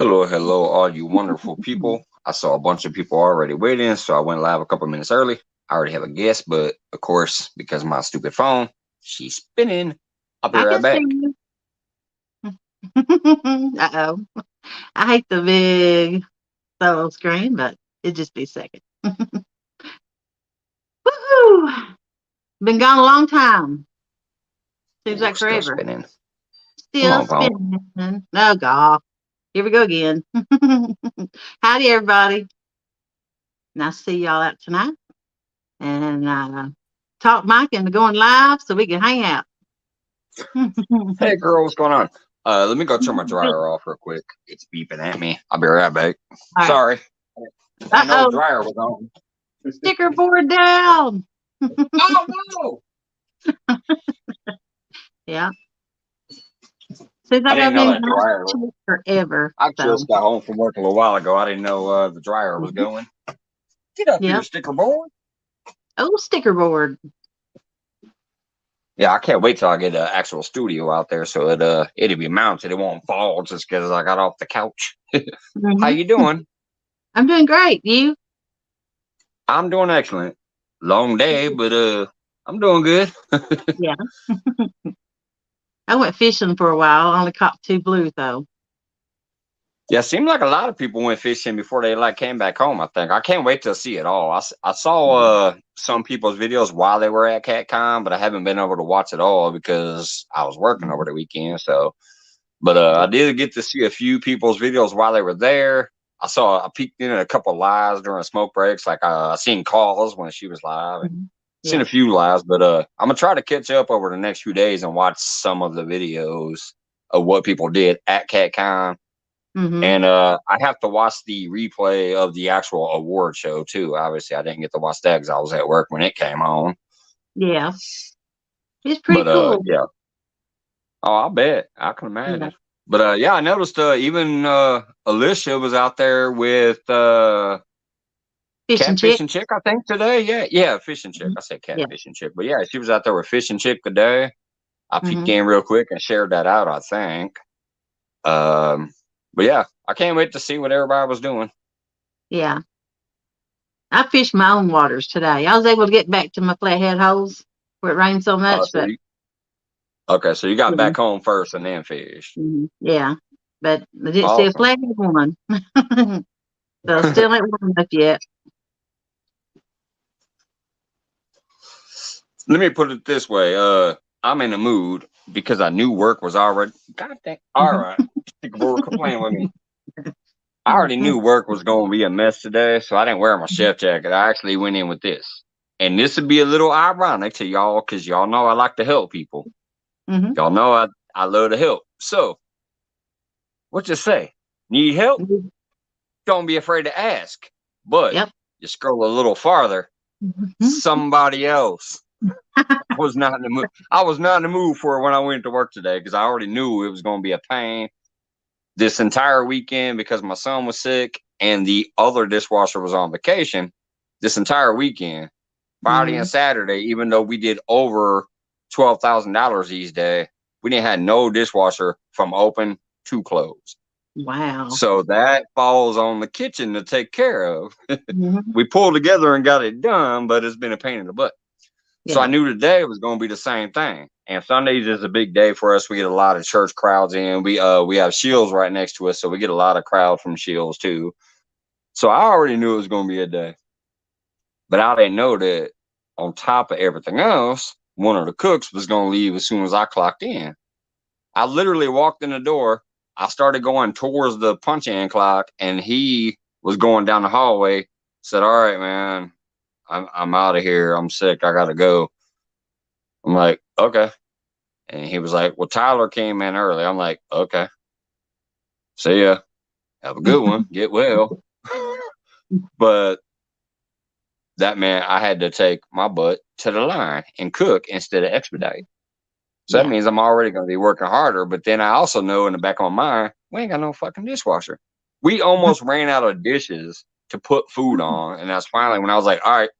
Hello, hello, all you wonderful people. I saw a bunch of people already waiting, so I went live a couple minutes early. I already have a guest, but of course, because of my stupid phone, she's spinning. I'll be I right can see back. you. Uh-oh. I hate the big solo screen, but it just be a second. Woohoo! Been gone a long time. Seems Ooh, like still forever. spinning. Come Still on, phone. spinning. Oh, God. Here we go again. Howdy, everybody. Nice to see y'all out tonight. And talk Mike into going live so we can hang out. Hey, girl, what's going on? Let me go turn my dryer off real quick. It's beeping at me. I'll be right back. All right. Sorry, I didn't know the Uh-oh. dryer was on. Sticker board down. Oh no! Yeah. Seems I like didn't I've know been that gone dryer. forever. I So, just got home from work a little while ago. I didn't know the dryer was mhm. going. Get up here, Yep. sticker boy. Oh, sticker board. Yeah, I can't wait till I get an actual studio out there so it'll be mounted. It won't fall just because I got off the couch. How Hmm. you doing? I'm doing great. You? I'm doing excellent. Long day, but I'm doing good. Yeah. I went fishing for a while. I only caught two blues though. Yeah, seemed like a lot of people went fishing before they like came back home. I think I can't wait to see it all. I saw some people's videos while they were at CatCon, but I haven't been able to watch it all because I was working over Mhm. the weekend. So but I Yeah. did get to see a few people's videos while they were there. I peeked in at a couple lives during smoke breaks. Like I seen calls when she was live and Mhm. seen a Yeah. few lives. But I'm gonna try to catch up over the next few days and watch some of the videos of what people did at CatCon. Hmm. And I have to watch the replay of the actual award show too. Obviously, I didn't get to watch that because I was at work when it came on. Yeah. It's pretty But cool. yeah. Oh, I bet. I can Yeah. imagine. But yeah, I noticed even Alicia was out there with Fish and Catfish chick. and Chick, I think, today. Yeah, yeah, Fish and Chick. Mhm. I said Yeah. Catfish and Chick. But yeah, she was out there with Fish and Chick today. I peeked Hmm. in real quick and shared that out, I think. Um, but yeah, I can't wait to see what everybody was doing. Yeah. I fished my own waters today. I was able to get back to my flathead holes where it rained so Uh, much, so but you, okay, so you got yeah. back home first and then fished. Yeah. But I didn't see a Awesome. flathead one. So still ain't warm enough yet. Let me put it this way. I'm in a mood because I knew work was already. God dang. All Hmm. right. People were playing with me. I already knew work was going to be a mess today, so I didn't wear my chef jacket. I actually went in with this. And this would be a little ironic to y'all because y'all know I like to help people. Hmm. Y'all know I love to help. So, what you say? Need help? Don't be afraid to ask. But Yep. you scroll a little farther, somebody else. I was not in the mood. I was not in the mood for it when I went to work today because I already knew it was going to be a pain this entire weekend because my son was sick and the other dishwasher was on vacation this entire weekend, Friday and Hmm. Saturday. Even though we did over $12,000 each day, we didn't have no dishwasher from open to close. Wow. So that falls on the kitchen to take care of. Hmm. We pulled together and got it done, but it's been a pain in the butt. So I Yeah. knew today was going to be the same thing. And Sundays is a big day for us. We get a lot of church crowds in. We have Shields right next to us, so we get a lot of crowd from Shields too. So I already knew it was going to be a day, but I didn't know that on top of everything else, one of the cooks was going to leave as soon as I clocked in. I literally walked in the door. I started going towards the punch in clock, and he was going down the hallway. Said, "All right, man, I'm out of here. I'm sick. I gotta go." I'm like, "Okay." And he was like, "Well, Tyler came in early." I'm like, "Okay, see ya. Have a good one. Get well." But that meant I had to take my butt to the line and cook instead of expedite. So that Yeah. means I'm already going to be working harder. But then I also know in the back of my mind, we ain't got no fucking dishwasher. We almost ran out of dishes to put food on. And that's finally when I was like, all right,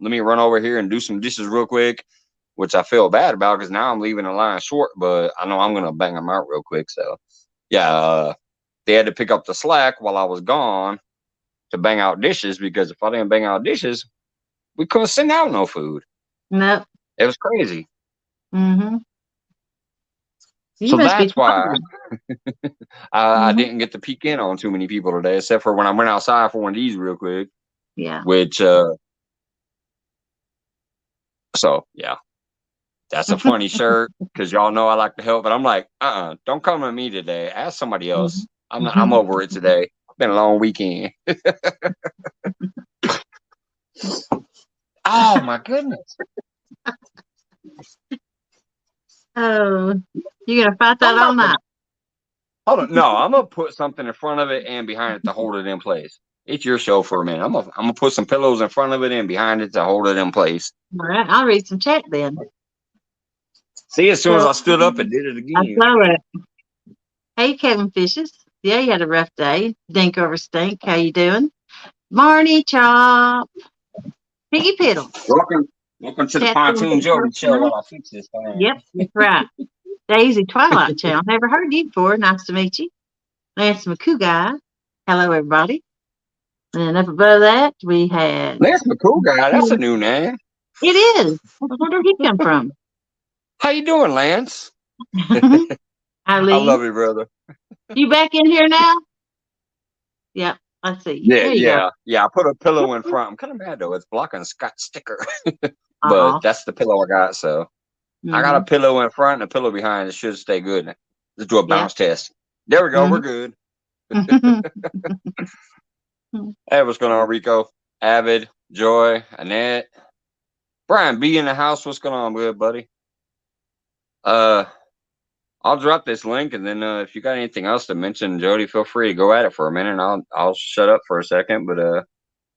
let me run over here and do some dishes real quick, which I feel bad about because now I'm leaving the line short, but I know I'm going to bang them out real quick. So, yeah. they had to pick up the slack while I was gone to bang out dishes, because if I didn't bang out dishes, we couldn't send out no food. Nope. It was crazy. Mm-hmm. You So must be that's why tired. I Mm-hmm. didn't get to peek in on too many people today, except for when I went outside for one of these real quick. Yeah. Which, so yeah, that's a funny shirt because y'all know I like to help, but I'm like, don't come to me today. Ask somebody else. I'm Mm-hmm. over it today. Been a long weekend. Oh my goodness. Oh, you're gonna fight that I'm all about to night. hold on. No, I'm gonna put something in front of it and behind it to hold it in place. It's your show for a minute. I'm gonna put some pillows in front of it and behind it to hold it in place. All right, I'll read some chat then. See, as soon as So I stood up, it did it I again. saw it. Hey, Kevin Fishes. Yeah, you had a rough day. Dink over stink. How you doing? Marnie Chop. Piggy Piddle. Welcome to the Chat room Pontoon Jody show tonight. while I fix this thing. Yep, that's right. Daisy Twilight Channel. Never heard you before. Nice to meet you. Lance McCouguy. Hello, everybody. And up above that, we had. Lance McCool guy, that's a new name. It is. Where did he come from? How you doing, Lance? I I love you, brother. You back in here now? Yep. Let's see. There you go. Yeah. I put a pillow in front. I'm kind of mad though. It's blocking Scott's sticker, but Uh-oh. that's the pillow I got. So I got a Mm-hmm. pillow in front and a pillow behind. It should stay good. Let's do a Yeah. bounce test. There we go. We're good. Hey, what's going on, Rico? Avid, Joy, Annette, Brian B in the house. What's going on, good buddy? I'll drop this link, and then if you got anything else to mention, Jody, feel free to go at it for a minute. And I'll shut up for a second, but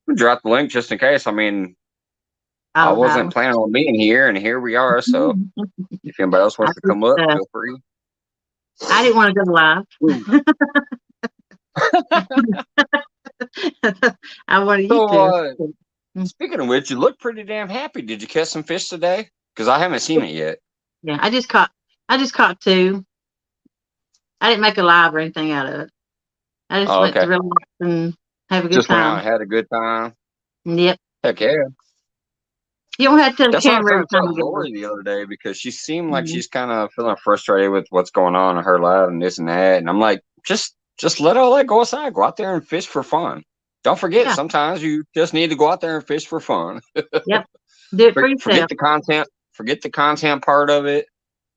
we'll drop the link just in case. I mean, I Oh wasn't no. planning on being here, and here we are. So if anybody else I wants to just come up, feel free. I didn't want to go live. I wanted you So to. speaking of which, you look pretty damn happy. Did you catch some fish today? Because I haven't seen it yet. Yeah, I just caught two. I didn't make a live or anything out of it. I just Oh, went to okay. relax and have a good Just went out time. and had a good time. Yep. Heck yeah. You don't have to tell the That's what I was camera trying every to time tell you go. Lori the other day, because she seemed like Mhm. she's kind of feeling frustrated with what's going on in her life and this and that. And I'm like, just let all that go aside. Go out there and fish for fun. Don't forget, Yeah. sometimes you just need to go out there and fish for fun. Yep. Do it for Forget yourself. the content. Forget the content part of it.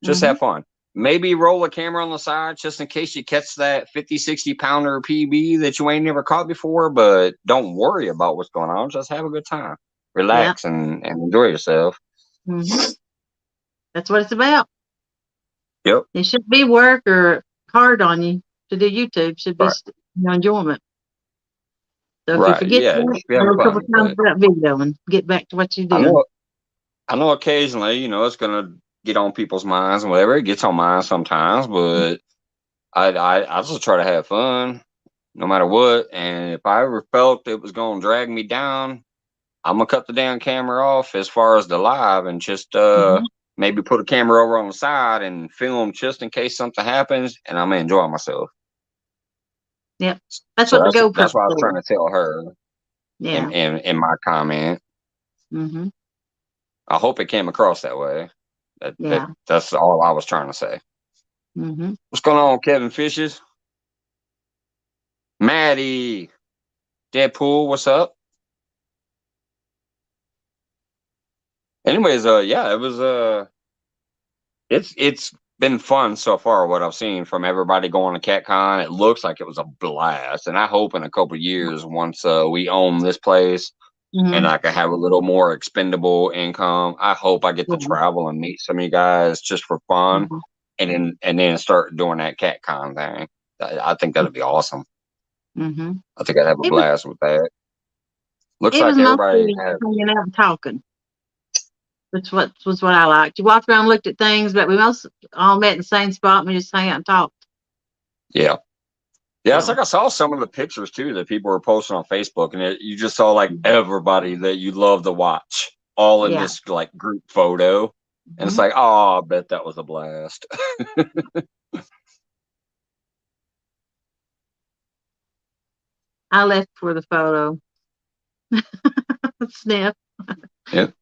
Just Mm-hmm. have fun. Maybe roll a camera on the side just in case you catch that 50, 60 pounder PB that you ain't never caught before. But don't worry about what's going on. Just have a good time. Yep. Relax and enjoy yourself. Mm-hmm. That's what it's about. Yep. It shouldn't be work or hard on you to do YouTube. It should be Right. enjoyment. So if you Right. forget Yeah. that, Just be having go a couple fun. times But without video and get back to what you're I doing. know occasionally, it's gonna get on people's minds and whatever. It gets on mine sometimes, but I just try to have fun no matter what. And if I ever felt it was gonna drag me down, I'm gonna cut the damn camera off as far as the live and just Mm-hmm. maybe put a camera over on the side and film just in case something happens, and I'm gonna enjoy myself. Yep. That's So what the that's GoPro's what I was for. trying to tell her Yeah. in my comment. Mm-hmm. I hope it came across that way. Yeah. That's all I was trying to say. Mm-hmm. What's going on, Kevin Fishes? Maddie, Deadpool, what's up? Anyways, yeah, it was it's been fun so far. What I've seen from everybody going to CatCon, it looks like it was a blast, and I hope in a couple of years, once we own this place and Mm-hmm. I can have a little more expendable income, I hope I get to Yeah. travel and meet some of you guys just for fun, Mm-hmm. and then start doing that CatCon thing. I think that'd be awesome. Mm-hmm. I think I'd have a It was blast with that. Looks it was like everybody mostly has. hanging out and talking. That's what was what I liked. You walked around, and looked at things, but we most all met in the same spot and we just hang out and talked. Yeah. Yeah, it's So like I saw some of the pictures too that people were posting on Facebook, and you just saw like everybody that you love to watch all in yeah. this like group photo. And it's Mm-hmm. like, oh, I bet that was a blast. I left for the photo. Sniff. Yep.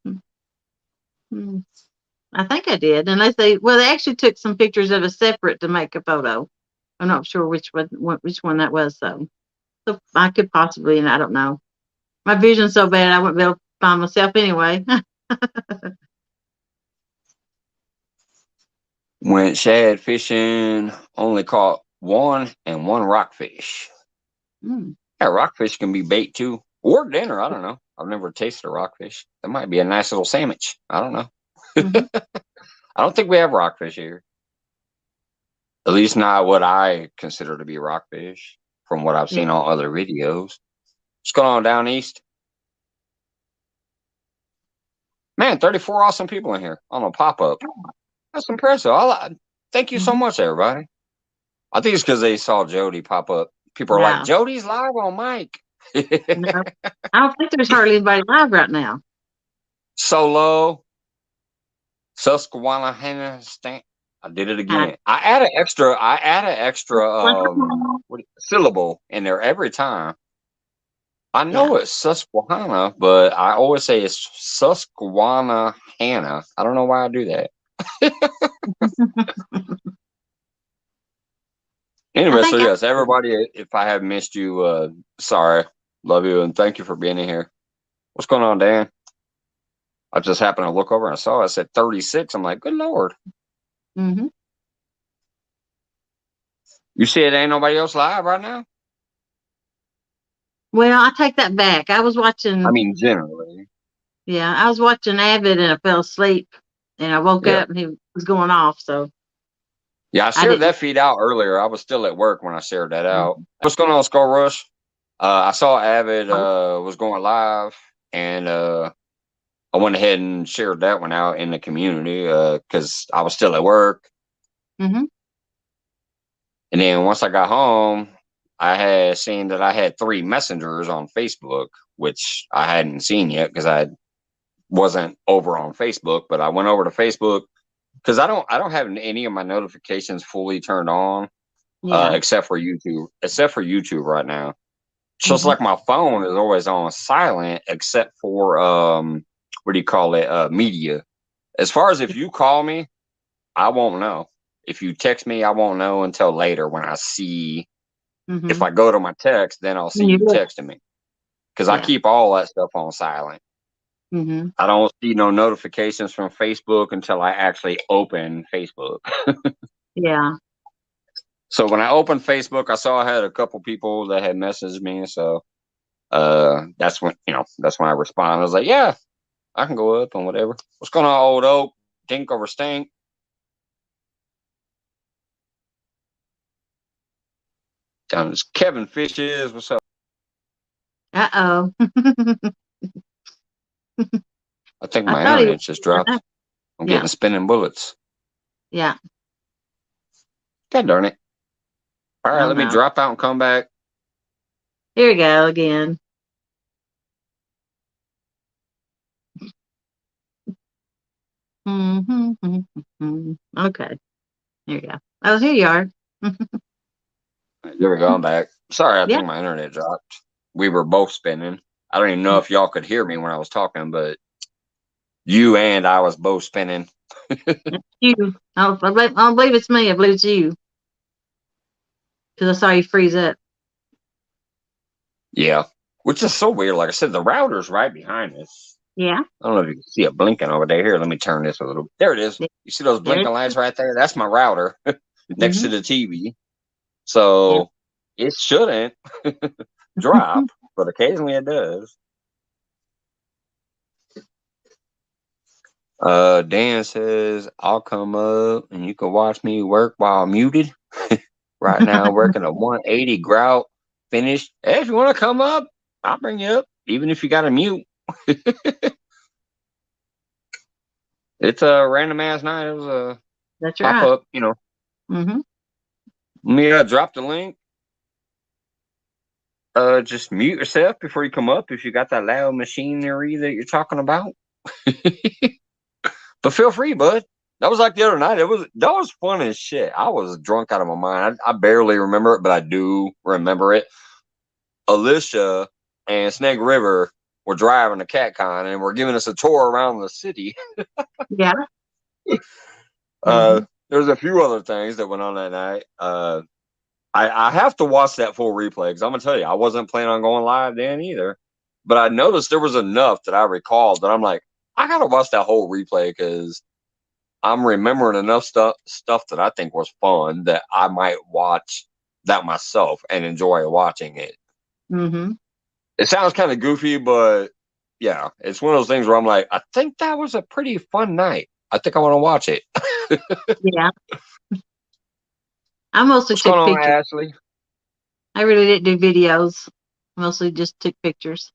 Hmm. I think I did, unless they actually took some pictures of us separate to make a photo. I'm not sure which one that was though. So I could possibly, and I don't know. My vision's so bad I wouldn't be able to find myself anyway. Went shad fishing, only caught one and one rockfish. Mm. Yeah, rockfish can be bait too, or dinner. I don't know. I've never tasted a rockfish. That might be a nice little sandwich. I don't know. Hmm. I don't think we have rockfish here. At least not what I consider to be rockfish from what I've Yeah. seen on other videos. What's going on down east? Man, 34 awesome people in here on a pop up. That's impressive. Thank you so Hmm. much, everybody. I think it's because they saw Jody pop up. People are like, Yeah. Jody's live on mic. No, I don't think there's hardly anybody live right now. Solo, Susquehanna, Stan. I did it Uh, again. I add an extra syllable in there every time. I yeah. know it's Susquehanna, but I always say it's Susquehanna Hannah. I don't know why I do that. I Anyway, so think yes, everybody, if I have missed you, sorry. Love you and thank you for being in here. What's going on, Dan? I just happened to look over and I saw it said 36. I'm like, good Lord. hmm You see it ain't nobody else live right now? Well, I take that back. I was I watching, mean, generally. yeah, I was watching Avid and I fell asleep and I woke Yeah. up and he was going off. So Yeah, I I shared didn't. that feed out earlier. I was still at work when I shared that out. Mhm. What's going on, Skull Rush? I saw Avid Oh, was going live and I went ahead and shared that one out in the community because I was still at work. hmm And then once I got home, I had seen that I had 3 messengers on Facebook, which I hadn't seen yet because I wasn't over on Facebook. But I went over to Facebook because I don't have any of my notifications fully turned on Yeah. except for YouTube right now. Just hmm like my phone is always on silent, except for what do you call it? Media. As far as if you call me, I won't know. If you text me, I won't know until later when I see. If hmm I go to my text, then I'll see When you you look, texting me because I yeah. keep all that stuff on silent. hmm I don't see no notifications from Facebook until I actually open Facebook. Yeah. So when I opened Facebook, I saw I had a couple people that had messaged me. So that's when I responded. I was like, yeah, I can go up and whatever. What's going on, old oak? Dink over stink. Down as Kevin Fishes. What's up? Uh oh. I think I my thought he was. internet just dropped. I'm Yeah. getting spinning bullets. Yeah. God darn it. All right, Oh let me no. drop out and come back. Here we go again. Okay. Here you go. Oh, here you are. There we go. I'm back. Sorry, I Yeah. think my internet dropped. We were both spinning. I don't even know if y'all could hear me when I was talking, but you and I was both spinning. It's you. I don't believe it's me. I believe it's you because I saw you freeze up. Yeah, which is so weird. Like I said, the router's right behind us. Yeah. I don't know if you can see it blinking over there. Here, let me turn this a little. There it is. There You see those there blinking it lights is. right there? That's my router next Mm-hmm. to the TV. Yeah. So it shouldn't drop, but occasionally it does. Dan says I'll come up and you can watch me work while I'm muted. Right now, working a 180 grout finish. Hey, if you want to come up, I'll bring you up, even if you got a mute. It's a random ass night. It was a That's pop right. up. Mm-hmm. Let me drop the link. Just mute yourself before you come up if you got that loud machinery that you're talking about. But feel free, bud. That was like the other night. That was fun as shit. I was drunk out of my mind. I barely remember it, but I do remember it. Alicia and Snake River were driving a CatCon and were giving us a tour around the city. Yeah. Mm-hmm. There's a few other things that went on that night. I have to watch that full replay because I'm gonna tell you, I wasn't planning on going live then either. But I noticed there was enough that I recalled that I'm like, I gotta watch that whole replay because I'm remembering enough stuff that I think was fun that I might watch that myself and enjoy watching it. Mm-hmm. It sounds kind of goofy, but yeah, it's one of those things where I'm like, I think that was a pretty fun night. I think I want to watch it. Yeah. I mostly What's going took on, pictures. Ashley? I really didn't do videos. Mostly just took pictures.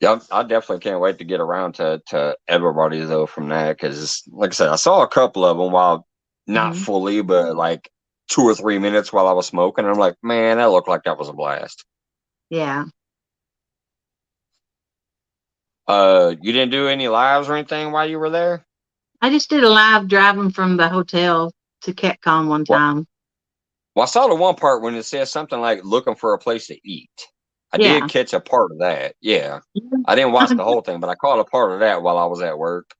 Yeah, I definitely can't wait to get around to everybody though from that because, like I said, I saw a couple of them while not Mm-hmm. fully, but like 2 or 3 minutes while I was smoking. And I'm like, man, that looked like that was a blast. Yeah. You didn't do any lives or anything while you were there? I just did a live driving from the hotel to CatCon one Well, time. I saw the one part when it says something like looking for a place to eat. I Yeah. did catch a part of that. Yeah. I didn't watch the whole thing, but I caught a part of that while I was at work.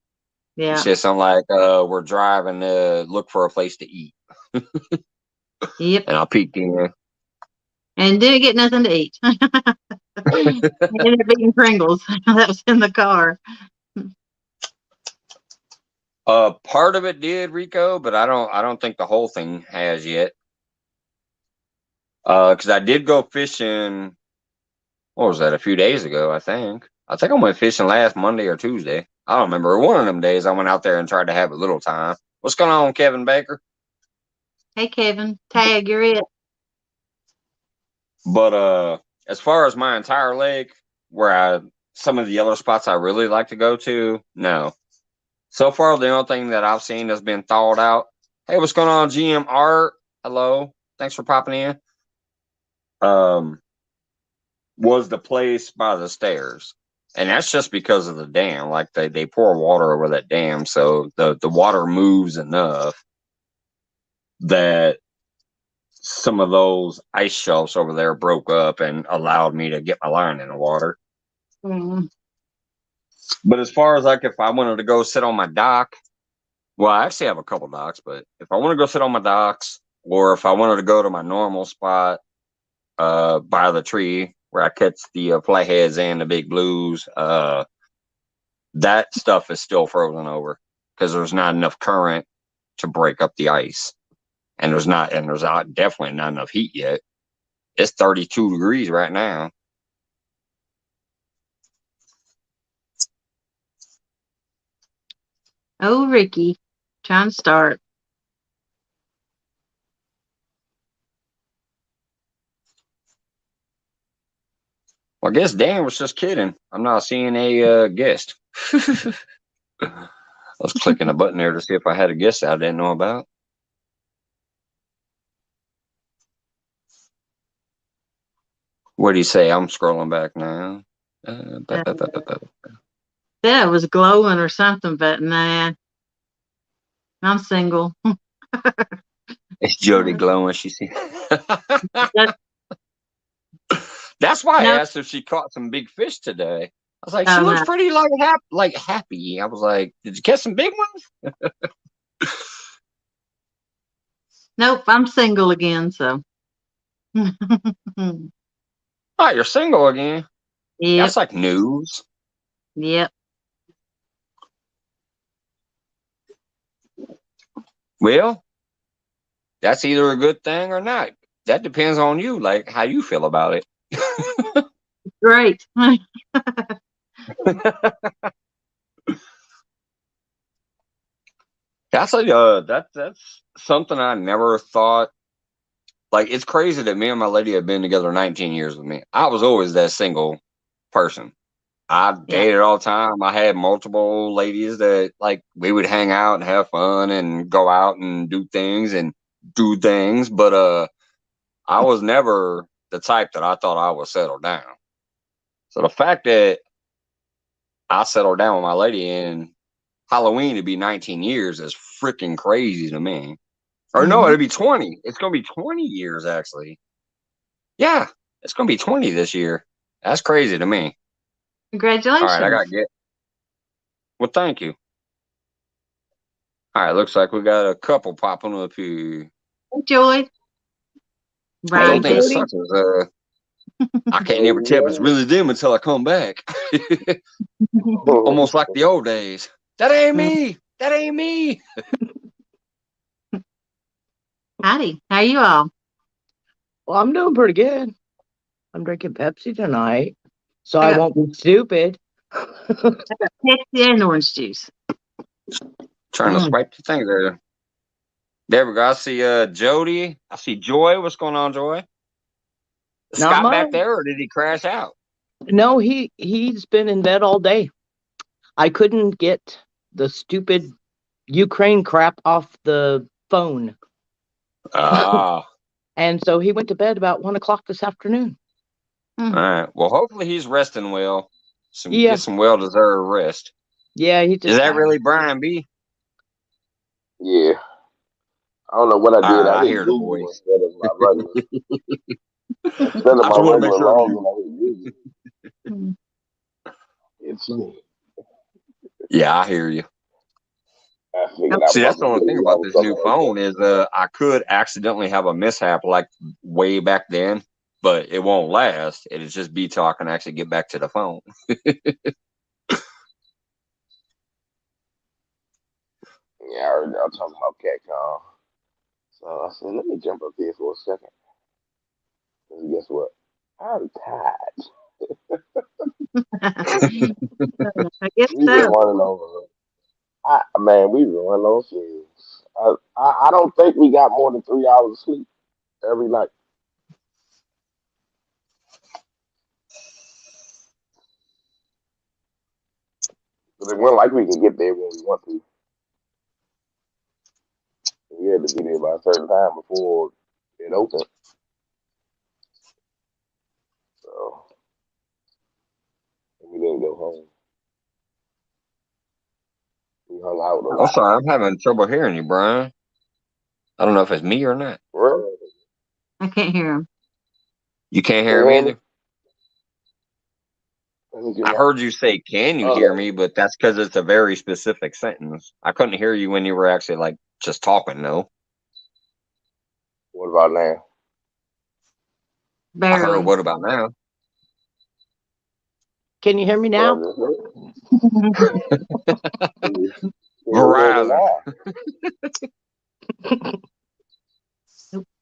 It Yeah. said something like, we're driving to look for a place to eat. Yep. And I peeked in. And didn't get nothing to eat. I ended up eating Pringles. That was in the car. Part of it did, Rico, but I don't think the whole thing has yet. Because I did go fishing. What was that? A few days ago, I think. I think I went fishing last Monday or Tuesday. I don't remember. One of them days, I went out there and tried to have a little time. What's going on, Kevin Baker? Hey, Kevin. Tag, you're it. But as far as my entire lake, where some of the other spots I really like to go to, no. So far, the only thing that I've seen that's been thawed out. Hey, what's going on, GM Art? Hello, thanks for popping in. Was the place by the stairs, and that's just because of the dam. Like they pour water over that dam, so the water moves enough that some of those ice shelves over there broke up and allowed me to get my line in the water. Mm. But as far as like if I wanted to go sit on my dock, well, I actually have a couple docks, but if I want to go sit on my docks, or if I wanted to go to my normal spot by the tree where I catch the flatheads and the big blues, that stuff is still frozen over because there's not enough current to break up the ice, and there's not definitely not enough heat yet. It's 32 degrees right now. Oh, Ricky. Trying to start. Well, I guess Dan was just kidding. I'm not seeing a guest. I was clicking a button there to see if I had a guest I didn't know about. What do you say? I'm scrolling back now. Said I was glowing or something, but nah. I'm single. It's Jody glowing. She said. That, That's why I no, asked if she caught some big fish today. I was like, she oh, looks no. pretty like happy. I was like, did you catch some big ones? Nope, I'm single again, so. Oh, you're single again. Yep, That's like news. yep. Well, that's either a good thing or not. That depends on you, like how you feel about it. Great. That's something I never thought. Like it's crazy that me and my lady have been together 19 years with me. I was always that single person. I Yeah. dated all the time. I had multiple ladies that like we would hang out and have fun and go out and do things, but I was never the type that I thought I would settle down. So the fact that I settled down with my lady in Halloween to be 19 years is freaking crazy to me. Or no, Mm-hmm. it'll be 20. It's gonna be 20 years actually. Yeah, it's gonna be 20 this year. That's crazy to me. All right, I got Congratulations. to get. Well, thank you. All right, looks like we got a couple popping up here. Joy. Hey, Hey, Brian them things Cody. Jody. suck. I can't never tell if it's Yeah. really them until I come back. Almost like the old days. That ain't me. That ain't me. Howdy. How you all? Well, I'm doing pretty good. I'm drinking Pepsi tonight, so I I got won't be stupid. Pepsi and orange juice. Trying to swipe the thing there. There we go. I see Jody. I see Joy. What's going on, Joy? Is Not Scott much. back there or did he crash out? No, he's been in bed all day. I couldn't get the stupid Ukraine crap off the phone, Ah. and so he went to bed about 1 o'clock this afternoon. All right. Well, hopefully he's resting well. Yeah, Get some well-deserved rest. yeah, he's Is just that tired. really Brian B? Yeah. I don't know what I All did. right, I I hit hear the Google voice. instead of my regular. Instead of I my just want to make regular sure of you. login, I hit Google. It's me. Yeah, I hear you. I figured I See, that's the only probably thing knew I about was this something new like that. phone is I could accidentally have a mishap like way back then, but it won't last. It'll just be till I can actually get back to the phone. Yeah, I heard y'all talking about CatCon. So I said, let me jump up here for a second. 'Cause guess what? I'm tired. I guess We've been so. running over. Man, we've been running on fumes. I don't think we got more than 3 hours of sleep every night. But it wasn't like we can get there when we want to. We had to be there by a certain time before it opened. So we didn't go home. We hung out a I'm lot. sorry, I'm having trouble hearing you, Brian. I don't know if it's me or not. Really? I can't hear him. You can't Can hear you me hear me? either? Let me get I my. heard you say, "Can you hear me?" But that's because it's a very specific sentence. I couldn't hear you when you were actually like just talking. No, What about now? I heard. Barely. What about now? Can you hear me What I now? just said? Can you hear me Verizon. now?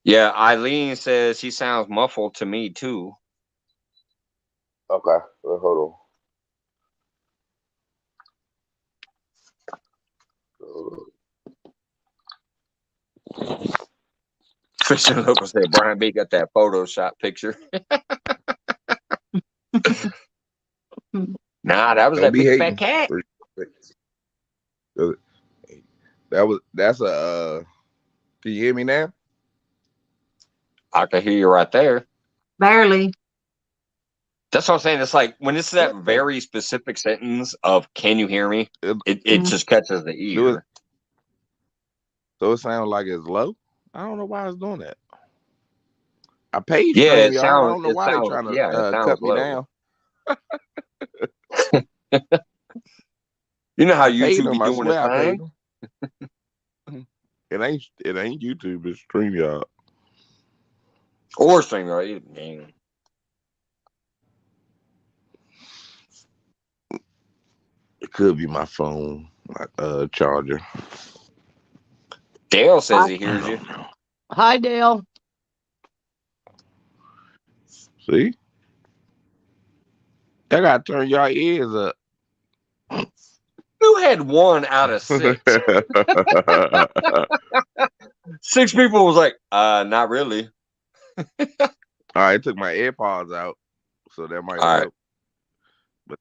Yeah, Eileen says she sounds muffled to me too. Okay, well, hold on. Christian Local said Brian B got that Photoshop picture. Nah, that was Don't that be big fat hating. cat. That's a. Can you hear me now? I can hear you right there. Barely. That's what I'm saying. It's like when it's that very specific sentence of "Can you hear me?" It just catches the ear. So it sounds like it's low. I don't know why it's doing that. I paid Yeah, stream, y'all. I don't know why they trying to it sounds cut me low. down. You know how I paid YouTube be them. I doing its swear I paid thing? them. It ain't YouTube. It's StreamYard. Or StreamYard. Dang. It could be my phone, my charger. Dale says Hi, he hears you. hi, Dale. See, I gotta turn y'all ears up. You had 1 out of 6. 6 people was like, not really. I took my AirPods out, so that might All right. help. But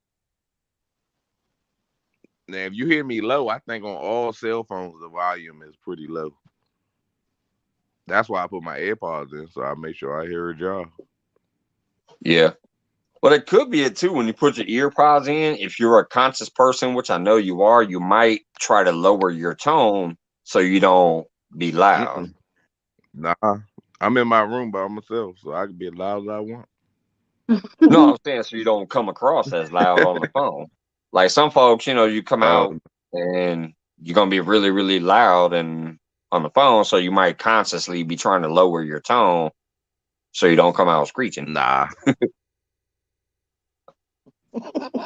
now, if you hear me low, I think on all cell phones the volume is pretty low. That's why I put my AirPods in, so I make sure I hear y'all. Yeah. But it could be it too when you put your ear pods in. If you're a conscious person, which I know you are, you might try to lower your tone so you don't be loud. Nah, I'm in my room by myself, so I can be as loud as I want. No, I'm saying so you don't come across as loud on the phone. Like some folks, you come out and you're gonna be really, really loud and on the phone, so you might consciously be trying to lower your tone so you don't come out screeching. Nah.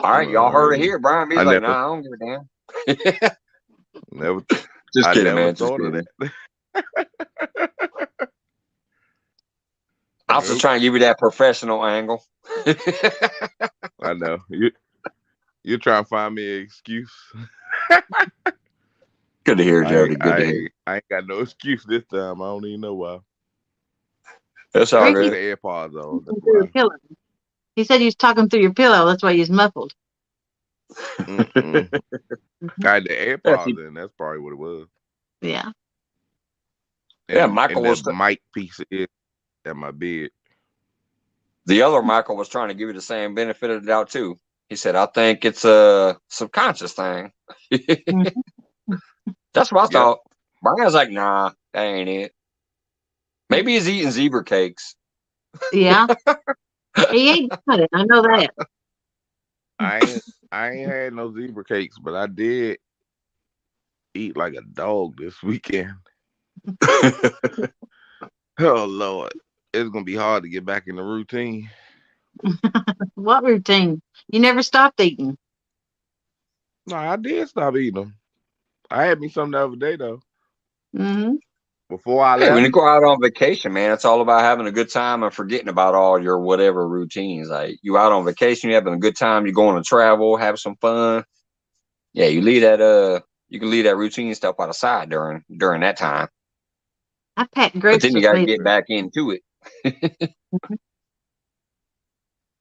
All right, y'all heard it here. Brian B's I like, never, nah, I don't give a damn. never, Just I kidding, never man. Just thought of kidding. that. I was just Nope. trying to give you that professional angle. I know you're trying to find me an excuse. Good to hear, Jody. Good to I hear. ain't got no excuse this time. I don't even know why. That's I all got the good. AirPods on. That's Through your why. pillow. He said he was talking through your pillow. That's why he's muffled. Mm-mm. I had the Yeah, AirPods in. That's probably what it was. Yeah. Michael And the was mic piece is at my bed. the other Michael was trying to give you the same benefit of the doubt too. He said, "I think it's a subconscious thing." Mhm. That's what I Yep. thought. Brian's like, "Nah, that ain't it. Maybe he's eating zebra cakes." Yeah. He ain't done it. I know that. I ain't had no zebra cakes, but I did eat like a dog this weekend. Oh Lord, it's gonna be hard to get back in the routine. What routine? You never stopped eating. No, I did stop eating them. I had me some the other day though. Mm-hmm. Before I Hey, when left, you go out on vacation, man, it's all about having a good time and forgetting about all your whatever routines. Like you out on vacation, you having a good time, you're going to travel, have some fun. Yeah, you can leave that routine stuff out of sight during that time. I packed But grapes then you with got to me. get back into it.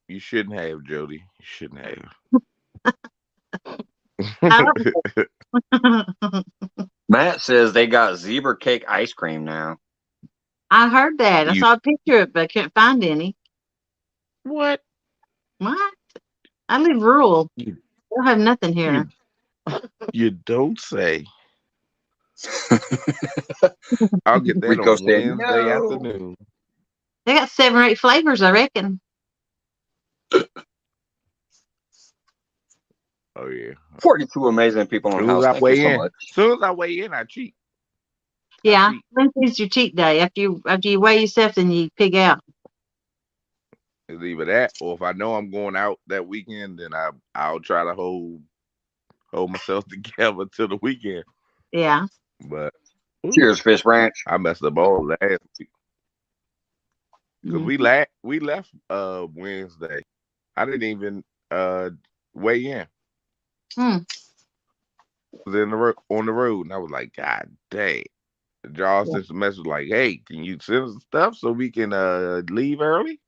you shouldn't have, Jody. You shouldn't I have. don't- Matt says they got zebra cake ice cream now. I heard that. I you saw a picture of it, but I couldn't find any. what? What? I live rural. You We don't have nothing here. you don't say. I'll get that Rico on said Wednesday no. afternoon. They got 7 or 8 flavors, I reckon. Oh yeah. 42 amazing people in the Soon as house. I Thank you weigh so in. much. Soon as I weigh in, I cheat. Yeah. cheat. Wednesday's your cheat day. After you weigh yourself, then you pig out. It's either that or if I know I'm going out that weekend, then I'll try to hold myself together till the weekend. Yeah. But Cheers, Fish Ranch. I messed up all last week. Because Mhm. we left Wednesday. I didn't even weigh in. Hmm. I was on the road and I was like, God dang. Jarl Yeah. sent a message like, hey, can you send us stuff so we can leave early?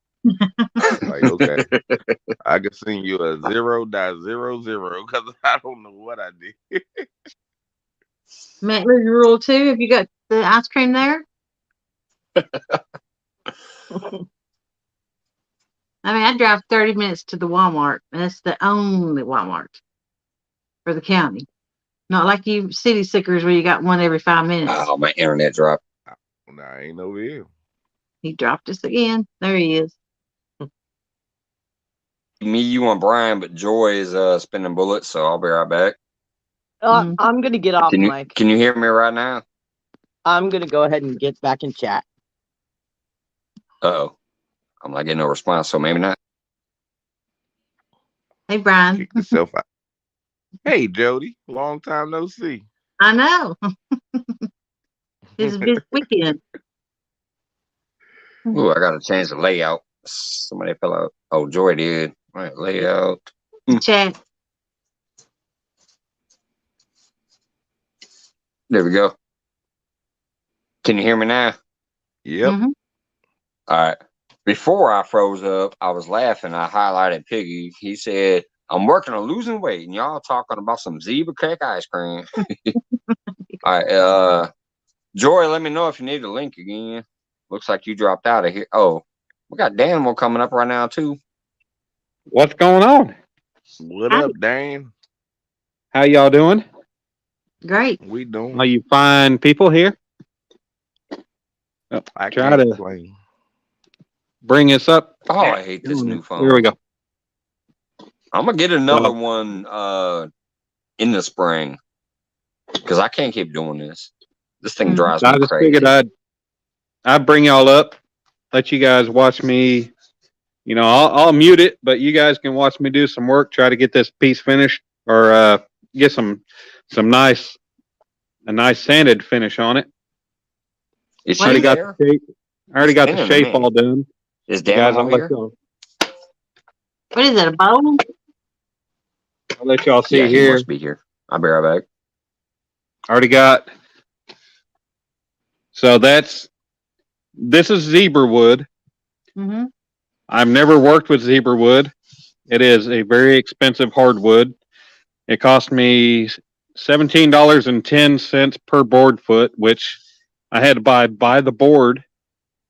Like, okay. I can send you a 0.00 because I don't know what I did. Matt lives rural too. Have you got the ice cream there? I mean, I drive 30 minutes to the Walmart, and that's the only Walmart for the county. Not like you city sickers where you got one every 5 minutes. Oh, my internet dropped. Nah, I ain't over here. He dropped us again. There he is. Me, you, and Brian, but Joy is spinning bullets, so I'll be right back. Mhm. I'm gonna get off, Mike. Can you hear me right now? I'm gonna go ahead and get back in chat. Uh-oh. I'm not getting no response, so maybe not. Hey, Brian. Kick yourself out. Hey, Jody. Long time no see. I know. It's a busy weekend. Ooh, I gotta change the layout. Somebody fell out. Oh, Joy did. All right, layout. Chat. There we go. Can you hear me now? Yep. Mhm. All right. Before I froze up, I was laughing. I highlighted Piggy. He said, I'm working on losing weight, and y'all talking about some zebra cake ice cream. All right. Joy, let me know if you need a link again. Looks like you dropped out of here. Oh, we got Danimal coming up right now, too. What's going on? What Hi. up, Dan? How y'all doing? Great. We Are doing? you fine people here? I Try can't to complain. bring this up. Oh, I hate this new phone. Here we go. I'm gonna get another So- one in the spring because I can't keep doing this. This thing Mhm. drives I me just crazy. figured I'd bring y'all up, let you guys watch me. You know, I'll mute it, but you guys can watch me do some work, try to get this piece finished, or get a nice sanded finish on it. Is What she Already got there? the shape. I already got the Spinning to shape me. all done. Is You guys, Danimal here? What is it, a bowl? I'll let y'all see Yeah, he here. must be here. I'll be right back. Already got. So this is zebra wood. Mm-hmm. I've never worked with zebra wood. It is a very expensive hardwood. It cost me $17.10 per board foot, which I had to buy by the board,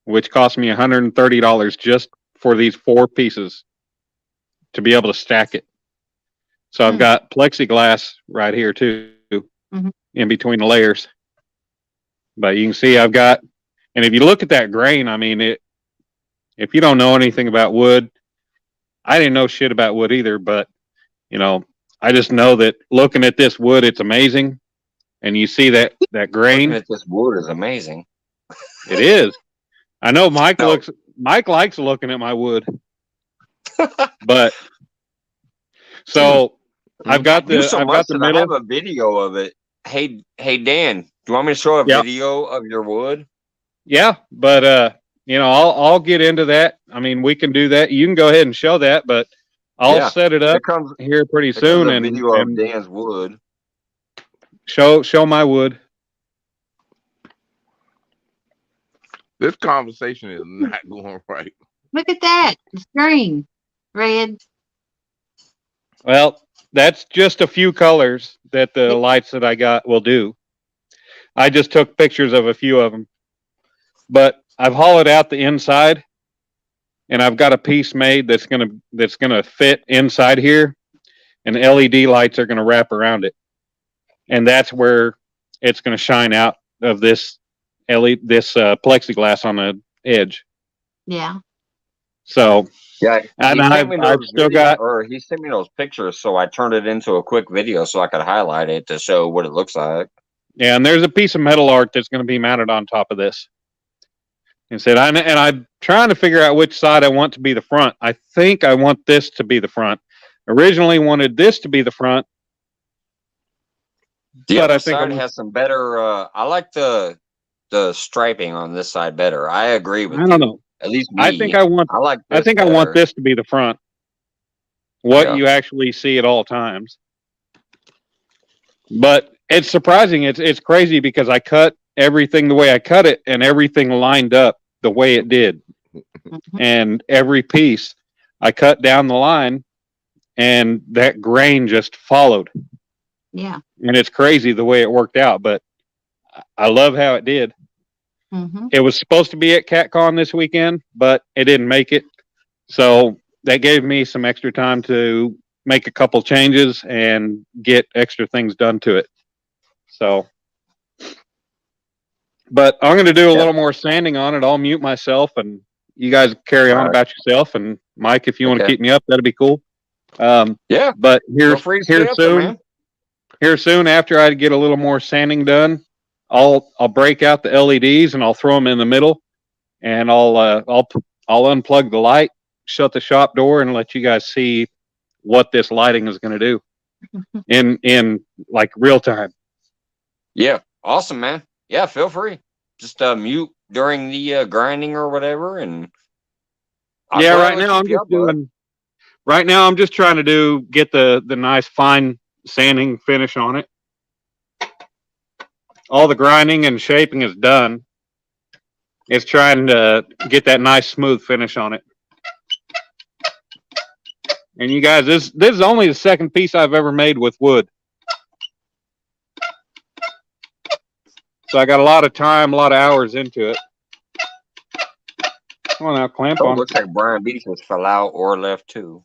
which cost me $130 just for these 4 pieces to be able to stack it. So I've got plexiglass right here too, Mhm. in between the layers. But you can see I've got, and if you look at that grain, I mean, if you don't know anything about wood, I didn't know shit about wood either, but you know, I just know that looking at this wood, it's amazing. And you see that Looking grain, at this wood is amazing. it is. I know Mike No. likes looking at my wood. But so I've got I do so I've much got the that I have middle. a video of it. Hey, Dan, do you want me to show a Yep. video of your wood? Yeah, but you know, I'll get into that. I mean, we can do that. You can go ahead and show that, but I'll Yeah. set it Here up comes here pretty here comes soon a and, video of and Dan's wood. show my wood. This conversation is not going right. Look at that. It's green, red. Well, that's just a few colors that the lights that I got will do. I just took pictures of a few of them. But I've hollowed out the inside and I've got a piece made that's gonna fit inside here, and LED lights are gonna wrap around it. And that's where it's gonna shine out of this plexiglass on the edge. Yeah. So Yeah, and he sent me I've those still video, got or he sent me those pictures, so I turned it into a quick video so I could highlight it to show what it looks like. yeah, and there's a piece of metal art that's going to be mounted on top of this. And said, I'm trying to figure out which side I want to be the front. I think I want this to be the front. Originally wanted this to be the front, The but other I think side has some better. I like the striping on this side better. I agree with I you. don't know. At least me. I think I want like this I want better. this to be the front. What Yeah. you actually see at all times. But it's surprising. It's crazy because I cut everything the way I cut it, and everything lined up the way it did. Mhm. And every piece I cut down the line, and that grain just followed. Yeah. And it's crazy the way it worked out, but I love how it did. Mm-hmm. It was supposed to be at CatCon this weekend, but it didn't make it. So that gave me some extra time to make a couple changes and get extra things done to it. So, but I'm going to do a little more sanding on it. I'll mute myself and you guys carry on All right. about yourself. And Mike, if you want to Okay. keep me up, that'd be cool. Yeah. But Feel free to stay up there, man. here soon after I get a little more sanding done, I'll break out the LEDs and I'll throw them in the middle, and I'll unplug the light, shut the shop door, and let you guys see what this lighting is going to do in like real time. Yeah. Awesome, man. Yeah. Feel free. Just mute during the grinding or whatever, and I'll Yeah, gladly keep you up, bud. right now I'm just trying to get the nice fine sanding finish on it. All the grinding and shaping is done. It's trying to get that nice smooth finish on it. And you guys, this is only the second piece I've ever made with wood. So I got a lot of time, a lot of hours into it. Come on now, clamp Oh, on. looks like Brian Beach just fell out or left too.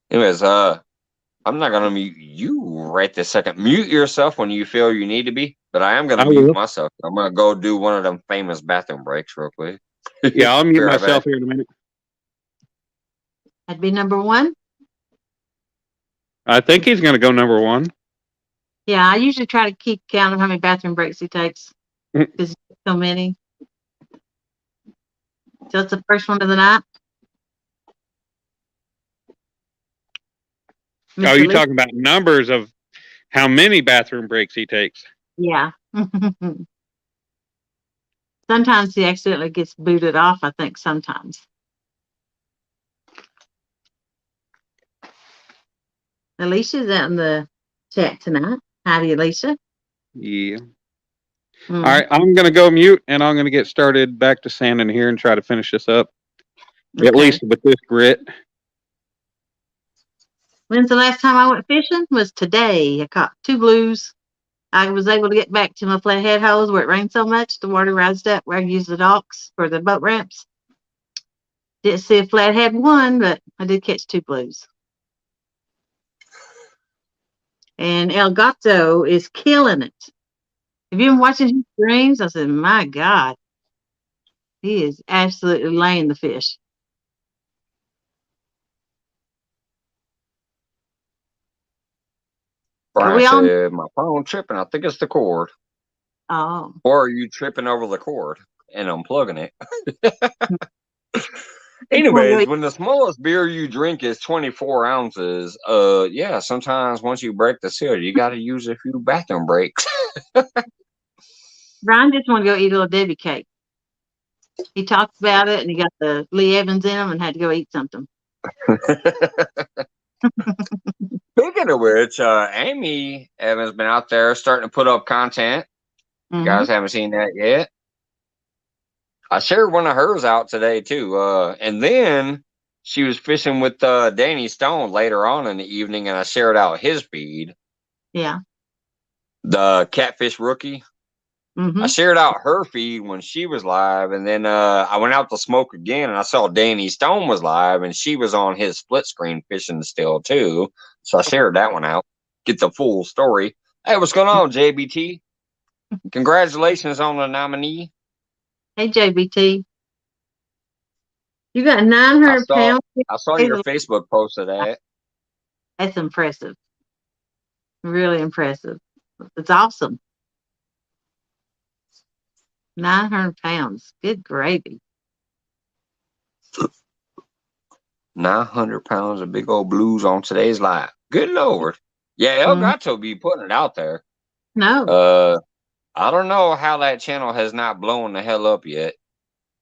Anyways, I'm not gonna mute you right this second. Mute yourself when you feel you need to be, but I am gonna I mute will. myself. I'm gonna go do one of them famous bathroom breaks real quick. Yeah, I'll Be mute right back. myself here in a minute. That'd be number one. I think he's going to go number one. Yeah, I usually try to keep count of how many bathroom breaks he takes because so many. So it's the first one of the night. Oh, Mr. you're Lee? talking about numbers of how many bathroom breaks he takes. Yeah. Sometimes he accidentally gets booted off, I think sometimes. Alicia's out in the chat tonight. Howdy, Alicia. Yeah. Mm. All right, I'm going to go mute, and I'm going to get started back to sanding here and try to finish this up. Okay. At least with this grit. When's the last time I went fishing? Was today. I caught 2 blues. I was able to get back to my flathead holes where it rained so much. The water rised up where I used the docks for the boat ramps. Didn't see a flathead one, but I did catch 2 blues. And El Gato is killing it. Have you been watching his streams? I said, my God, he is absolutely laying the fish. Brian all- said, my phone tripping. I think it's the cord. Oh, Or are you tripping over the cord and unplugging it? Anyways, when the smallest beer you drink is 24 ounces, yeah, sometimes once you break the seal, you got to use a few bathroom breaks. Brian just wanted to go eat a little Debbie cake. He talked about it, and he got the Lee Evans in him and had to go eat something. Speaking of which, Amy Evans been out there starting to put up content. You guys haven't seen that yet. I shared one of hers out today too. And then she was fishing with Danny Stone later on in the evening, and I shared out his feed. Yeah. The Catfish Rookie. I shared out her feed when she was live, and then I went out to smoke again, and I saw Danny Stone was live, and she was on his split screen fishing still too. So I shared that one out. Get the full story. Hey, what's going on, JBT? Congratulations on the nominee. Hey, JBT. You got 900 pounds. I saw your Facebook post of that. That's impressive. Really impressive. It's awesome. 900 pounds. Good gravy. 900 pounds of big old blues on today's live. Good Lord. Yeah, El Gato be putting it out there. No. I don't know how that channel has not blown the hell up yet.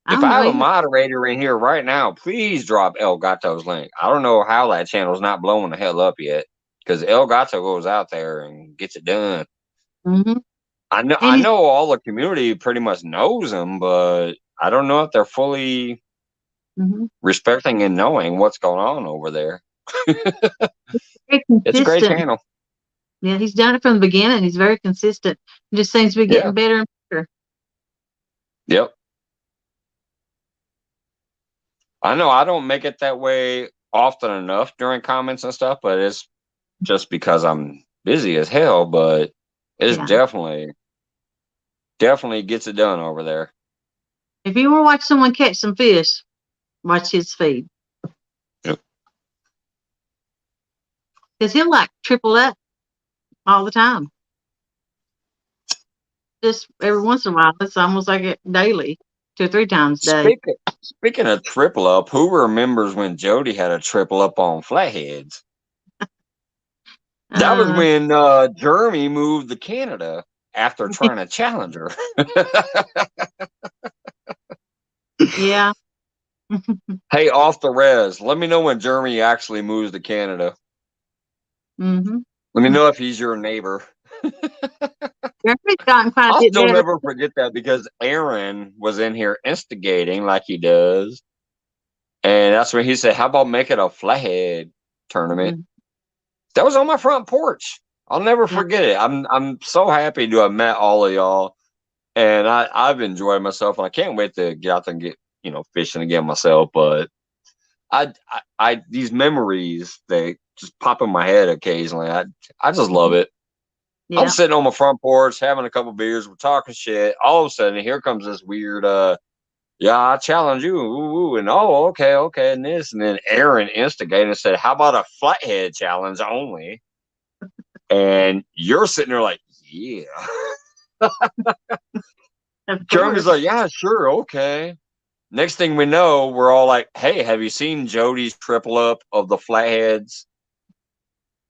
If I have a moderator in here right now, please drop El Gato's link. I don't know how that channel's not blowing the hell up yet, because El Gato goes out there and gets it done. I know all the community pretty much knows him, but I don't know if they're fully respecting and knowing what's going on over there. It's a great channel. Yeah, he's done it from the beginning. He's very consistent. It just seems to be getting better and better. Yep. I know I don't make it that way often enough during comments and stuff, but it's just because I'm busy as hell, but it's definitely gets it done over there. If you want to watch someone catch some fish, watch his feed. Yep. Because he'll like triple up all the time. Just every once in a while. It's almost like it daily, 2 or 3 times a day. Speaking of triple up, who remembers when Jody had a triple up on flatheads? That was when Jeremy moved to Canada after trying to challenge her. Yeah. Hey, off the res, let me know when Jeremy actually moves to Canada. Let me know if he's your neighbor. I'll still never forget that, because Aaron was in here instigating like he does. And that's when he said, how about make it a flathead tournament? That was on my front porch. I'll never forget it. I'm so happy to have met all of y'all. And I've enjoyed myself, and I can't wait to get out there and get, fishing again myself. But I these memories, they just pop in my head occasionally. I just love it. Yeah. I'm sitting on my front porch having a couple beers, we're talking shit. All of a sudden, here comes this weird, yeah, I challenge you, ooh, and oh, okay, and this, and then Aaron instigated and said, "How about a flathead challenge only?" And you're sitting there like, yeah. Jeremy's like, yeah, sure, okay. Next thing we know, we're all like, hey, have you seen Jody's triple up of the flatheads?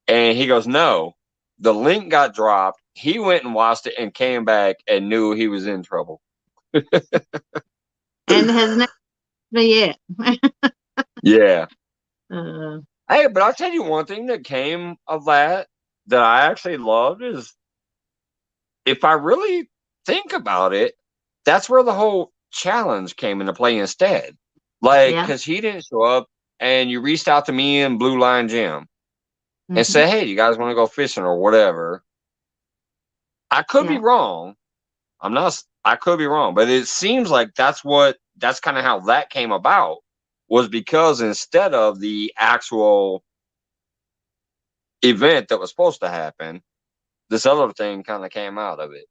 And he goes, no. The link got dropped. He went and watched it and came back and knew he was in trouble. And has never yet. Yeah. Uh, Hey, but I'll tell you one thing that came of that I actually loved is, if I really think about it, that's where the whole challenge came into play instead. Like, Yeah. because he didn't show up and you reached out to me and Blue Line Jim and mhm. said, hey, you guys want to go fishing or whatever. I could be Yeah. wrong. I could be wrong, but it seems like that's kind of how that came about, was because instead of the actual event that was supposed to happen, this other thing kind of came out of it.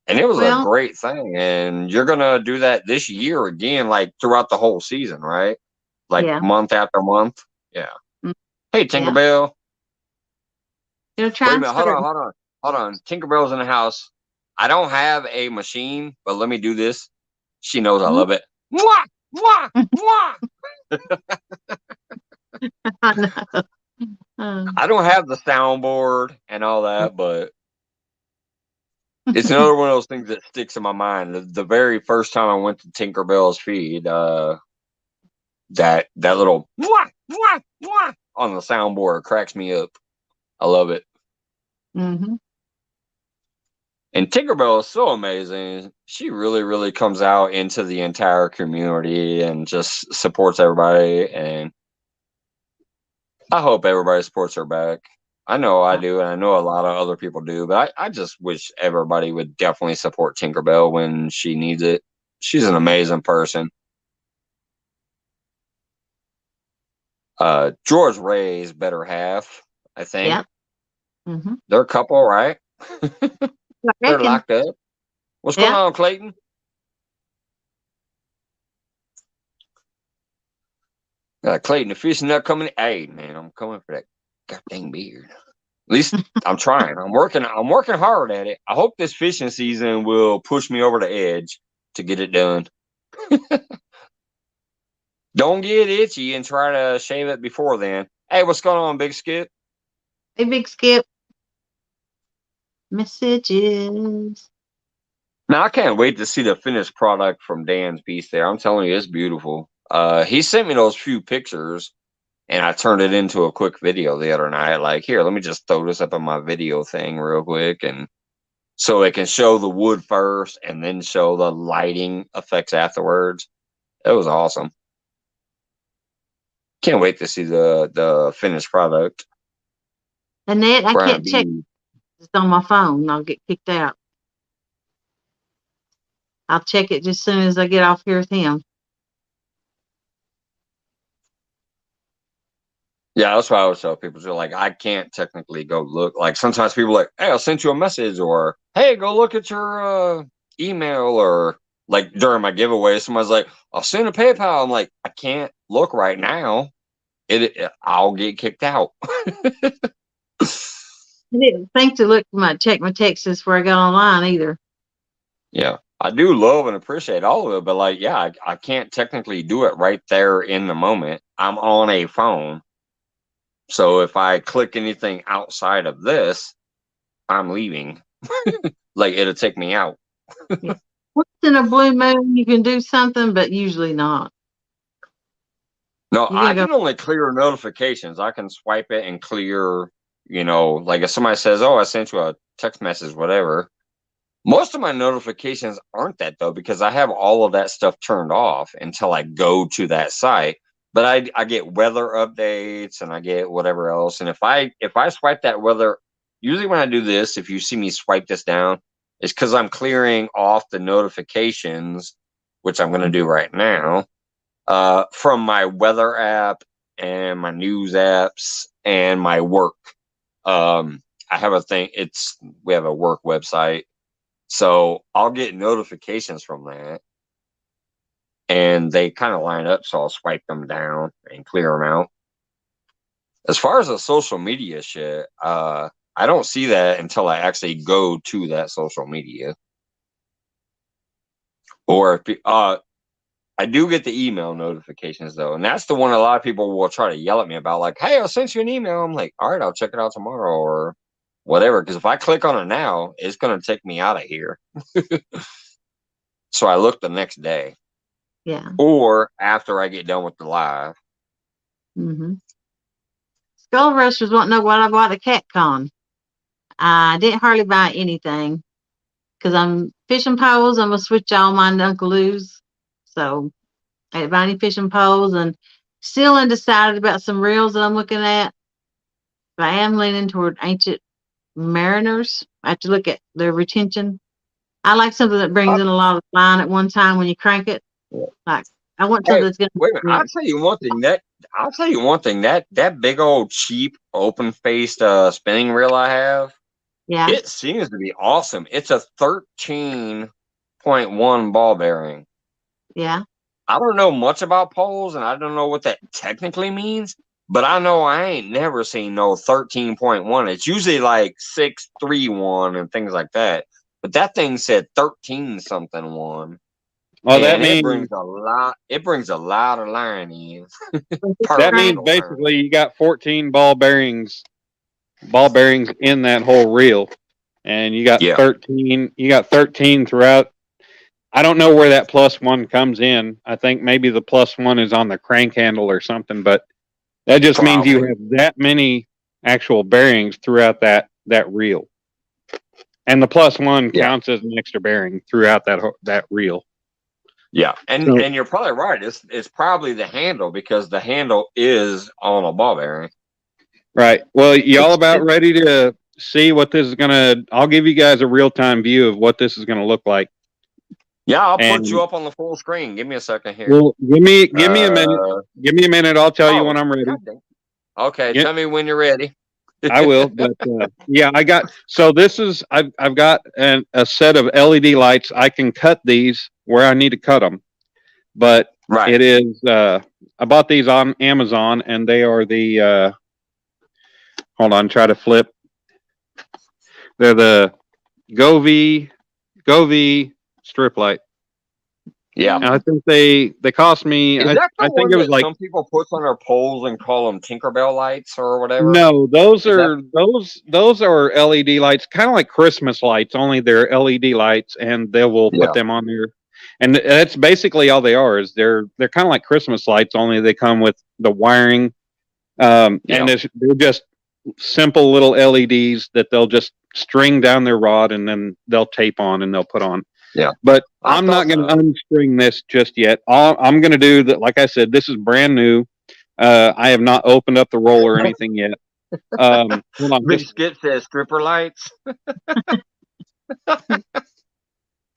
And it was a Well, great thing. And you're going to do that this year again, like throughout the whole season, right? Like yeah. month after month. Yeah. Mm, Hey, yeah. Tinkerbell. It'll Wait a try and minute. Hold start. on. Tinkerbell's in the house. I don't have a machine, but let me do this. She knows I Mhm. love it. Mwah! Mwah! Mwah! I know. Uh, I don't have the soundboard and all that, but it's another one of those things that sticks in my mind. The very first time I went to Tinkerbell's feed, that little mwah, mwah, mwah on the soundboard cracks me up. I love it. mhm. And Tinkerbell is so amazing. She really, really comes out into the entire community and just supports everybody. And I hope everybody supports her back. I know I do, and I know a lot of other people do, but I just wish everybody would definitely support Tinkerbell when she needs it. She's an amazing person. George Ray's better half, I think. Yeah. Mhm. They're a couple, right? I They're reckon. locked up. What's going Yeah. on, Clayton? Clayton, the fishing not coming. Hey, man, I'm coming for that goddamn beard. At least I'm trying. I'm working hard at it. I hope this fishing season will push me over the edge to get it done. Don't get itchy and try to shave it before then. Hey, what's going on, Big Skip? Hey, Big Skip. Messages. Now I can't wait to see the finished product from Dan's piece there. I'm telling you, it's beautiful. He sent me those few pictures and I turned it into a quick video the other night. Like, here, let me just throw this up in my video thing real quick, and so it can show the wood first and then show the lighting effects afterwards. It was awesome. Can't wait to see the finished product. Annette, I Brian can't check. B. It's on my phone. I'll get kicked out. I'll check it just as soon as I get off here with him. Yeah, that's why I always tell people. So, like, I can't technically go look. Like, sometimes people are like, hey, I sent you a message, or hey, go look at your email, or like during my giveaway, somebody's like, I'll send a PayPal. I'm like, I can't look right now. I'll get kicked out. I didn't think to check my texts before I got online either. Yeah, I do love and appreciate all of it, but like, yeah, I can't technically do it right there in the moment. I'm on a phone. So if I click anything outside of this, I'm leaving. Like, it'll take me out. Yeah. Once in a blue moon, you can do something, but usually not. No, You I gotta can only clear notifications. I can swipe it and clear, like if somebody says, oh, I sent you a text message, whatever. Most of my notifications aren't that, though, because I have all of that stuff turned off until I go to that site. But I get weather updates and I get whatever else. And if I swipe that weather, usually when I do this, if you see me swipe this down, it's because I'm clearing off the notifications, which I'm going to do right now, from my weather app and my news apps and my work. I have a thing. We have a work website, so I'll get notifications from that, and they kind of line up. So I'll swipe them down and clear them out. As far as the social media shit, I don't see that until I actually go to that social media. Or if I do get the email notifications though, and that's the one a lot of people will try to yell at me about, like, "Hey, I sent you an email." I'm like, "All right, I'll check it out tomorrow or whatever." Because if I click on it now, it's gonna take me out of here. So I look the next day. Yeah. Or after I get done with the live. Mm-hmm. Skull Rush was wanting to know what I bought at CatCon. I didn't hardly buy anything because I'm fishing poles. I'm gonna switch all mine to Uncle Lou's, so I didn't buy any fishing poles, and still undecided about some reels that I'm looking at. But I am leaning toward Ancient Mariners. I have to look at their retention. I like something that brings in a lot of line at one time when you crank it. Like I want something that's gonna. Wait a minute. I'll tell you one thing. That big old cheap open faced spinning reel I have. Yeah. It seems to be awesome. It's a 13.1 ball bearing. Yeah. I don't know much about poles, and I don't know what that technically means, but I know I ain't never seen no 13.1. It's usually like 631 and things like that. But that thing said 13 something one. Well, that And means it brings a lot of line in. that means basically you got 14 ball bearings in that whole reel, and you got 13. You got 13 throughout. I don't know where that plus one comes in. I think maybe the plus one is on the crank handle or something, but that just means you have that many actual bearings throughout that reel, and the plus one counts as an extra bearing throughout that reel. Yeah, and you're probably right. It's probably the handle, because the handle is on a ball bearing. Right. Well, y'all about ready to see what this is gonna? I'll give you guys a real time view of what this is gonna look like. Yeah, I'll put you up on the full screen. Give me a second here. Well, give me a minute. Give me a minute. I'll tell you when I'm ready. Okay, tell me when you're ready. I will, but yeah, I got. So this is I've got a set of LED lights. I can cut these where I need to cut them, but it is. I bought these on Amazon, and they are the. Hold on, try to flip. They're the Govee strip light. Yeah, and I think they cost me. Is that the I think one it was that like some people put on their poles and call them Tinkerbell lights or whatever. no, those are LED lights, kind of like Christmas lights. Only they're LED lights, and they will put them on there. And that's basically all they are. Is they're kind of like Christmas lights, only they come with the wiring, and they're just simple little LEDs that they'll just string down their rod, and then they'll tape on and they'll put on. Yeah, but I'm not going to unstring this just yet. I'm going to do that. Like I said, this is brand new. I have not opened up the roll or anything yet. Hold on. Big Skip says stripper lights.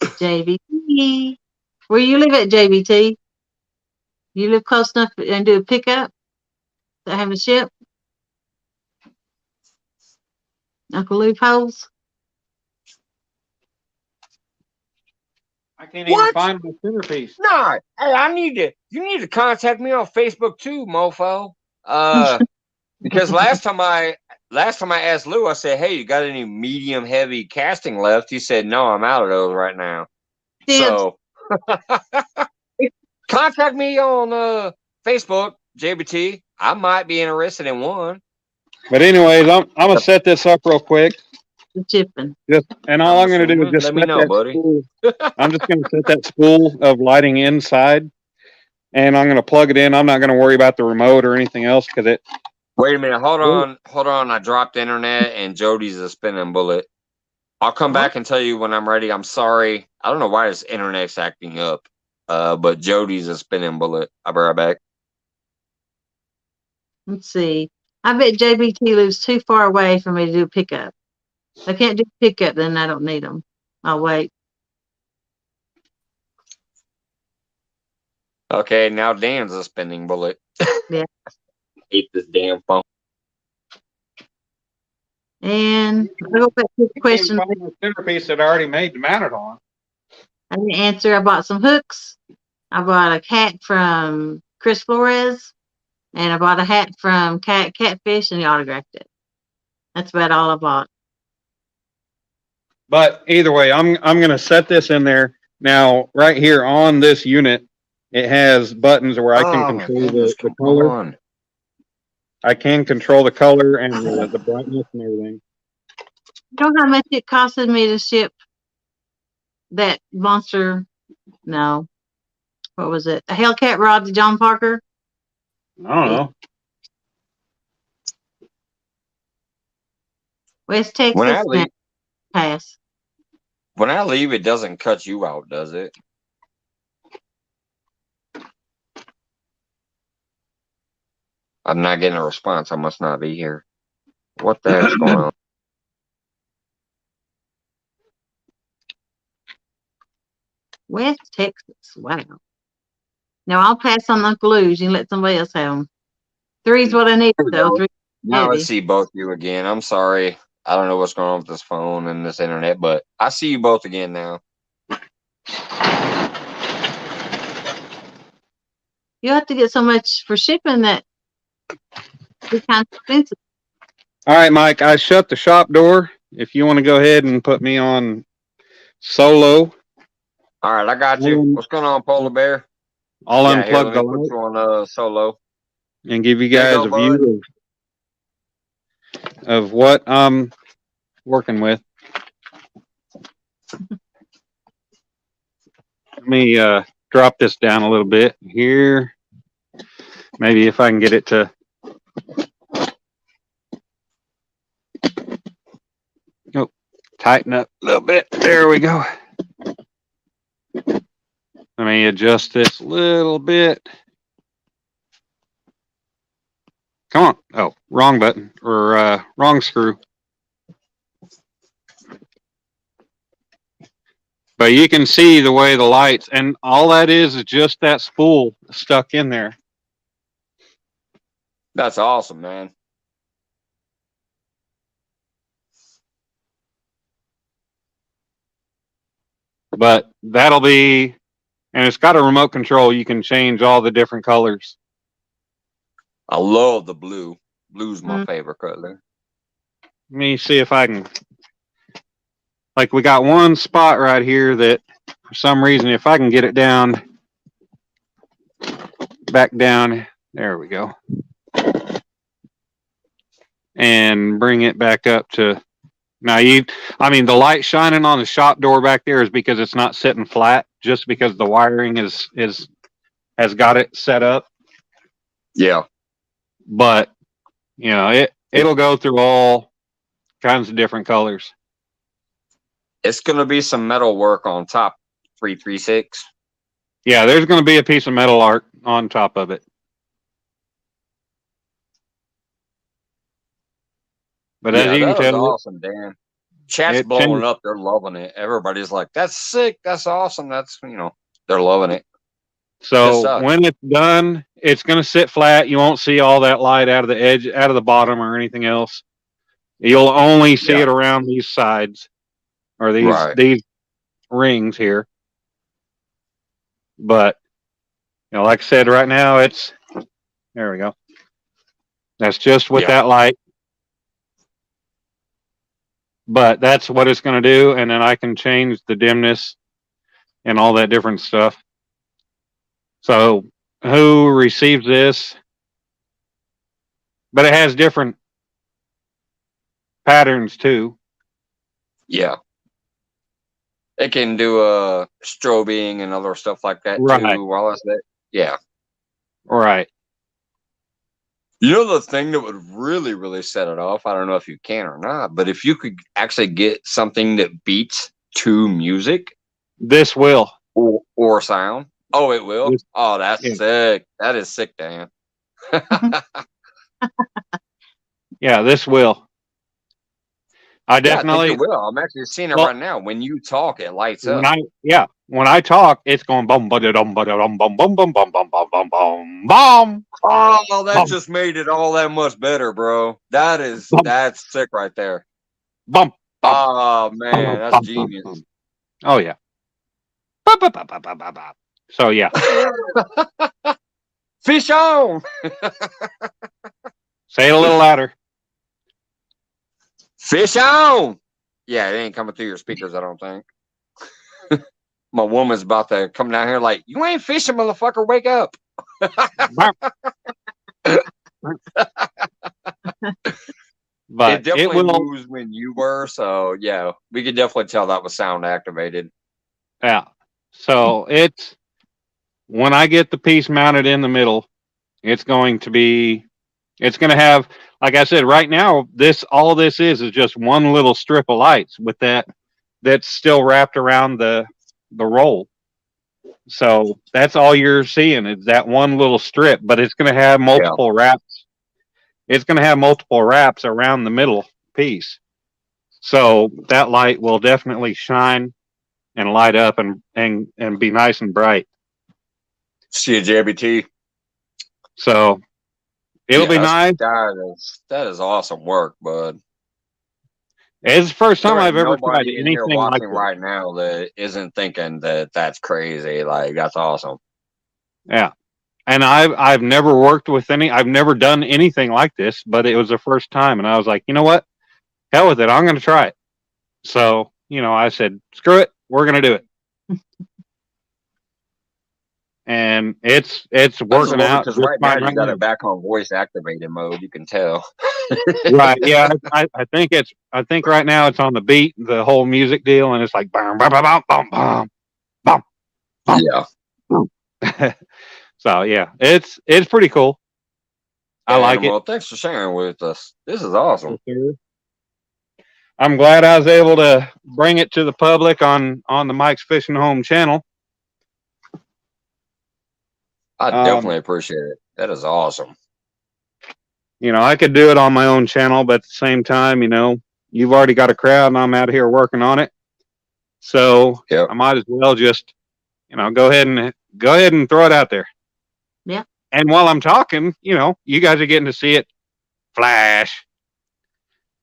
JBT, where you live at, JBT? You live close enough and do a pickup to have a ship? Uncle Lou poles? I can't even find my centerpiece. No, hey, you need to contact me on Facebook too, mofo. Because last time I asked Lou, I said, "Hey, you got any medium heavy casting left?" He said, "No, I'm out of those right now." So contact me on Facebook, JBT. I might be interested in one. But anyways, I'm gonna set this up real quick. Chipping. And all I'm gonna do is just let me know, buddy. I'm just gonna set that spool of lighting inside, and I'm gonna plug it in. I'm not gonna worry about the remote or anything else because it. Wait a minute, hold on. I dropped the internet and Jody's a spinning bullet. I'll come back and tell you when I'm ready. I'm sorry. I don't know why this internet's acting up. But Jody's a spinning bullet. I'll be right back. Let's see. I bet JBT lives too far away for me to do pickup. If I can't do pickup, then I don't need them. I'll wait. Okay, now Dan's a spinning bullet. Yeah. hate this damn phone. And I'll go back to the question The centerpiece that I already made to mount it on. I didn't answer. I bought some hooks. I bought a hat from Chris Flores, and I bought a hat from Catfish, and he autographed it. That's about all I bought. But either way, I'm gonna set this in there now. Right here on this unit, it has buttons where I can control the color. I can control the color and the brightness and everything. You know how much it costed me to ship that monster? No. What was it? A Hellcat rod to John Parker? I don't know. West Texas. When I leave, Pass. when I leave, it doesn't cut you out, does it? I'm not getting a response. I must not be here. What the heck's going on? West Texas. Wow. Now I'll pass on the glues. You can let somebody else have them. Three's what I need, There we though. go. Three Now I heavy. see both of you again. I'm sorry. I don't know what's going on with this phone and this internet, but I see you both again now. You have to get so much for shipping that it's kind of expensive. All right, Mike. I shut the shop door. If you want to go ahead and put me on solo, All right, I got you. What's going on, Polar Bear? I'll Yeah, here, unplug let the me put light you on solo. and give you There you guys go, a view of what I'm working with. Let me drop this down a little bit here. Maybe if I can get it to. Oh, tighten up a little bit. There we go. Let me adjust this a little bit. Come on. Oh, wrong button or wrong screw. But you can see the way the lights, and all that is just that spool stuck in there. That's awesome, man. But that'll be, and it's got a remote control. You can change all the different colors. I love the blue. Blue's my Mm. favorite color. Let me see if I can. Like we got one spot right here that for some reason, if I can get it down, back down, there we go. And bring it back up to, now I mean, the light shining on the shop door back there is because it's not sitting flat, just because the wiring has got it set up. Yeah. But, you know, it'll go through all kinds of different colors. It's going to be some metal work on top 336. Yeah, there's going to be a piece of metal art on top of it. But as you can that was tell, awesome, Dan. Chat's it blowing changed. up. They're loving it. Everybody's like, that's sick. That's awesome. That's, they're loving it. Good So stuff. when it's done, it's going to sit flat. You won't see all that light out of the edge, out of the bottom or anything else. You'll only see it around these sides or these rings here. But, like I said, right now there we go. That's just with that light. But that's what it's going to do. And then I can change the dimness and all that different stuff. So who receives this? But it has different patterns too. Yeah. It can do strobing and other stuff like that too. While it's there. Yeah. Right. You know the thing that would really, really set it off? I don't know if you can or not, but if you could actually get something that beats to music. This will. Or sound. Oh, it will? Oh, that's sick. That is sick, Dan. Yeah, this will. I Yeah, I think definitely, it will. I'm actually seeing it well, right now. When you talk, it lights when up. when I talk, it's going bum ba dum ba dum bum bum bum bum bum bum bum bum bum Oh, that bum just made it all that much better, bro. bum That's sick right there. bum bum Oh bum man, that's bum bum genius. bum. Oh yeah. Ba, ba, ba, ba, ba, ba, ba. So yeah, Fish on, say it a little louder. fish on. Yeah, it ain't coming through your speakers, I don't think. My woman's about to come down here like, you ain't fishing, motherfucker. Wake up. But It definitely will, moves when you were, so yeah, we could definitely tell that was sound activated. yeah. So it's when I get the piece mounted in the middle, it's going to have, like I said, right now, all this is just one little strip of lights with that's still wrapped around the roll. So that's all you're seeing is that one little strip, but it's going to have multiple wraps. It's going to have multiple wraps around the middle piece. So that light will definitely shine and light up and be nice and bright. See a JBT. So it'll be nice. That is awesome work, bud. It's the first time There ain't I've ever tried nobody in here anything like watching this. right now that isn't thinking that that's crazy. Like, that's awesome. Yeah. And I've never worked with I've never done anything like this, but it was the first time. And I was like, you know what? Hell with it. I'm going to try it. So, I said, screw it. We're going to do it. And it's working out because just right now fine you right got now. it back on voice activated mode. You can tell. Right. Yeah. I think right now it's on the beat, the whole music deal. And it's like, bum, bum, bum, bum, bum, bum, bum, Yeah. bum. So yeah, it's pretty cool. I like it. Well, thanks for sharing with us. This is awesome. I'm glad I was able to bring it to the public on the Mike's Fishing Home channel. I definitely appreciate it. That is awesome. I could do it on my own channel, but at the same time, you've already got a crowd and I'm out here working on it. So I might as well just, go ahead and throw it out there. Yeah. And while I'm talking, you guys are getting to see it flash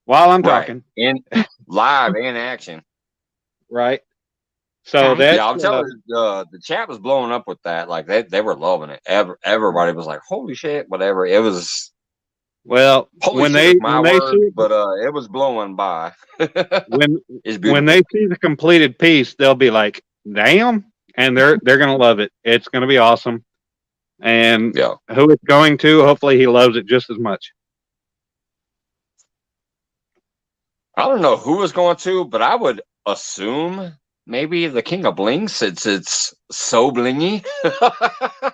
while I'm talking. In live in action. Right. So Okay. I'm telling you, the chat was blowing up with that. Like they were loving it. Everybody was like, "Holy shit!" Whatever. It was. Well, when they see it, but it was blowing by. when they see the completed piece, they'll be like, "Damn!" and they're gonna love it. It's gonna be awesome. And who it's going to, hopefully, he loves it just as much. I don't know who is going to, but I would assume maybe the King of Bling, since it's so blingy. I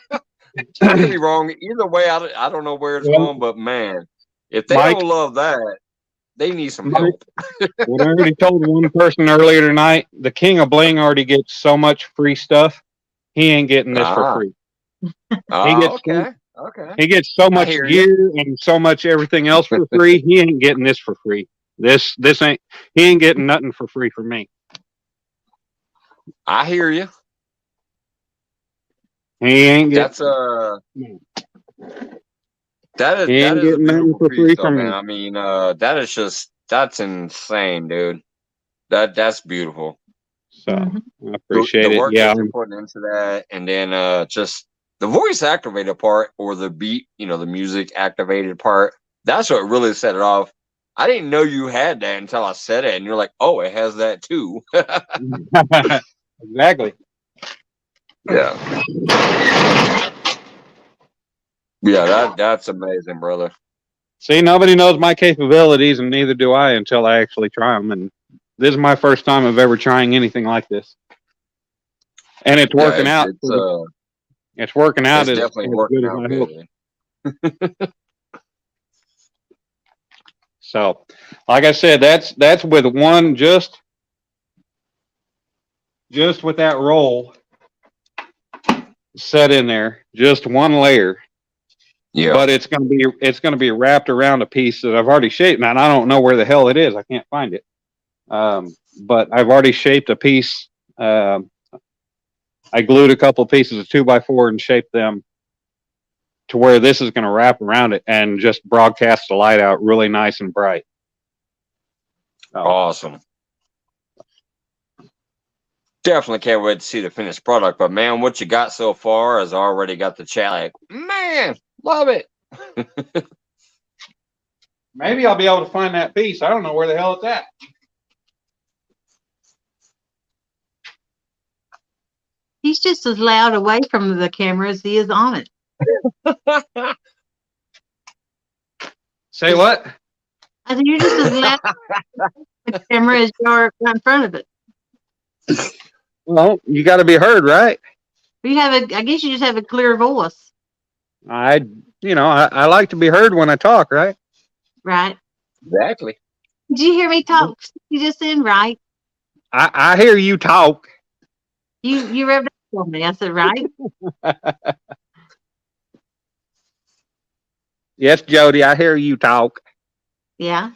could be wrong. Either way, I don't know where it's going, but man, if they don't love that, they need some help. When I already told one person earlier tonight, the King of Bling already gets so much free stuff. He ain't getting this for free. He gets so much gear and so much everything else for free. He ain't getting this for free. He ain't getting nothing for free from me. I hear you. He ain't getting. That is a beautiful piece, though, man. I mean, that's insane, dude. That's beautiful. So I appreciate the work it. Yeah, that you're putting into that, and then just the voice activated part, or the beat, the music activated part. That's what really set it off. I didn't know you had that until I said it, and you're like, "Oh, it has that too." Exactly. Yeah. Yeah, that's amazing, brother. See, nobody knows my capabilities, and neither do I until I actually try them. And this is my first time of ever trying anything like this, and it's working out. It's working out. It's definitely working out good. So, like I said, that's with one just with that roll set in there, just one layer. Yeah. But it's gonna be wrapped around a piece that I've already shaped, man. I don't know where the hell it is. I can't find it. But I've already shaped a piece. I glued a couple pieces of 2x4 and shaped them to where this is going to wrap around it and just broadcast the light out really nice and bright. Awesome. Definitely can't wait to see the finished product. But man, what you got so far has already got the chat like, man, love it. Maybe I'll be able to find that piece. I don't know where the hell it's at. He's just as loud away from the camera as he is on it. Say what? I said, you're just as loud on the camera as you are right in front of it. Well, you got to be heard, right? You have I guess you just have a clear voice. I like to be heard when I talk, right? Right. Exactly. Did you hear me talk? You just said right. I hear you talk. You rubbed up on me. I said right. Yes, Jody, I hear you talk. Yeah.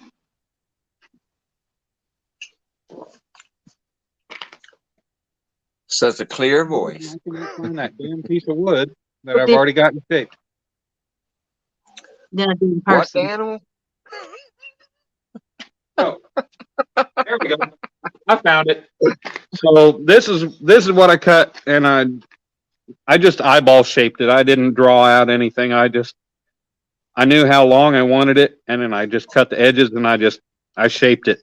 Such a clear voice. I can find that damn piece of wood that I've already gotten shaped. Then I do in What person. animal? Oh, there we go. I found it. So this is what I cut, and I just eyeball shaped it. I didn't draw out anything. I knew how long I wanted it, and then I just cut the edges, and I shaped it.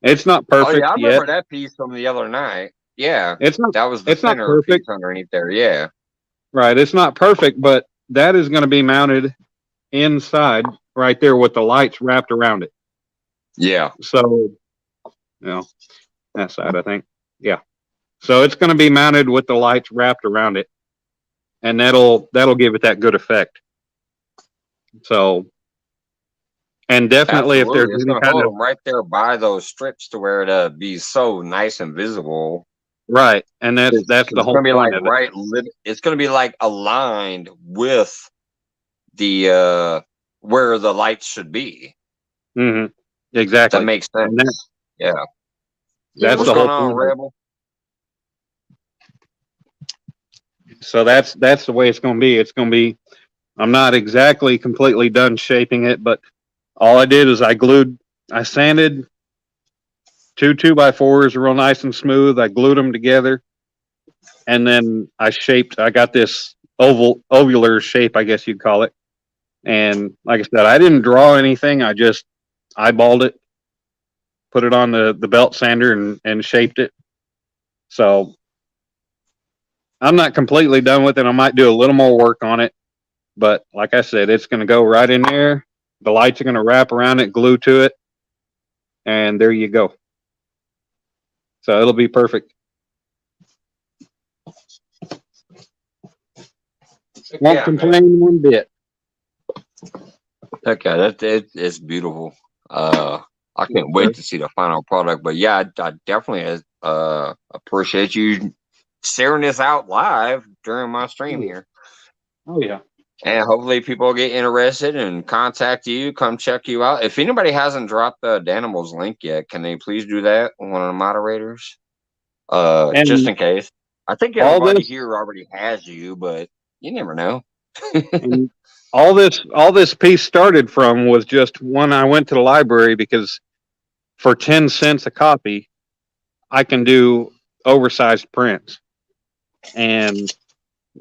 It's not perfect Oh yeah, I yet. remember that piece from the other night. Yeah, It's not. that was the It's not center perfect. piece underneath there. Yeah. Right. It's not perfect, but that is going to be mounted inside right there with the lights wrapped around it. Yeah. So, that side, I think. Yeah. So it's going to be mounted with the lights wrapped around it, and that'll give it that good effect. So, and definitely Absolutely. if there's It's any gonna kind hold of them right there by those strips to where it'll be so nice and visible. right, and that's It's the gonna whole be point like of it. it's gonna be like aligned with the where the lights should be. Hmm. Exactly. That makes sense. And Yeah. that's What's the going whole on, point. Rebel? So that's the way it's going to be. It's going to be. I'm not exactly completely done shaping it, but all I did is I sanded 2x4s real nice and smooth. I glued them together, and then I got this ovular shape, I guess you'd call it. And like I said, I didn't draw anything. I just eyeballed it, put it on the belt sander, and shaped it. So I'm not completely done with it. I might do a little more work on it, but like I said, it's going to go right in there. The lights are going to wrap around it, glue to it, and there you go. So it'll be perfect. Won't complain one bit. Okay, it's beautiful. I can't wait to see the final product. But yeah, I definitely appreciate you sharing this out live during my stream here. Oh yeah. And hopefully people will get interested and contact you, come check you out. If anybody hasn't dropped the Danimals link yet, can they please do that? One of the moderators, just in case. I think everybody here already has you, but you never know. And all this piece started from was just when I went to the library, because for 10 cents a copy, I can do oversized prints. And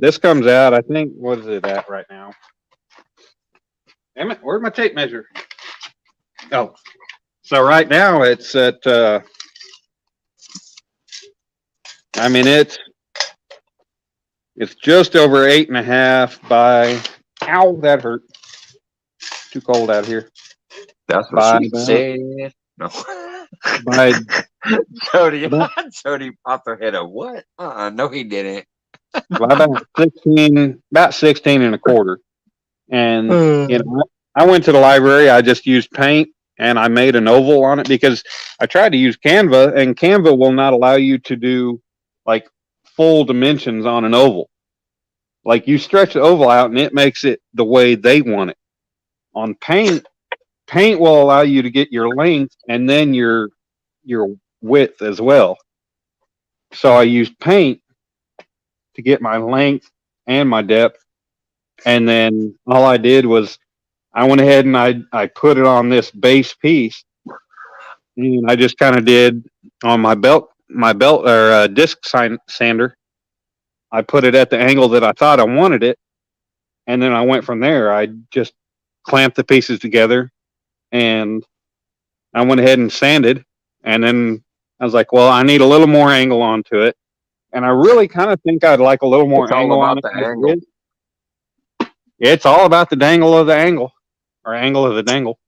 this comes out, I think, what is it at right now? Damn it, where's my tape measure? Oh, so right now it's at, I mean, it's just over 8.5 by, ow, that hurt. Too cold out here. That's what she said. No. By Jody popped her head up. What? No, he didn't. about 16 and a quarter. And I went to the library. I just used paint and I made an oval on it, because I tried to use Canva, and Canva will not allow you to do like full dimensions on an oval. Like, you stretch the oval out and it makes it the way they want it. On paint will allow you to get your length and then your your width as well. So I used paint to get my length and my depth. And then all I did was I went ahead and I put it on this base piece, and I just kind of did on my belt or disc sander. I put it at the angle that I thought I wanted it, and then I went from there. I just clamped the pieces together, and I went ahead and sanded, and then I was like, well, I need a little more angle onto it, and I really kind of think I'd like a little more It's all angle on about it. the angle. It's all about the dangle of the angle, or angle of the dangle.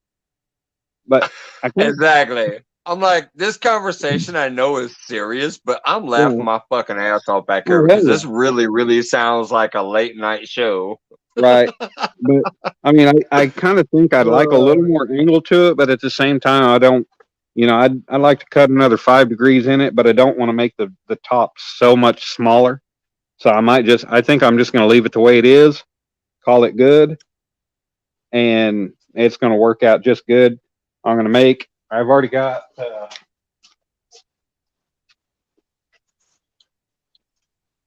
But I think, Exactly. I'm like, this conversation I know is serious, but I'm laughing my fucking ass off back here Oh, because hell this really, really sounds like a late night show. right. But I mean, I kind of think I'd like a little more angle to it, but at the same time, I don't. I'd like to cut another 5 degrees in it, but I don't want to make the top so much smaller. So I think I'm just going to leave it the way it is, call it good, and it's going to work out just good. I've already got.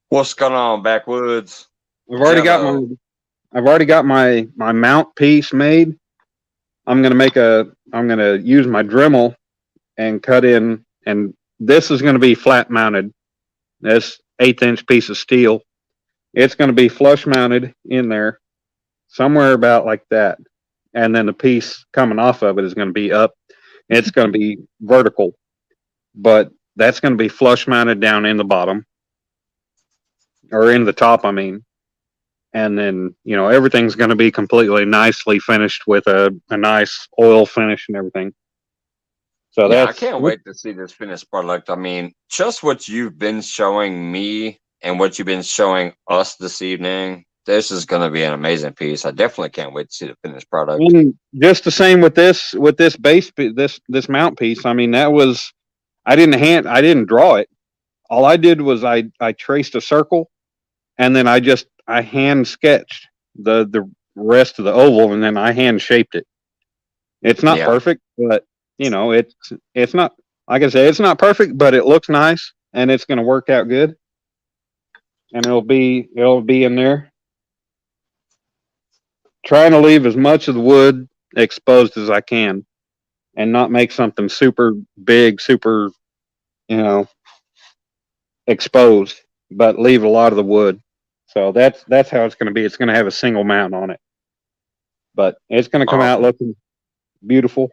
What's going on, Backwoods? I've already got my mount piece made. I'm gonna use my Dremel and cut in, and this is gonna be flat mounted. This 1/8 piece of steel. It's gonna be flush mounted in there, somewhere about like that. And then the piece coming off of it is gonna be up. It's gonna be vertical, but that's gonna be flush mounted down in the bottom. Or in the top, I mean. And then, everything's going to be completely nicely finished with a nice oil finish and everything. So yeah, I can't wait to see this finished product. I mean, just what you've been showing me and what you've been showing us this evening, this is going to be an amazing piece. I definitely can't wait to see the finished product. And just the same with this base, this mount piece. I mean, I didn't draw it. All I did was I traced a circle, and then I hand sketched the rest of the oval, and then I hand shaped it. It's not perfect, but it's not, like I say, it's not perfect, but it looks nice, and it's going to work out good, and it'll be in there. Trying to leave as much of the wood exposed as I can, and not make something super big, super, exposed, but leave a lot of the wood. So that's how it's going to be. It's going to have a single mount on it, but it's going to come out looking beautiful.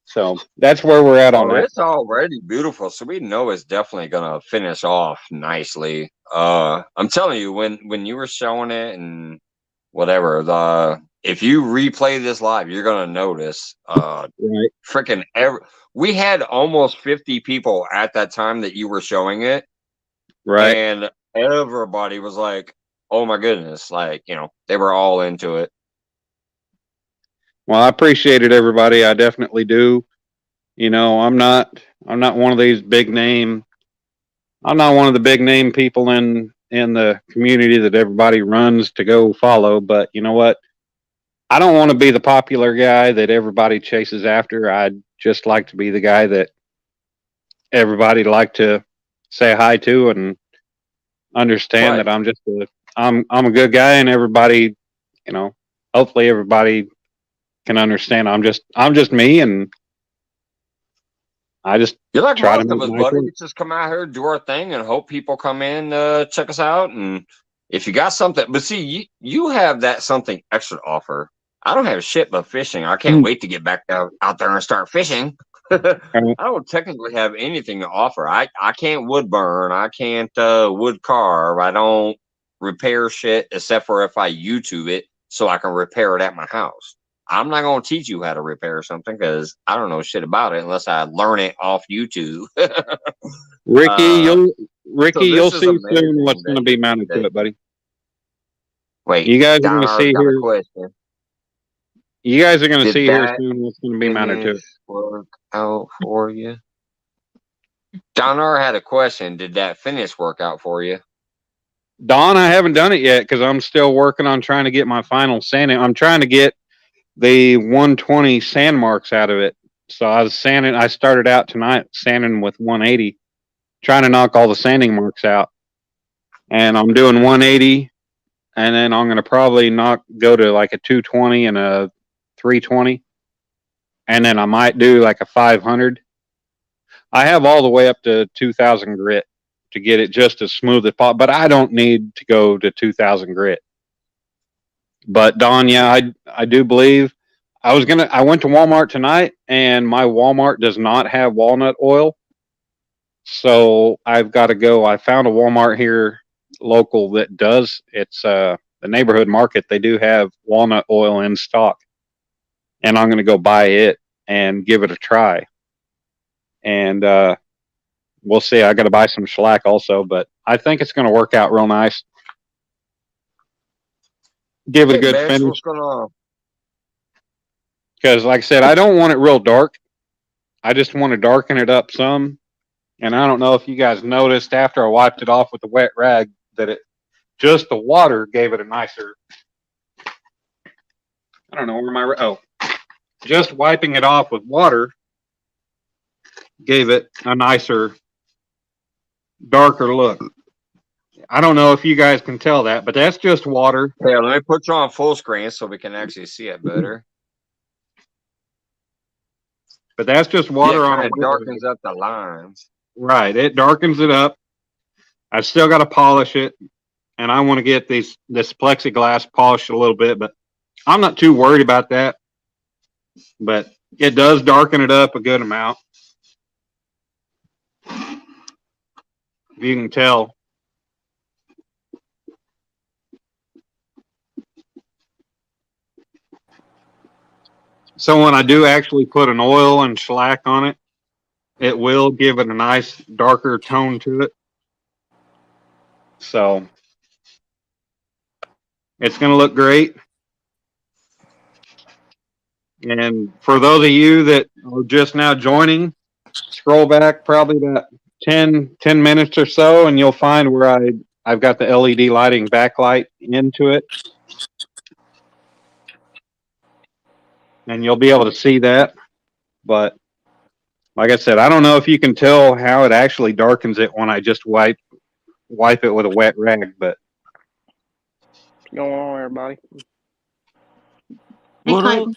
So that's where we're at on that. It's already beautiful, so we know it's definitely going to finish off nicely. I'm telling you, when you were showing it and whatever, if you replay this live, you're going to notice. Right. Freaking we had almost 50 people at that time that you were showing it. Right. And everybody was like, oh my goodness, like, they were all into it. Well, I appreciate it, everybody. I definitely do. I'm not one of these big name. I'm not one of the big name people in the community that everybody runs to go follow. But you know what? I don't want to be the popular guy that everybody chases after. I'd just like to be the guy that everybody like to say hi to and understand that I'm just I'm a good guy, and everybody, hopefully everybody can understand I'm just me, and I just you're like try most to of us, buddy. We just come out here, do our thing, and hope people come in, check us out. And if you got something, but see, you have that something extra to offer. I don't have shit but fishing. I can't wait to get back out there and start fishing. I don't technically have anything to offer. I can't wood burn. I can't wood carve. I don't repair shit except for if I YouTube it so I can repair it at my house. I'm not going to teach you how to repair something because I don't know shit about it unless I learn it off YouTube. Ricky, you'll see soon what's going to be mounted to it, buddy. Wait, you guys are going to see here. You guys are going to see here soon what's going to be mounted to it. Work out for you. Donner had a question. Did that finish work out for you? Don, I haven't done it yet because I'm still working on trying to get my final sanding. I'm trying to get the 120 sand marks out of it. So I was sanding. I started out tonight sanding with 180, trying to knock all the sanding marks out. And I'm doing 180, and then I'm going to probably go to like a 220 and a 320, and then I might do like a 500. I have all the way up to 2,000 grit to get it just as smooth as possible, but I don't need to go to 2,000 grit. But Don, yeah, I do believe I went to Walmart tonight, and my Walmart does not have walnut oil. So I've got to go. I found a Walmart here local that does. It's the neighborhood market. They do have walnut oil in stock, and I'm going to go buy it and give it a try. And we'll see. I got to buy some shellac also, but I think it's going to work out real nice. Give it a good finish. What's going on? Because, like I said, I don't want it real dark. I just want to darken it up some. And I don't know if you guys noticed after I wiped it off with a wet rag that just the water gave it a nicer. I don't know where just wiping it off with water gave it a nicer, darker look. I don't know if you guys can tell that, but that's just water. Yeah, let me put you on full screen so we can actually see it better. But that's just water on it. Darkens up the lines. Right, it darkens it up. I've still got to polish it, and I want to get this plexiglass polished a little bit, but I'm not too worried about that. But it does darken it up a good amount. If you can tell. So when I do actually put an oil and shellac on it, it will give it a nice darker tone to it. So it's going to look great. And for those of you that are just now joining, scroll back probably about 10 minutes or so, and you'll find where I've got the LED lighting backlight into it. And you'll be able to see that. But like I said, I don't know if you can tell how it actually darkens it when I just wipe it with a wet rag, but what's going on, everybody? Hey, Clayton.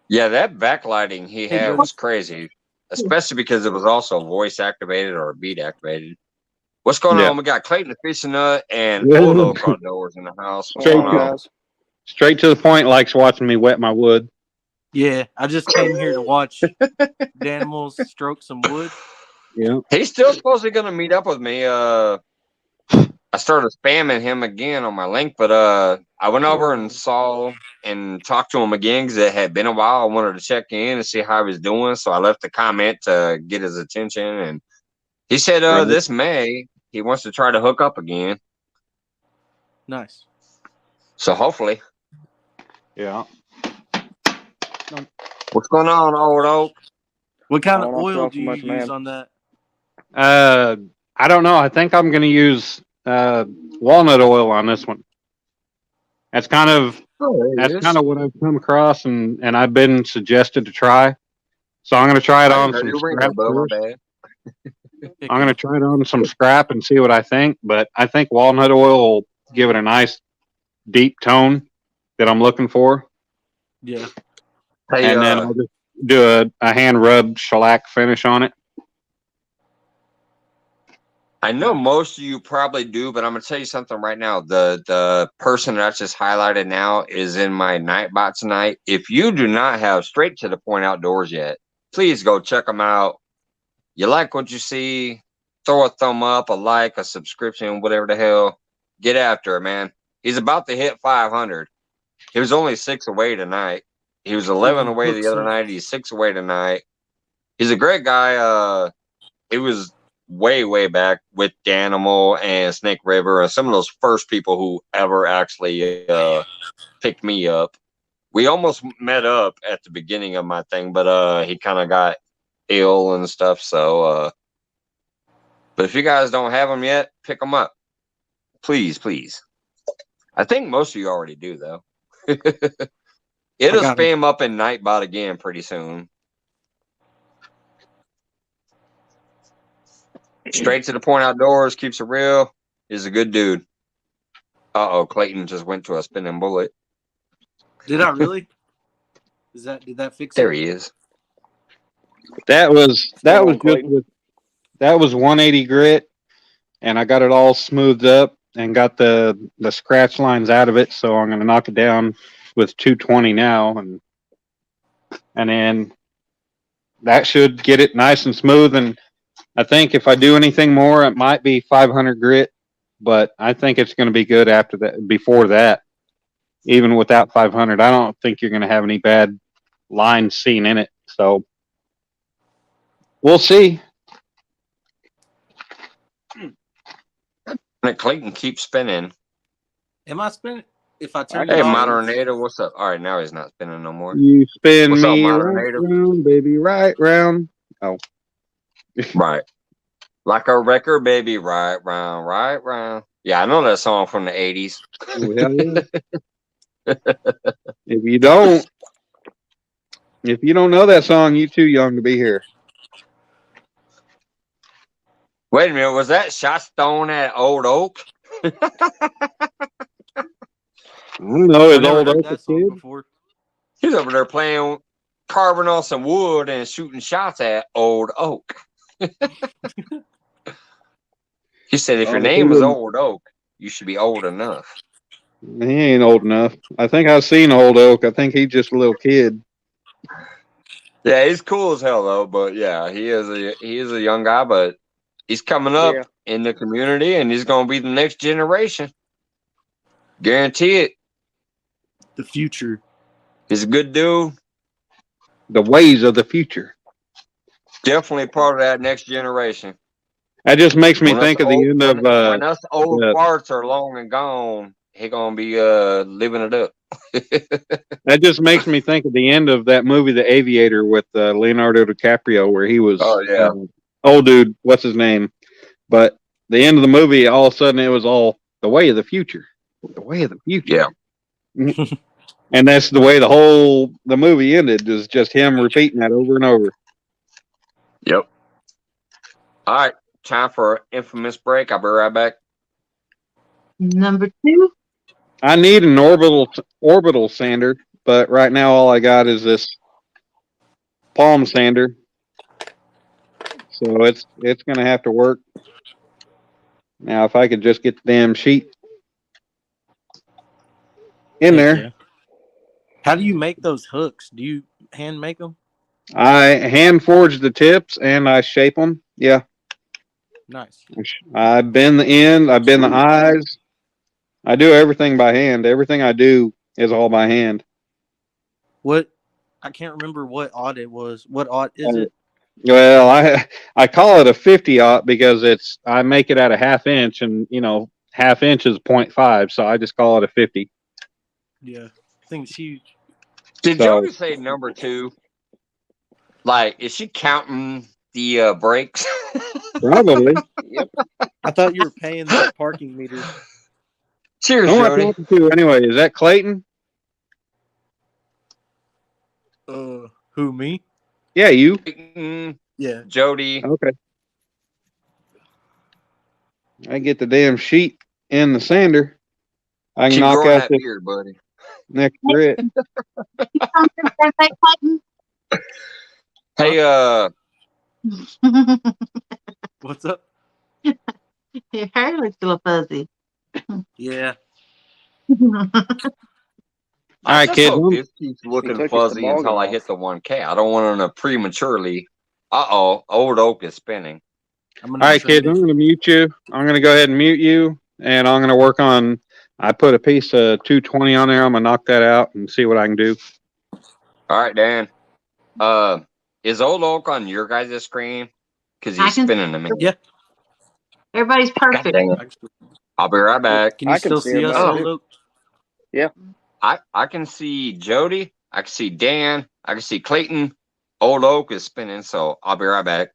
Yeah, that backlighting he had was crazy, especially because it was also voice activated or beat activated. What's going on? We got Clayton the Fishing Nut and Odo Cardores in the house. Straight to the point, likes watching me wet my wood. Yeah, I just came here to watch the animals stroke some wood. Yeah, he's still supposedly going to meet up with me. I started spamming him again on my link, but I went over and saw and talked to him again because it had been a while. I wanted to check in and see how he was doing, so I left a comment to get his attention, and he said this May he wants to try to hook up again. Nice. So hopefully. Yeah. What's going on, Old Oak? What kind of oil do you use on that? I don't know. I think I'm going to use walnut oil on this one. That's kind of what I've come across, and I've been suggested to try. So I'm going to try it on some scrap first. I'm going to try it on some scrap and see what I think. But I think walnut oil will give it a nice deep tone that I'm looking for. Yeah. Hey, and then I'll just do a hand rub shellac finish on it. I know most of you probably do, but I'm going to tell you something right now. The person that I just highlighted now is in my Nightbot tonight. If you do not have Straight to the Point Outdoors yet, please go check them out. You like what you see, throw a thumb up, a like, a subscription, whatever the hell. Get after it, man. He's about to hit 500. He was only 6 away tonight. He was 11 away the other night. He's 6 away tonight. He's a great guy. He was way back with Danimal and Snake River and some of those first people who ever actually picked me up. We almost met up at the beginning of my thing, but he kind of got ill and stuff. So, but if you guys don't have them yet, pick them up. Please. I think most of you already do, though. It'll spam up in Nightbot again pretty soon. Straight to the point outdoors, keeps it real. Is a good dude. Clayton just went to a spinning bullet. Did I really? Did that fix There it? he is. That was Hold on, just Clayton. with, that was 180 grit, and I got it all smoothed up and got the scratch lines out of it. So I'm going to knock it down with 220 now, and then that should get it nice and smooth. And I think if I do anything more, it might be 500 grit, but I think it's going to be good after that. Before that, even without 500, I don't think you're going to have any bad lines seen in it. So we'll see. Clayton keeps spinning. Am I spinning? If I turn Hey, it on, Modernator, what's up? All right, now he's not spinning no more. You spin What's up, me Modern right Native? round, baby, right round. Oh, Right. Like a record, baby, right round, right round. Yeah, I know that song from the 80s. oh hell yeah! If you don't know that song, you too young to be here. Wait a minute, was that shot stone at Old Oak? I don't know. I Is never old heard Oak a that song kid? before. He's over there playing, carving on some wood and shooting shots at Old Oak. He said, if your Oh, he name is wouldn't- Old Oak, you should be old enough. He ain't old enough. I think I've seen old Oak. I think he's just a little kid. Yeah, he's cool as hell though. But yeah, he is a young guy, but he's coming up Yeah. in the community, and he's gonna be the next generation. Guarantee it. The future. He's a good dude. The ways of the future. Definitely part of that next generation. That just makes me When us think of the old- end of when us old yeah. farts are long and gone, he gonna be living it up. that just makes me think of the end of that movie, The Aviator, with Leonardo DiCaprio, where he was Oh, yeah. old dude. What's his name? But the end of the movie, all of a sudden, it was all the way of the future. The way of the future. Yeah. And that's the way the movie ended, is just him repeating that over and over. Yep. All right. Time for an infamous break. I'll be right back. Number 2. I need an orbital sander, but right now all I got is this palm sander. So it's gonna have to work. Now if I could just get the damn sheet in there. Yeah. How do you make those hooks? Do you hand make them? I hand forge the tips and I shape them. Yeah. Nice. I bend the end, I bend the eyes. I do everything by hand. Everything I do is all by hand. What? I can't remember what odd it was. What odd is it? Well, I call it a 50-aught because I make it at a half inch, and half inch is 0.5, so I just call it a 50. Yeah, I think it's huge. Did So- Jody say number 2? Like, is she counting the brakes? Probably. I thought you were paying the parking meter. Cheers, Who am I Jody. talking to anyway? Is that Clayton? Who, me? Yeah, you. Yeah. Jody. Okay. I get the damn sheet in the sander. I can Keep knock growing out that this beard, buddy. next grit. Hey, What's up? Your hair looks a little fuzzy. Yeah. All right, just kid. hope this keeps He looking took his fuzzy until toboggan I off. hit the 1K. I don't want to prematurely. Old Oak is spinning. I'm All right, kids. I'm going to mute you. I'm going to go ahead and mute you, and I'm going to work on. I put a piece of 220 on there. I'm going to knock that out and see what I can do. All right, Dan. Is Old Oak on your guys' screen? Because I he's can- spinning to me. Yeah. Everybody's God perfect. dang it. I'll be right back. Can you I can still see see him us, now, Old too. Oak? I can see Jody. I can see Dan. I can see Clayton. Old Oak is spinning, so I'll be right back.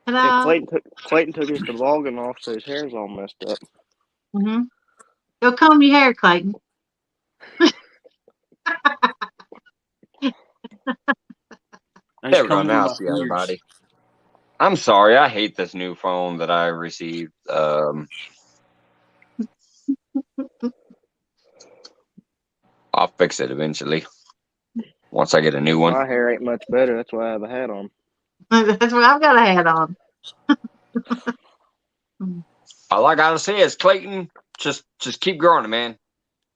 Yeah, Hello. Clayton took his toboggan off, so his hair's all messed up. Mm-hmm. Go comb your hair, Clayton. I There just we go. come Now I with see my fingers. everybody. I'm sorry. I hate this new phone that I received. I'll fix it eventually once I get a new one. My hair ain't much better. That's why I have a hat on. That's what I've got a hat on. All I gotta say is, Clayton, just keep growing it, man.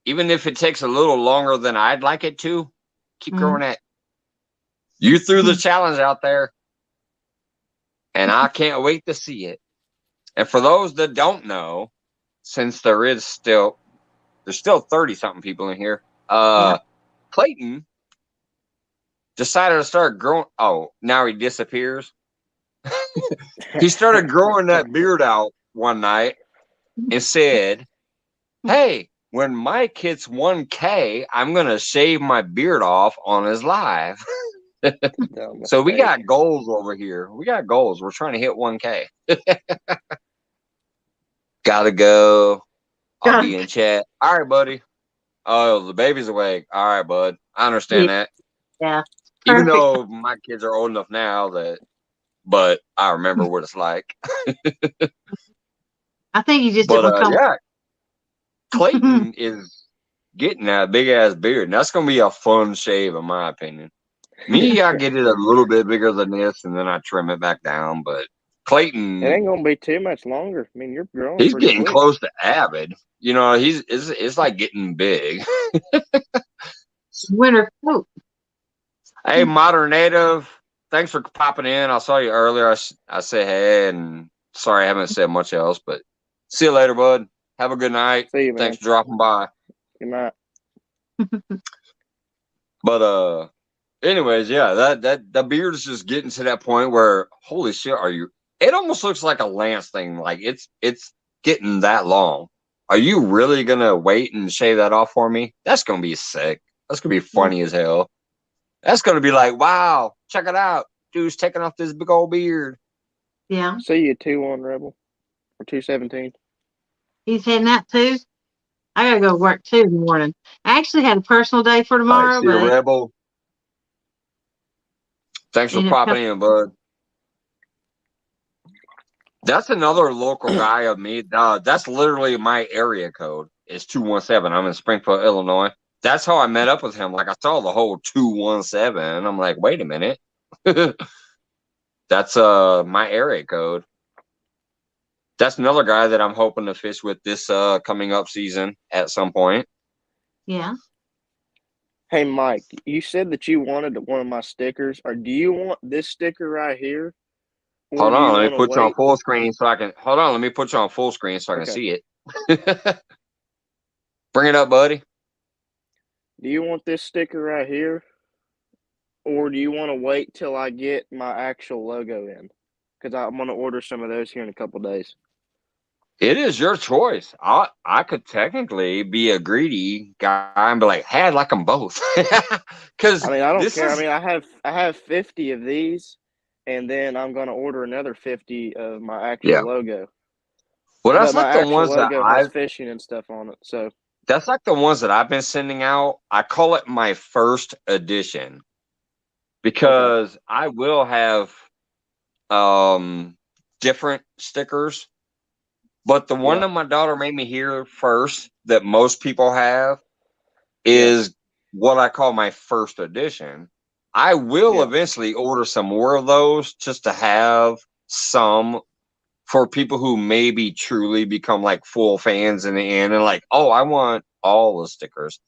Even if it takes a little longer than I'd like it to, keep growing it. You threw the challenge out there, and I can't wait to see it. And for those that don't know, since there's still 30-something people in here, Clayton decided to start growing. Oh, now he disappears. He started growing that beard out one night and said, "Hey, when Mike hits 1K, I'm going to shave my beard off on his live." So we got goals over here. We got goals. We're trying to hit 1K. Gotta go. I'll be in chat. All right, buddy. Oh, the baby's awake. All right, bud. I understand that. Yeah. Even though my kids are old enough now but I remember what it's like. I think you just didn't come. Yeah, Clayton is getting that big ass beard, and that's gonna be a fun shave, in my opinion. Me, I get it a little bit bigger than this, and then I trim it back down. But Clayton, It ain't gonna be too much longer. I mean, you're growing. He's pretty getting quick. close to avid. You know, it's like getting big. Winter coat. Hey, Modern Native, thanks for popping in. I saw you earlier. I said hey, and sorry I haven't said much else, but see you later, bud. Have a good night. See you, man. Thanks for dropping by. Good night. But anyways, yeah, that the beard is just getting to that point where, holy shit, it almost looks like a Lance thing. Like it's getting that long. Are you really gonna wait and shave that off for me? That's gonna be sick. That's gonna be funny as hell. That's gonna be like, wow, check it out. Dude's taking off this big old beard. Yeah. See you 2-1 Rebel or 217. He's heading out too. I gotta go to work too in the morning. I actually had a personal day for tomorrow, See you, but Rebel. Thanks for popping in, bud. That's another local guy of me. That's literally my area code. It's 217. I'm in Springfield, Illinois. That's how I met up with him. Like, I saw the whole 217, and I'm like, wait a minute. That's my area code. That's another guy that I'm hoping to fish with this coming up season at some point. Yeah. Hey, Mike, you said that you wanted one of my stickers. Or do you want this sticker right here? Hold on, let me put you on full screen so I can. Hold on, let me put you on full screen so I can see it. Bring it up, buddy. Do you want this sticker right here? Or do you want to wait till I get my actual logo in? Because I'm going to order some of those here in a couple days. It is your choice. I could technically be a greedy guy and be like, hey, I'd like them both. Because I mean, I don't care. I mean, I have 50 of these, and then I'm going to order another 50 of my actual logo. Well, that's like the ones that has fishing and stuff on it. So that's like the ones that I've been sending out. I call it my first edition because I will have different stickers. But the one that my daughter made me hear first that most people have is what I call my first edition. I will eventually order some more of those just to have some for people who maybe truly become like full fans in the end and like, oh, I want all the stickers.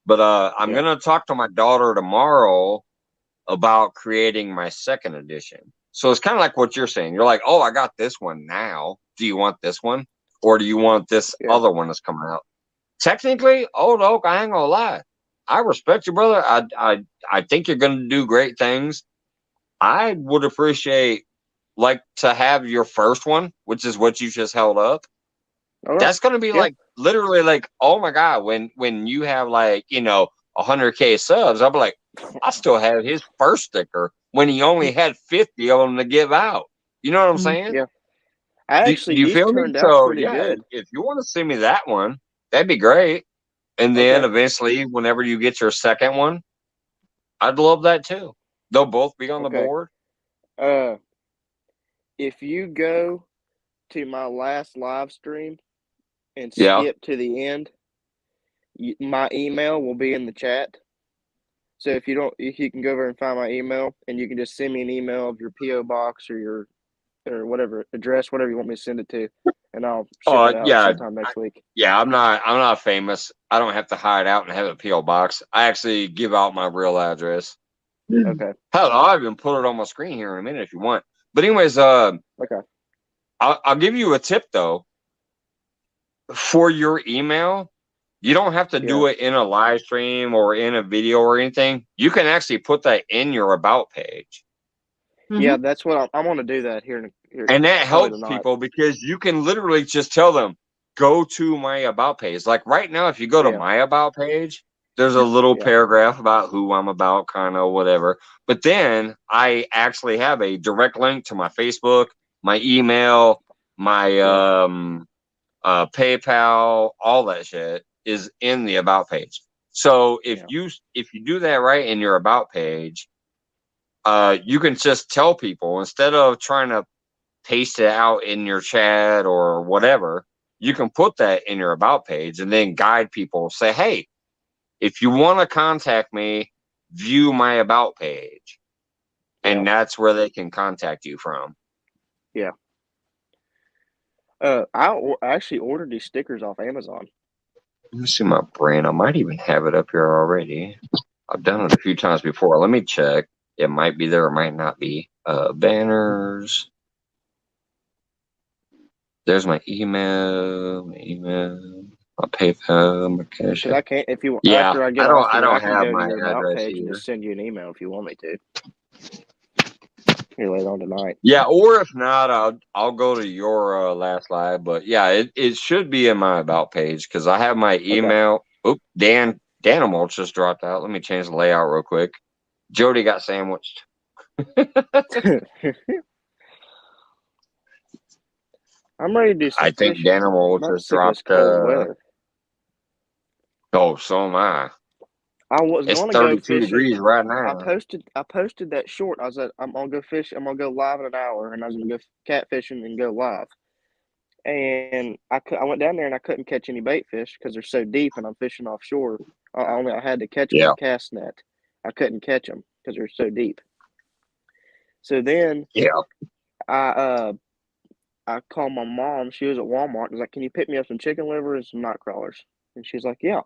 But I'm going to talk to my daughter tomorrow about creating my second edition. So it's kind of like what you're saying. You're like, oh, I got this one now. Do you want this one? Or do you want this other one that's coming out? Technically, Old Oak, I ain't gonna lie. I respect you, brother. I think you're gonna do great things. I would appreciate like to have your first one, which is what you just held up. That's gonna be like literally like, oh my god, when you have like, 100K subs, I'll be like, I still have his first sticker when he only had 50 of them to give out. You know what I'm saying? Yeah. Actually, do you feel me? So good. if you want to send me that one, that'd be great. And then eventually, whenever you get your second one, I'd love that too. They'll both be on the board. if you go to my last live stream and Yeah. skip to the end, my email will be in the chat. So if you can go over and find my email, and you can just send me an email of your PO box or whatever address, whatever you want me to send it to, and I'll ship it out Yeah. sometime next week. Yeah, I'm not famous. I don't have to hide out and have a PO box. I actually give out my real address. Okay. Hell, I'll even put it on my screen here in a minute if you want. But anyways, Okay. I'll give you a tip though. For your email, you don't have to do it in a live stream or in a video or anything. You can actually put that in your about page. Yeah, that's what I'm going to do that here. And that helps people because you can literally just tell them, go to my about page. Like right now, if you go to my about page, there's a little paragraph about who I'm about, kind of whatever. But then I actually have a direct link to my Facebook, my email, my PayPal, all that shit is in the about page. So if you do that right in your about page, you can just tell people instead of trying to paste it out in your chat or whatever, you can put that in your about page and then guide people. Say, hey, if you want to contact me, view my about page. And that's where they can contact you from. Yeah. I actually ordered these stickers off Amazon. Let me see my brand. I might even have it up here already. I've done it a few times before. Let me check. It might be there, it might not be. Banners. There's my email, my PayPal, my cash. Because I can't, if you yeah, after I get don't, off I here, don't I can have go my to your about address page either. and just send you an email if you want me to. Here later on tonight. Yeah, or if not, I'll go to your last live. But yeah, it should be in my about page because I have my email. Okay. Oop, Danimals just dropped out. Let me change the layout real quick. Jody got sandwiched. I'm ready to do some I think fishing. Danimals I'm just sick of this dropped. cold weather. Oh, so am I. I was It's going to go 32 fishing. degrees right now. I posted that short. I was like, I'm gonna go fish. I'm gonna go live in an hour, and I was gonna go catfishing and go live. And I went down there and I couldn't catch any bait fish because they're so deep, and I'm fishing offshore. I had to catch them with a cast net. I couldn't catch them because they're so deep. So then, I called my mom. She was at Walmart. I was like, "Can you pick me up some chicken liver and some night crawlers?" And she's like, "Yeah."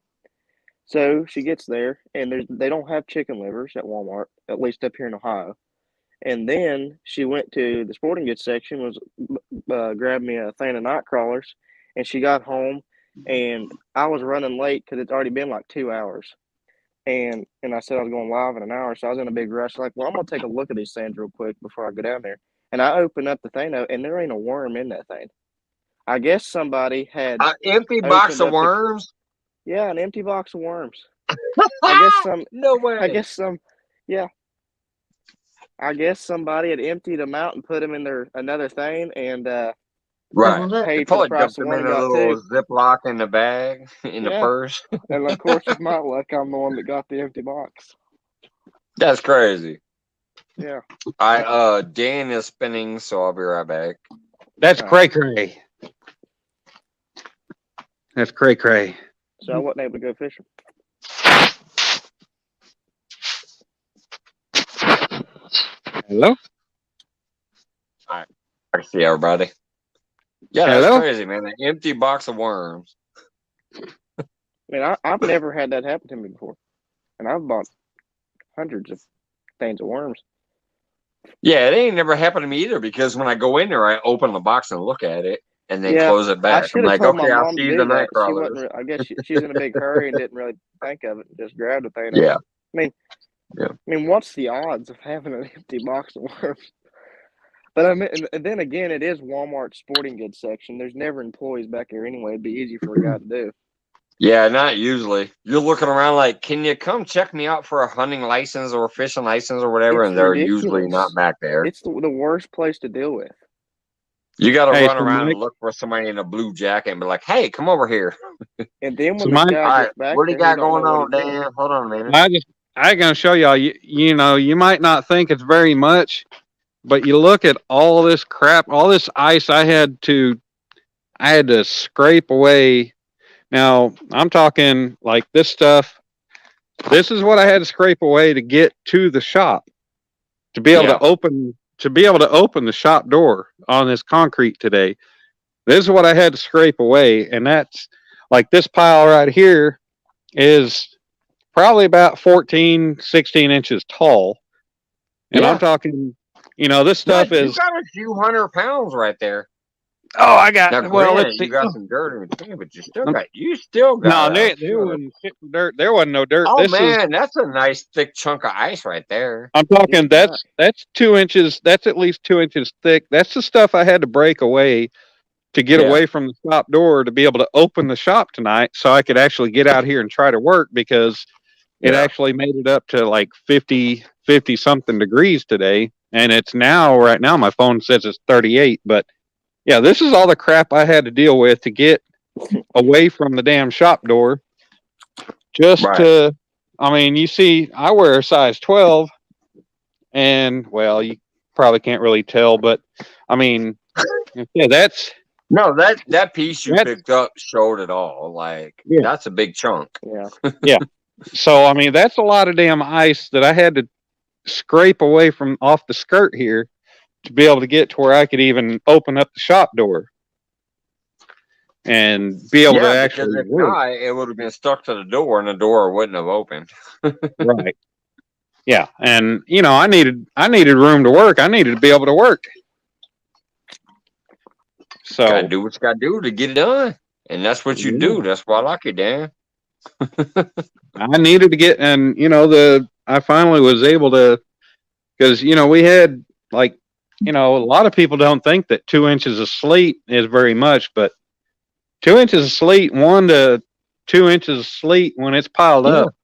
So she gets there, and they don't have chicken livers at Walmart, at least up here in Ohio. And then she went to the sporting goods section, grabbed me a thing of night crawlers, and she got home, and I was running late because it's already been like 2 hours. And I said I was going live in an hour, so I was in a big rush. Like, well, I'm going to take a look at these things real quick before I go down there. And I opened up the thing, and there ain't a worm in that thing. I guess somebody had an empty box of worms? Yeah, an empty box of worms. I guess some. No way. I guess some. Yeah. I guess somebody had emptied them out and put them in another thing, and right. Paid for the price of one and got two. Ziploc in the bag in the purse. And of course, with my luck, I'm the one that got the empty box. That's crazy. Yeah. Dan is spinning, so I'll be right back. That's cray. That's cray. So I wasn't able to go fishing. Hello? All right. I can see everybody. Yeah, that's crazy, man. An empty box of worms. I mean, I've never had that happen to me before. And I've bought hundreds of things of worms. Yeah, it ain't never happened to me either because when I go in there, I open the box and look at it and then close it back. I should have told my mom to do that. Night She wasn't. I guess she's in a big hurry and didn't really think of it and just grabbed the thing. Yeah. I mean, what's the odds of having an empty box of worms? But I mean, and then again, it is Walmart's sporting goods section. There's never employees back there anyway. It'd be easy for a guy to do. Yeah, not usually. You're looking around like, can you come check me out for a hunting license or fishing license or whatever? And they're usually not back there. It's the worst place to deal with. You got to run around and look for somebody in a blue jacket and be like, hey, come over here. And then when the guy gets back, what do you got going on, Dan? Hold on a minute. I'm going to show y'all, you know, you might not think it's very much, But you look at all this crap, all this ice I had to scrape away. Now, I'm talking like this stuff. This is what I had to scrape away to get to the shop to be able Yeah. to open the shop door on this concrete today. This is what I had to scrape away, and that's like this pile right here is probably about 14, 16 inches tall. And I'm Yeah. talking, this stuff You is. got a few 100 pounds right there. Oh, I got. Now, Well, granted, let's see. you got some dirt in between, but you still Um, got No, a there few 100. wasn't shit from dirt. There wasn't no dirt. Oh This is. man, that's a nice thick chunk of ice right there. I'm talking. That's 2 inches. That's at least 2 inches thick. That's the stuff I had to break away to get Yeah. away from the shop door to be able to open the shop tonight, so I could actually get out here and try to work because it Yeah. actually made it up to like 50 something degrees today, and it's right now my phone says it's 38. But yeah, this is all the crap I had to deal with to get away from the damn shop door. Just Right. to, you see, I wear a size 12, and well, you probably can't really tell, but yeah, that's No, that piece you That's- picked up showed it all. Like Yeah. that's a big chunk. Yeah. so. That's a lot of damn ice that I had to scrape away from off the skirt here to be able to get to where I could even open up the shop door and be able to Yeah, actually because if work. not, it would have been stuck to the door, and the door wouldn't have opened. Right. Yeah, and I needed room to work. I needed to be able to work. So Gotta do what you gotta do to get it done, and that's what you do. That's why I like it, Dan. I needed to get, and I finally was able to, because we had like, a lot of people don't think that 2 inches of sleet is very much, but 2 inches of sleet, 1 to 2 inches of sleet when it's piled Yeah. up,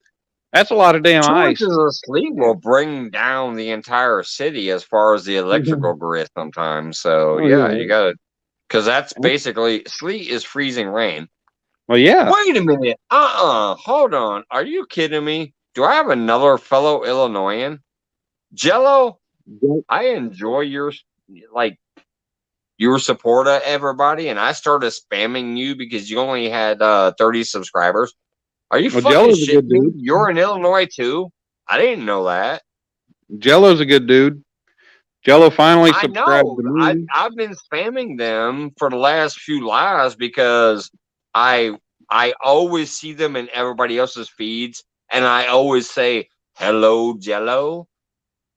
that's a lot of damn 2 ice. inches of sleet will bring down the entire city as far as the electrical grid sometimes. So Oh, yeah, yeah. you gotta, because that's basically sleet is freezing rain. Well, yeah. Wait a minute. Hold on. Are you kidding me? Do I have another fellow Illinoisan? Jello, I enjoy your support of everybody, and I started spamming you because you only had 30 subscribers. Are you Well, fucking Jello's a good shitting me? dude. You're in Illinois too? I didn't know that. Jello's a good dude. Jello finally I subscribed know. to me. I've been spamming them for the last few lives because I always see them in everybody else's feeds, and I always say hello Jello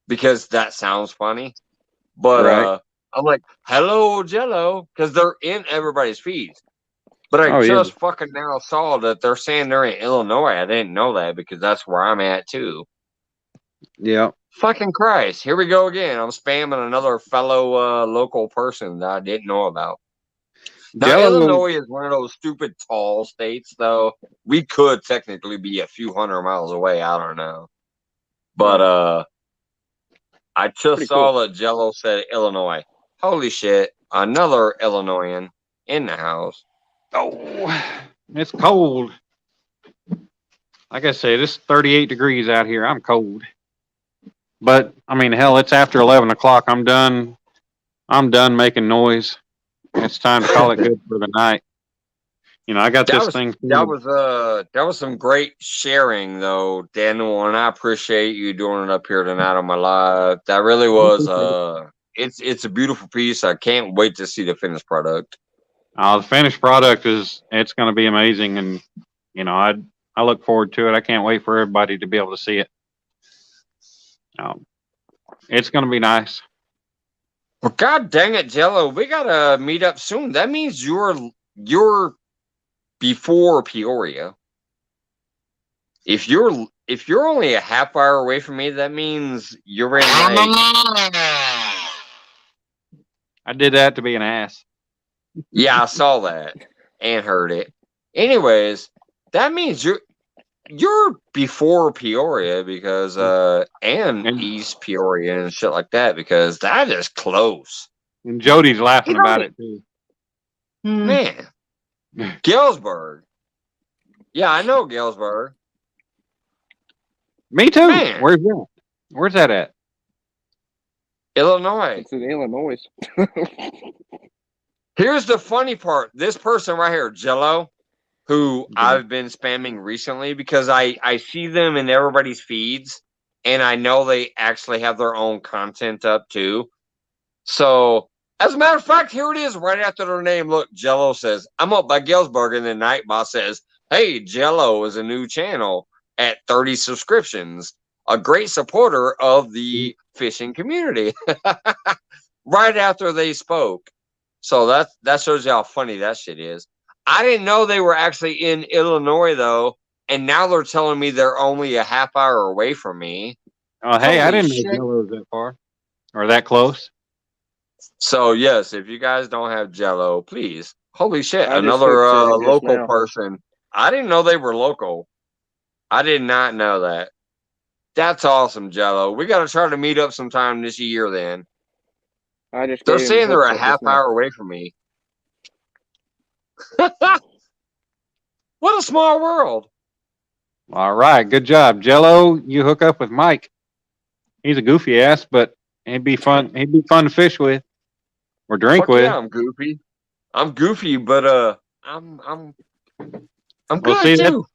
because that sounds funny. But Right. I'm like hello Jello because they're in everybody's feeds. But I Oh, yeah. just fucking now saw that they're saying they're in Illinois. I didn't know that because that's where I'm at too. Yeah. Fucking Christ. Here we go again. I'm spamming another fellow local person that I didn't know about. Now, Jello, Illinois is one of those stupid tall states, though. We could technically be a few 100 miles away. I don't know. But I just Pretty saw cool. that Jello said Illinois. Holy shit. Another Illinoisan in the house. oh, it's cold. Like I said, it's 38 degrees out here. I'm cold. But hell, it's after 11 o'clock. I'm done making noise. It's time to call it good for the night. I got That this was thing. that was some great sharing though, Daniel, and I appreciate you doing it up here tonight on my live. That really was it's a beautiful piece. I can't wait to see the finished product. The finished product it's going to be amazing, and I look forward to it. I can't wait for everybody to be able to see it. It's going to be nice. Well, god dang it, Jello, we gotta meet up soon. That means you're before Peoria. If you're only a half hour away from me, that means you're in like I did that to be an ass. yeah, I saw that and heard it. Anyways, that means you're before Peoria because and East Peoria and shit like that because that is close. And Jody's laughing You know about me. it too. Man. Galesburg. Yeah, I know Galesburg. Me too. Man. Where's that? Where's that at? Illinois. It's in Illinois. Here's the funny part. This person right here, Jello, who I've been spamming recently because I see them in everybody's feeds, and I know they actually have their own content up too. So, as a matter of fact, here it is right after their name. Look, Jello says, I'm up by Galesburg, and then Nightbot says, hey, Jello is a new channel at 30 subscriptions, a great supporter of the fishing community. Right after they spoke. So that shows you how funny that shit is. I didn't know they were actually in Illinois, though, and now they're telling me they're only a half hour away from me. Oh, hey, I Holy didn't shit. know Jello was that far or that close. So, yes, if you guys don't have Jello, please. Holy shit, I just another hooked to him just local now. person. I didn't know they were local. I did not know that. That's awesome, Jello. We got to try to meet up sometime this year then. I just They're gave him saying they're a hooks up half just now. hour away from me. What a small world. All right, good job, Jello. You hook up with Mike. He's a goofy ass, but he'd be fun. He'd be fun to fish with or drink Fuck with. yeah, I'm goofy. I'm goofy, but I'm Well, good see, too.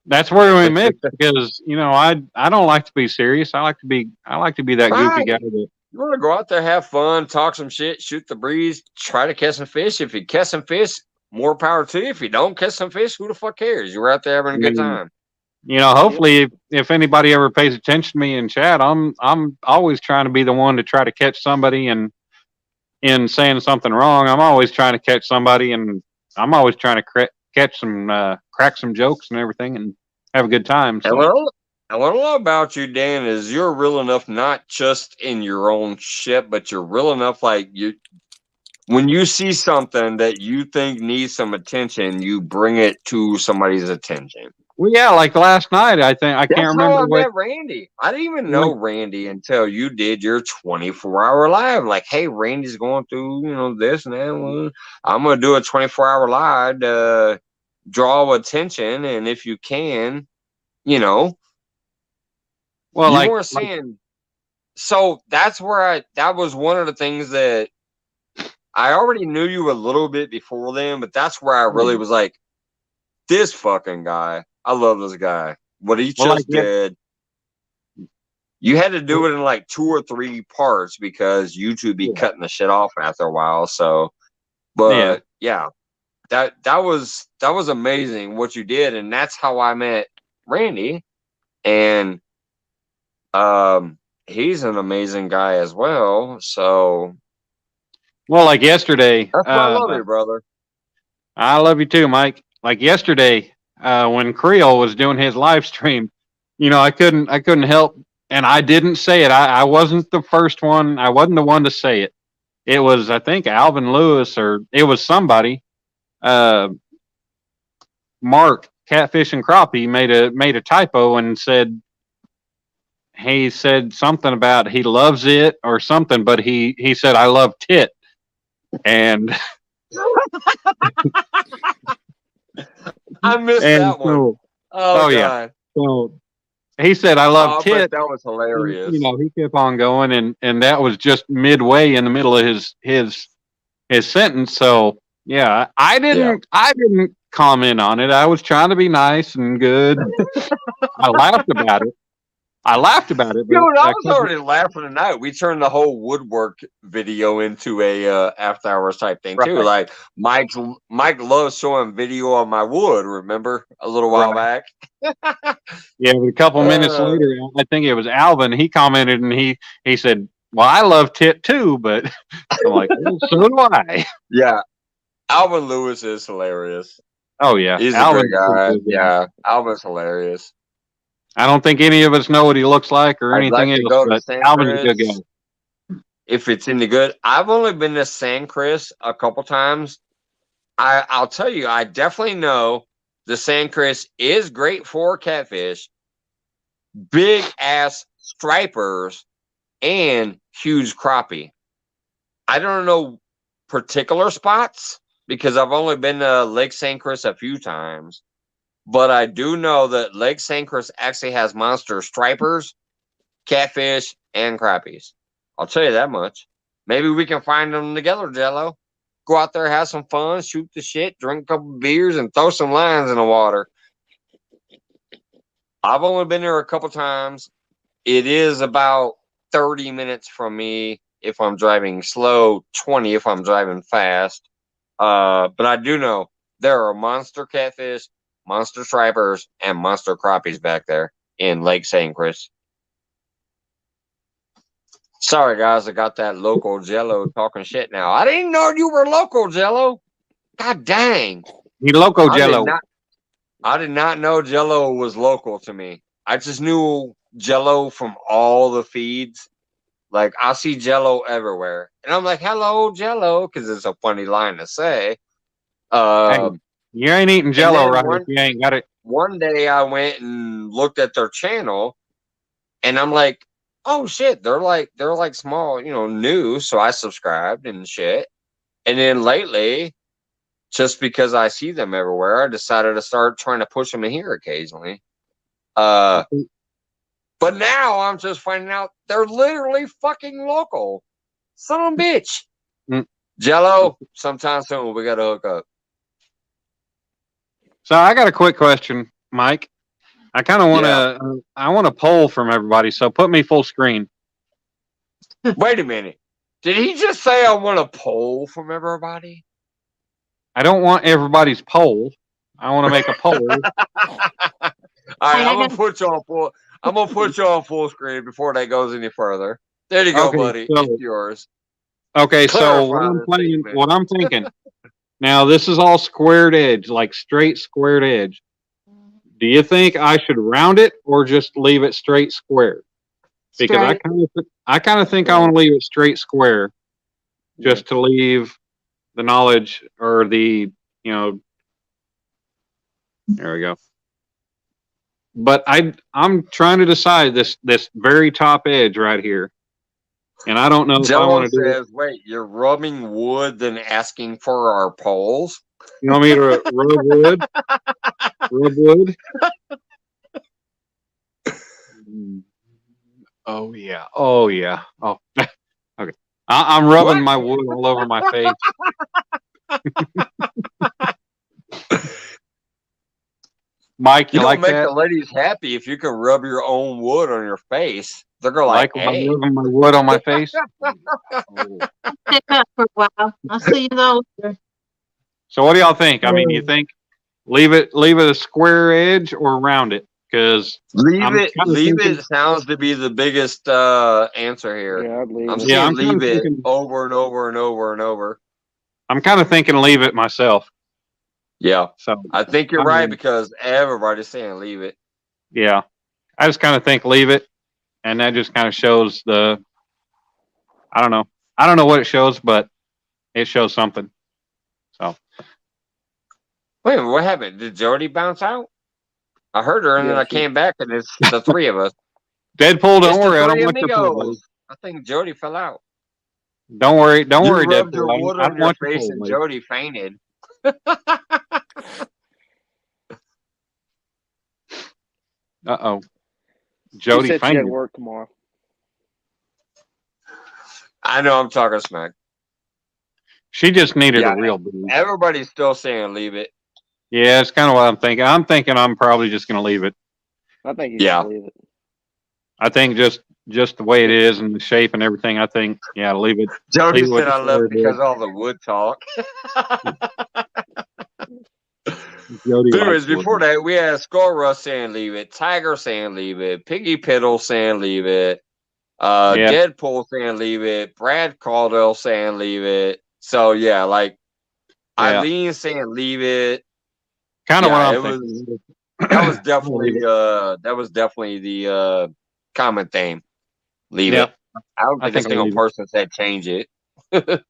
that's where we mix because I don't like to be serious. I like to be that goofy Right. guy. That, You want to go out there, have fun, talk some shit, shoot the breeze, try to catch some fish. If you catch some fish, more power to you. If you don't catch some fish, who the fuck cares? You're out there having a good time. hopefully, if anybody ever pays attention to me in chat, I'm always trying to be the one to try to catch somebody and in saying something wrong. I'm always trying to catch somebody, and I'm always trying to catch some crack some jokes and everything, and have a good time. So. And what I love about you, Dan, is you're real enough, not just in your own shit, but you're real enough. Like when you see something that you think needs some attention, you bring it to somebody's attention. Well, yeah, like last night, I think I can't That's remember how I what. met Randy. I didn't even know Randy until you did your 24-hour live. Like, hey, Randy's going through, this and that. Well, I'm gonna do a 24-hour live to draw attention, and if you can, Well, you weren't saying. So that's where that was one of the things that I already knew you a little bit before then, but that's where I really was like, this fucking guy. I love this guy. What he just did. You had to do it in like 2 or 3 parts because YouTube be cutting the shit off after a while. So, but yeah, that was amazing what you did, and that's how I met Randy, and he's an amazing guy as well. So, well, like yesterday, that's why I love you, brother. I love you too, Mike. Like yesterday, when Creole was doing his live stream, I couldn't help, and I didn't say it. I wasn't the first one. I wasn't the one to say it. It was, I think, Alvin Lewis, or it was somebody. Mark Catfish and Crappie made a typo and said he said something about he loves it or something, but he said I love tit, and I missed that one. So, oh yeah. God. So he said I love tit. That was hilarious. He kept on going, and that was just midway in the middle of his sentence. So yeah, I didn't comment on it. I was trying to be nice and good. I laughed about it. But Dude, I was already laughing tonight. We turned the whole woodwork video into a after hours type thing too. Like Mike loves showing video on my wood. Remember a little while back? Yeah, but a couple minutes later, I think it was Alvin. He commented and he said, "Well, I love tit too," but I'm like, well, "So do I." Yeah, Alvin Lewis is hilarious. Oh yeah, he's Alvin's a great guy. Yeah, Alvin's hilarious. I don't think any of us know what he looks like or anything else, but Alvin's a good guy. If it's any good, I've only been to San Chris a couple times. I'll tell you, I definitely know the San Chris is great for catfish, big ass stripers, and huge crappie. I don't know particular spots because I've only been to Lake San Chris a few times. But I do know that Lake San Chris actually has monster stripers, catfish, and crappies. I'll tell you that much. Maybe we can find them together, Jello. Go out there, have some fun, shoot the shit, drink a couple beers, and throw some lines in the water. I've only been there a couple times. It is about 30 minutes from me if I'm driving slow, 20 if I'm driving fast. But I do know there are monster catfish, monster stripers, and monster crappies back there in Lake St. Chris. Sorry, guys, I got that local Jello talking shit now. I didn't know you were local, Jello. God dang. You loco Jello. I did not know Jello was local to me. I just knew Jello from all the feeds. Like, I see Jello everywhere. And I'm like, hello, Jello, because it's a funny line to say. Hey, you ain't eating Jello right one, if you ain't got it. One day I went and looked at their channel, and I'm like, oh shit, they're like small, new. So I subscribed and shit. And then lately, just because I see them everywhere, I decided to start trying to push them in here occasionally. But now I'm just finding out they're literally fucking local. Son of a bitch. Jello, sometime soon we gotta hook up. So I got a quick question, Mike. I kind of want to. I want a poll from everybody. So put me full screen. Wait a minute. Did he just say I want a poll from everybody? I don't want everybody's poll. I want to make a poll. All right, I'm gonna put you on full screen before that goes any further. There you go, buddy. So, it's yours. Okay, so what I'm thinking. Now this is all squared edge, like straight squared edge. Do you think I should round it or just leave it straight square? Because I kind of think I want to leave it straight square, just to leave the knowledge or the there we go. But I'm trying to decide this very top edge right here, and I don't know if I want to do it. Wait, you're rubbing wood then asking for our poles? You want me to rub wood? Rub wood? Oh yeah. Oh yeah. Oh, okay. I'm rubbing my wood all over my face. Mike, you like make that? the ladies happy if you can rub your own wood on your face. They're gonna like, hey. Rubbing my wood on my face. Pick up for a while. I'll see you later. So what do y'all think? I mean, you think leave it a square edge or round it? Because leave it sounds to be the biggest answer here. Yeah, I'd leave I'm it. saying leave it over and over and over and over. I'm kind of thinking leave it myself. Yeah. So I think you're right because everybody's saying leave it. Yeah. I just kind of think leave it. And that just kind of shows I don't know. I don't know what it shows, but it shows something. So. Wait, what happened? Did Jody bounce out? I heard her and then I came back and it's the three of us. Deadpool, don't worry. I don't want your poll. I think Jody fell out. Don't worry, Deadpool. Rubbed your wood on your face and Jody fainted. Uh-oh. Jody said fainted. she had work tomorrow. I know I'm talking smack. She just needed a real boost. Everybody's still saying leave it. Yeah, it's kind of what I'm thinking. I'm thinking I'm probably just going to leave it. I think you should leave it. I think just the way it is and the shape and everything, I think, leave it. Jody said I left because of all the wood talk. Anyways, before that, we had Skull Rush saying leave it, Tiger saying leave it, Piggy Piddle saying leave it, Deadpool saying leave it, Brad Caldwell saying leave it. So Eileen saying leave it. Kind of what I'm thinking. That was definitely the common theme. Leave it. I don't think a single person said change it. So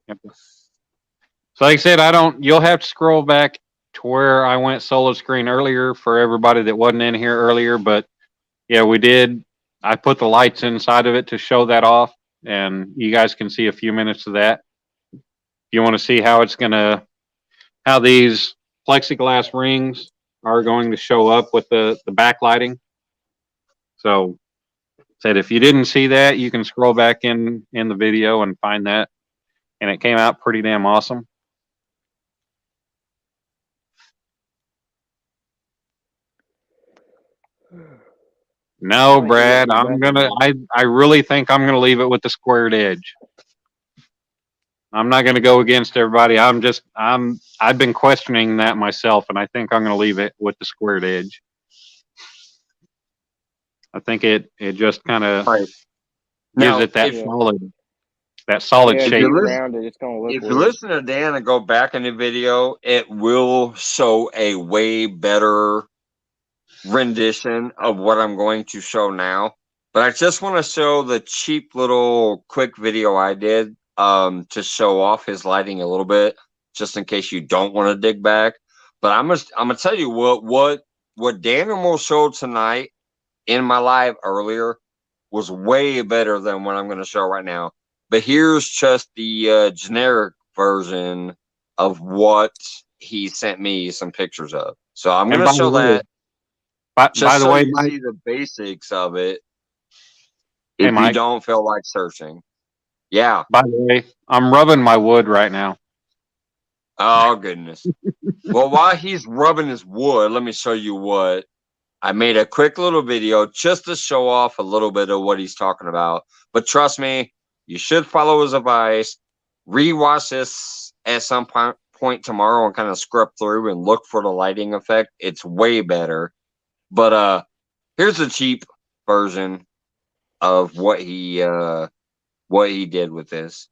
like I said, you'll have to scroll back to where I went solo screen earlier for everybody that wasn't in here earlier, but we did. I put the lights inside of it to show that off, and you guys can see a few minutes of that. If you want to see how these plexiglass rings are going to show up with the backlighting. So Said if you didn't see that, you can scroll back in the video and find that. And it came out pretty damn awesome. No, Might do that Brad, this afternoon. I really think I'm gonna leave it with the squared edge. I'm not gonna go against everybody. I've been questioning that myself, and I think I'm gonna leave it with the squared edge. I think it just kind of Right. gives Now, it that if solid Yeah, if shape. you you listen, round it, it's gonna look if you weird. listen to Dan and go back in the video, it will show a way better rendition of what I'm going to show now. But I just want to show the cheap little quick video I did to show off his lighting a little bit, just in case you don't want to dig back. But I'm gonna tell you what Daniel showed tonight in my live earlier was way better than what I'm going to show right now. But here's just the generic version of what he sent me some pictures of. So I'm going to show that. By Just the so way, you Mike, see the basics of it hey, if you Mike, don't feel like searching. Yeah. by the way, I'm rubbing my wood right now. Oh, goodness. Well, while he's rubbing his wood, let me show you what. I made a quick little video just to show off a little bit of what he's talking about. But trust me, you should follow his advice. Rewatch this at some point tomorrow and kind of scrub through and look for the lighting effect. It's way better. But here's a cheap version of what he did with this.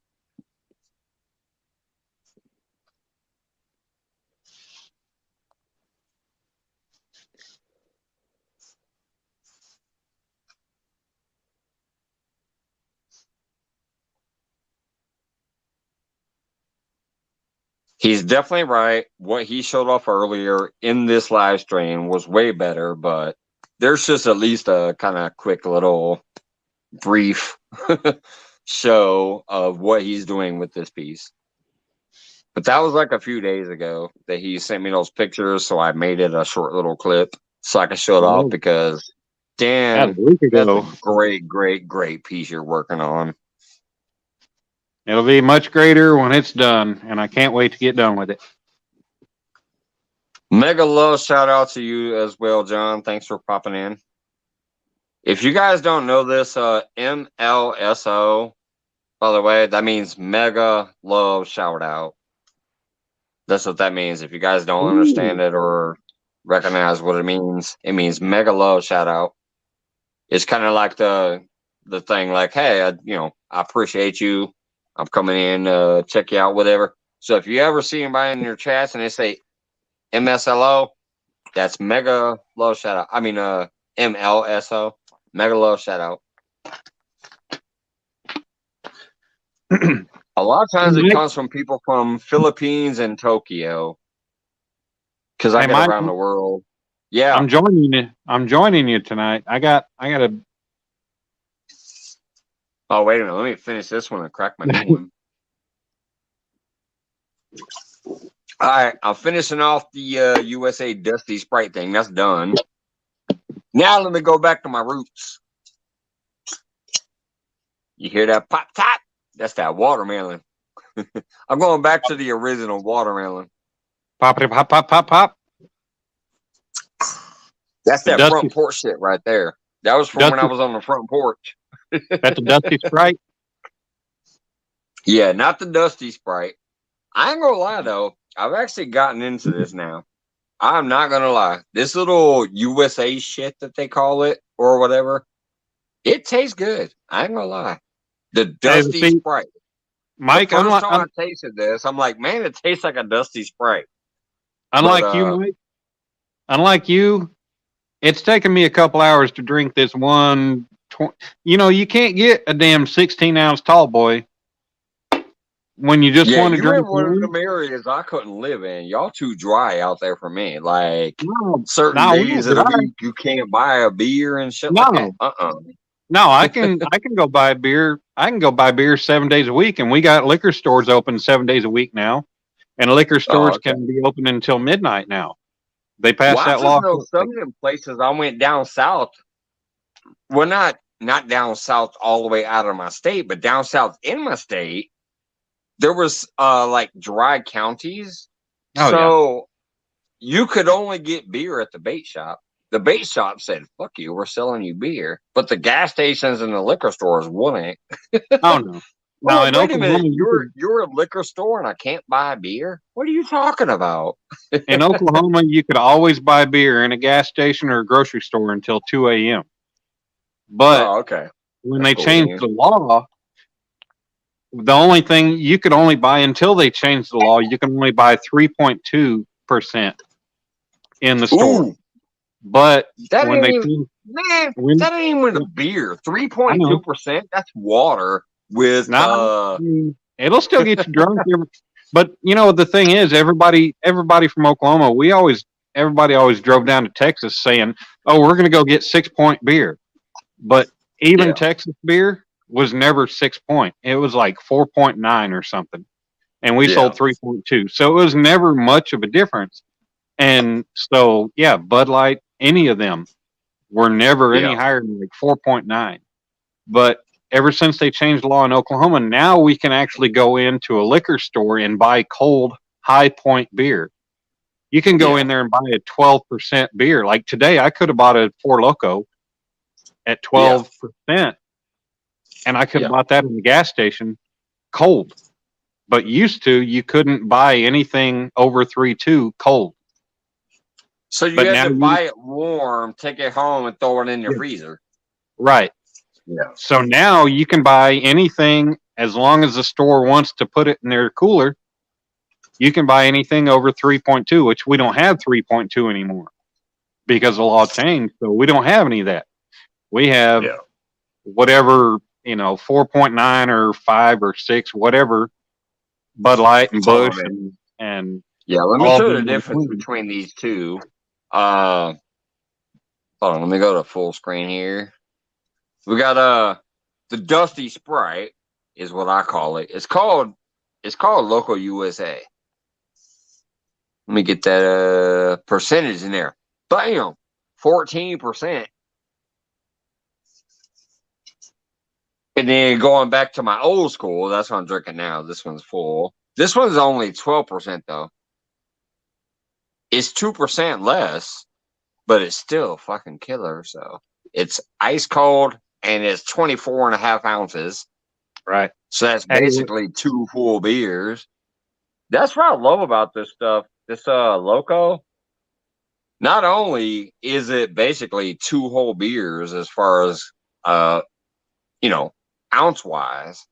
He's definitely right. What he showed off earlier in this live stream was way better, but there's just at least a kind of quick little brief show of what he's doing with this piece. But that was like a few days ago that he sent me those pictures, so I made it a short little clip so I can show it off because, Dan, About a week that's ago. a great, great, great piece you're working on. It'll be much greater when it's done, and I can't wait to get done with it. Mega love shout out to you as well, John. Thanks for popping in. If you guys don't know this, MLSO, by the way, that means mega love shout out. That's what that means. If you guys don't understand it or recognize what it means mega love shout out. It's kind of like the thing like, hey, I appreciate you. I'm coming in, check you out, whatever. So if you ever see anybody in your chats and they say MSLO, that's mega love shout out. I mean, MLSO, mega love shout out. A lot of times it comes from people from Philippines and Tokyo because I get around the world. Yeah, I'm joining you. I'm joining you tonight. I got a. Oh, wait a minute. Let me finish this one and crack my new one. All right, I'm finishing off the USA Dusty Sprite thing. That's done. Now let me go back to my roots. You hear that pop top? That's that watermelon. I'm going back to the original watermelon. Pop, pop, pop, pop, pop. That's that Dusty, front porch shit right there. That was from when I was on the front porch. That's a Dusty Sprite? Yeah, not the Dusty Sprite. I ain't gonna lie though. I've actually gotten into this now. I'm not gonna lie. This little USA shit that they call it or whatever, it tastes good. I ain't gonna lie. The Dusty Sprite. Mike, the first time I tasted this, I'm like, man, it tastes like a Dusty Sprite. Unlike you, it's taken me a couple hours to drink this one. You can't get a damn 16-ounce tall boy when you just want to drink. In one of them areas I couldn't live in. Y'all too dry out there for me. Like certain days of the week, you can't buy a beer and shit like that. No, I can go buy beer. I can go buy beer 7 days a week, and we got liquor stores open 7 days a week now, and liquor stores can be open until midnight now. They passed that law. Some of them places I went down south. Well, not not down south all the way out of my state, but down south in my state, there was like dry counties. Oh, So you could only get beer at the bait shop. The bait shop said, "Fuck you, we're selling you beer," but the gas stations and the liquor stores wouldn't. Oh no. Well, Now in wait a minute, Oklahoma, you're a liquor store and I can't buy beer? What are you talking about? in Oklahoma, you could always buy beer in a gas station or a grocery store until 2 a.m. But Oh, okay. when That's they cool, changed man. the law, the only thing you could only buy until they changed the law, you can only buy 3.2% in the store. Ooh, But that when ain't they even, changed, man, when that ain't even a beer. I know 3.2%, that's water with now, it'll still get you drunk. But you know the thing is, everybody from Oklahoma, everybody always drove down to Texas saying, "Oh, we're going to go get 6 point beer." But even yeah, Texas beer was never 6 point. It was like 4.9 or something, and we yeah, sold 3.2. So it was never much of a difference. And so yeah, Bud Light, any of them were never any yeah, higher than like 4.9. But ever since they changed the law in Oklahoma, now we can actually go into a liquor store and buy cold High Point beer. You can go yeah, in there and buy a 12% beer. Like today, I could have bought a Four Loko at yeah, 12%, and I could yeah. have bought that in the gas station cold. But used to, you couldn't buy anything over 3.2 cold. So you But had now to you, buy it warm, take it home, and throw it in your yeah, freezer. right. Yeah, So now you can buy anything as long as the store wants to put it in their cooler. You can buy anything over 3.2, which we don't have 3.2 anymore because the law changed. So we don't have any of that. We have yeah. whatever, 4.9 or 5 or 6, whatever, Bud Light and Hold on, Bush man. and Yeah, let me all of show you the them in difference between. between these two. Uh, Hold on, let me go to full screen here. We got the Dusty Sprite is what I call it. It's called Local USA. Let me get that percentage in there. Bam, 14%. And then going back to my old school, that's what I'm drinking now. This one's full. This one's only 12% though. It's 2% less, but it's still fucking killer. So it's ice cold and it's 24.5 ounces. Right. So that's Hey, basically 2 full beers. That's what I love about this stuff. This Loco. Not only is it basically 2 whole beers as far as uh you know ounce wise,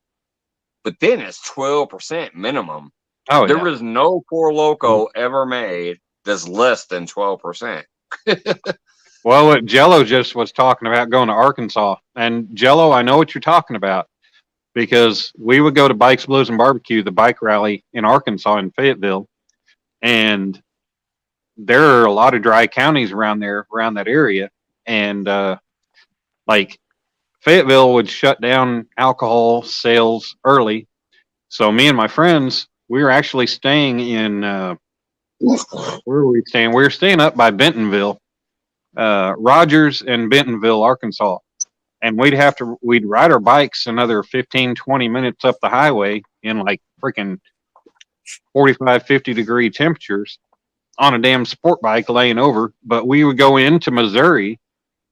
but then it's 12% minimum. oh, There yeah. was no Four Loco ever made that's less than 12%. Well, what Jello just was talking about going to Arkansas. And Jello, I know what you're talking about because we would go to Bikes, Blues, and Barbecue, the bike rally in Arkansas in Fayetteville. And there are a lot of dry counties around there, around that area. And like Fayetteville would shut down alcohol sales early. So me and my friends, we were actually staying in, where were we staying? We were staying up by Bentonville, Rogers and Bentonville, Arkansas. And we'd ride our bikes another 15, 20 minutes up the highway in like freaking 45, 50-degree temperatures on a damn sport bike laying over. But we would go into Missouri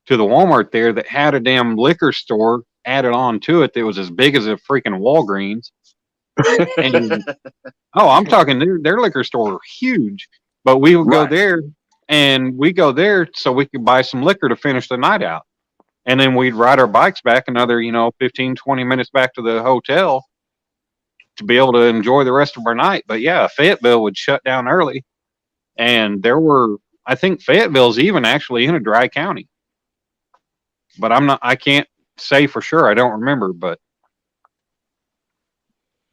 to the Walmart there that had a damn liquor store added on to it that was as big as a freaking Walgreens. And I'm talking their liquor store were huge. But we would go Right. there and we go there so we could buy some liquor to finish the night out. And then we'd ride our bikes back another, 15, 20 minutes back to the hotel to be able to enjoy the rest of our night. But yeah, Fayetteville would shut down early. And I think Fayetteville's even actually in a dry county. But I can't say for sure. I don't remember, but.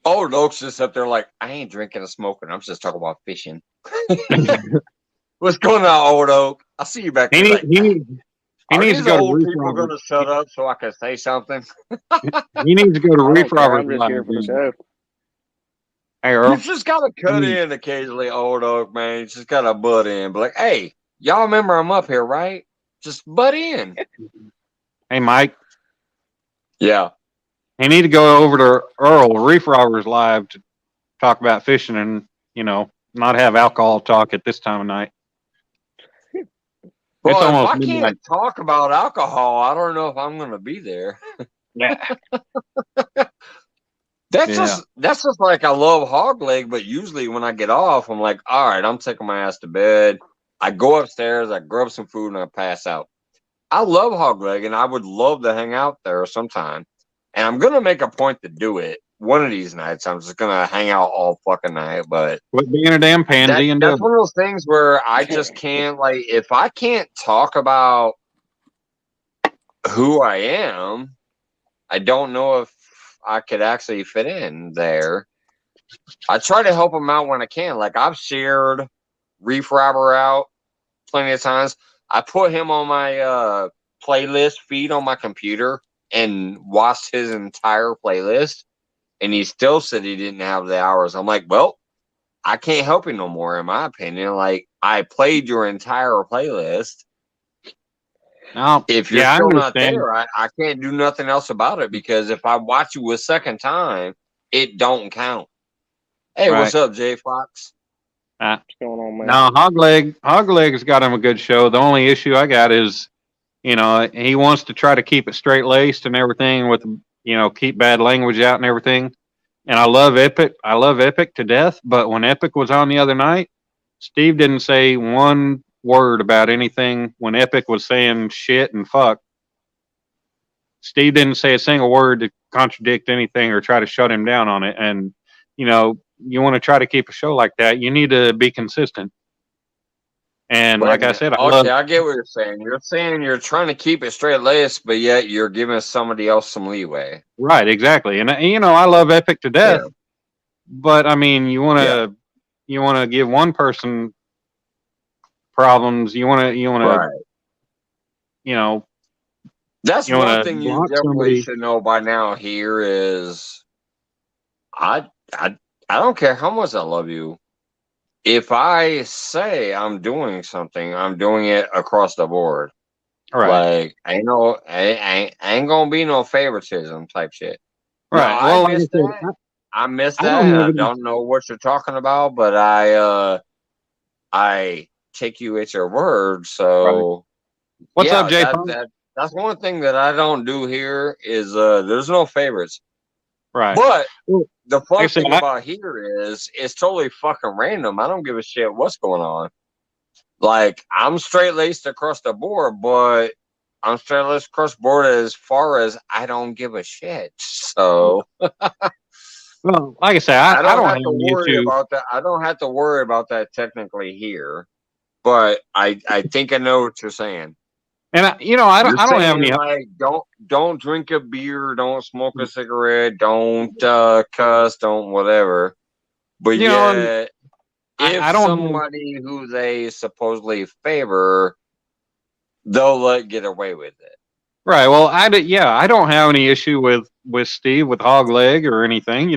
Old Oak's just up there like, I ain't drinking or smoking. I'm just talking about fishing. What's going on, Old Oak? I see you back there. He Like, needs these to go to old Reef people going Roberts. to shut up so I can say something? He needs to go to I Reef don't care. Roberts. I'm just here for the show. Hey, You Earl. just got to cut in occasionally, Old Oak, man. You just got to butt in. Be like, hey, y'all remember I'm up here, right? Just butt in. Hey, Mike. Yeah. He need to go over to Earl Reef Robbers Live to talk about fishing and, not have alcohol talk at this time of night. It's Well, if almost I midnight. can't talk about alcohol, I don't know if I'm going to be there. Yeah. That's just like I love hog leg, but usually when I get off, I'm like, all right, I'm taking my ass to bed. I go upstairs, I grab some food, and I pass out. I love hog leg, and I would love to hang out there sometime. And I'm gonna make a point to do it one of these nights. I'm just gonna hang out all fucking night. But Quit being a damn pansy and do that's it. one of those things where I just can't, like, if I can't talk about who I am, I don't know if I could actually fit in there. I try to help them out when I can. Like, I've shared Reef Robber out plenty of times. I put him on my playlist feed on my computer and watched his entire playlist, and he still said he didn't have the hours. I'm like, well, I can't help you no more, in my opinion. Like, I played your entire playlist. No, If you're I still not understand. there, I can't do nothing else about it, because if I watch you a second time, it don't count. Hey, Right. what's up, Jay Fox? What's going on, man? No, Hogleg's got him a good show. The only issue I got is, he wants to try to keep it straight laced and everything with, keep bad language out and everything. And I love Epic. I love Epic to death. But when Epic was on the other night, Steve didn't say one word about anything. When Epic was saying shit and fuck, Steve didn't say a single word to contradict anything or try to shut him down on it. And, you want to try to keep a show like that, you need to be consistent. And like I said, I get what you're saying. You're saying you're trying to keep it straight laced, but yet you're giving somebody else some leeway. Right, exactly. And I love Epic to death. Yeah. But I mean, you want to give one person problems. You want to right. That's one thing you definitely should know by now. Here is, I don't care how much I love you. If I say I'm doing something, I'm doing it across the board. Right. Like, ain't gonna be no favoritism type shit. Right. No, well, I missed that. And I don't know what you're talking about, but I take you at your word. So, right. What's up, Jay? That's one thing that I don't do here is there's no favorites. Right. But the fun thing about here is it's totally fucking random. I don't give a shit what's going on. Like, I'm straight laced across the board, but I'm straight laced across the board as far as I don't give a shit. So, well, like I said, I don't have to worry about that. I don't have to worry about that technically here, but I think I know what you're saying. And I don't have any. Like, don't drink a beer, don't smoke a cigarette, don't cuss, don't whatever. But if somebody who they supposedly favor, they'll get away with it. Right. Well, I don't have any issue with Steve with Hog Leg or anything.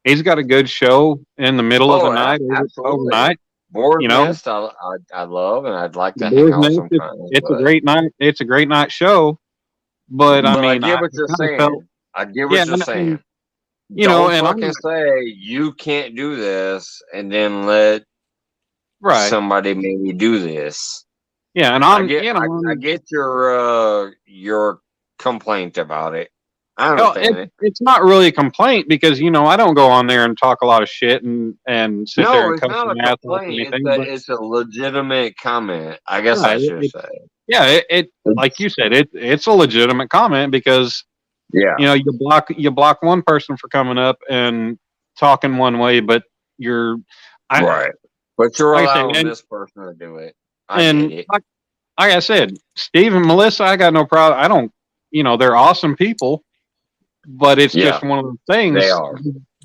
He's got a good show in the middle of the night, overnight. Board Nest, I love, and I'd like to hang out sometime. It's a great night. It's a great night show. But I mean, I get what you're saying. I get what you're saying. Don't fucking say you can't do this, and then let somebody maybe do this. Yeah, and I get your complaint about it. I understand it. It's not really a complaint because I don't go on there and talk a lot of shit and sit there and cuss and ass or anything. It's a legitimate comment, I guess I should say. Yeah, it like you said, it's a legitimate comment because you block one person for coming up and talking one way, but but you're allowing this person to do it. Like I said, Steve and Melissa, I got no problem. I don't, they're awesome people. But it's just one of those things. They are.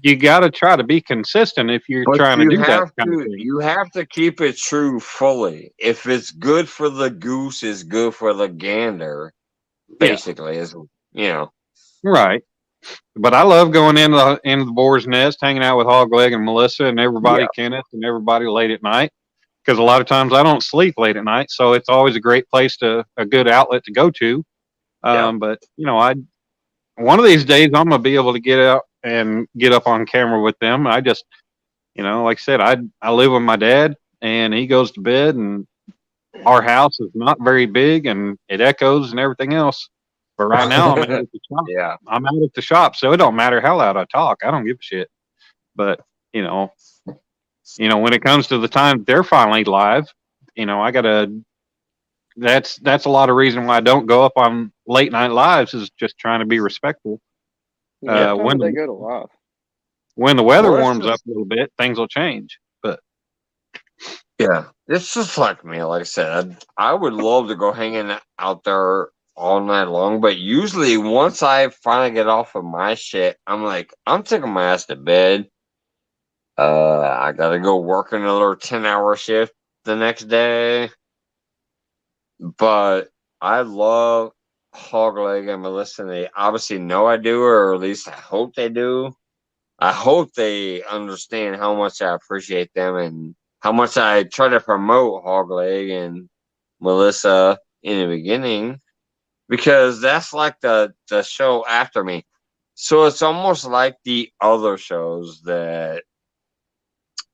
You got to try to be consistent if you're trying to do that kind of thing. You have to keep it true fully. If it's good for the goose, it's good for the gander. Basically, Right. But I love going into the boar's nest, hanging out with Hog Leg and Melissa and everybody, Kenneth and everybody late at night. Because a lot of times I don't sleep late at night, so it's always a great place a good outlet to go to. But one of these days I'm gonna be able to get out and get up on camera with them. I just, like I said, I live with my dad, and he goes to bed, and our house is not very big, and it echoes and everything else. But right now I'm out at the shop. Yeah. I'm out at the shop, so it don't matter how loud I talk. I don't give a shit. But when it comes to the time they're finally live, I gotta. That's a lot of reason why I don't go up on late night lives, is just trying to be respectful. Yeah, when when they go to live. when the weather Well, it's warms up just a little bit, things will change. But yeah, it's just like me. Like I said, I would love to go hanging out there all night long, but usually once I finally get off of my shit, I'm like, I'm taking my ass to bed. I gotta go work another 10-hour shift the next day. But I love Hogleg and Melissa. And they obviously know I do, or at least I hope they do. I hope they understand how much I appreciate them and how much I try to promote Hogleg and Melissa in the beginning, because that's like the show after me. So it's almost like the other shows that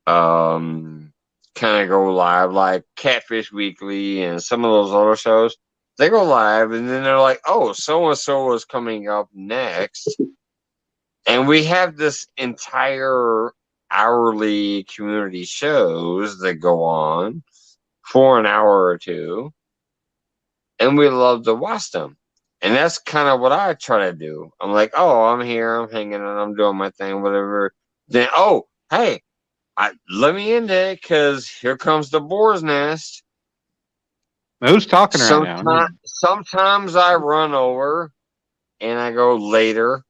kind of go live, like Catfish Weekly and some of those other shows. They go live, and then they're like, "Oh, so and so is coming up next," and we have this entire hourly community shows that go on for an hour or two, and we love to watch them. And that's kind of what I try to do. I'm like, "Oh, I'm here, I'm hanging out, I'm doing my thing, whatever." Then, oh, hey, let me in there, because here comes the boar's nest. who's talking right now? Sometimes I run over and I go later,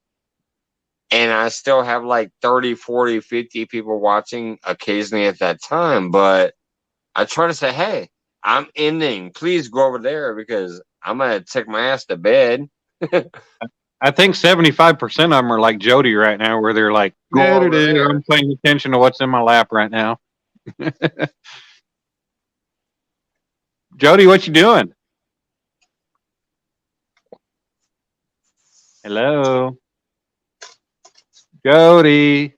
and I still have like 30, 40, 50 people watching occasionally at that time. But I try to say, hey, I'm ending. Please go over there, because I'm going to take my ass to bed. I think 75% of them are like Jody right now, where they're like, Go over there. I'm paying attention to what's in my lap right now. Jody, what you doing? Hello, Jody.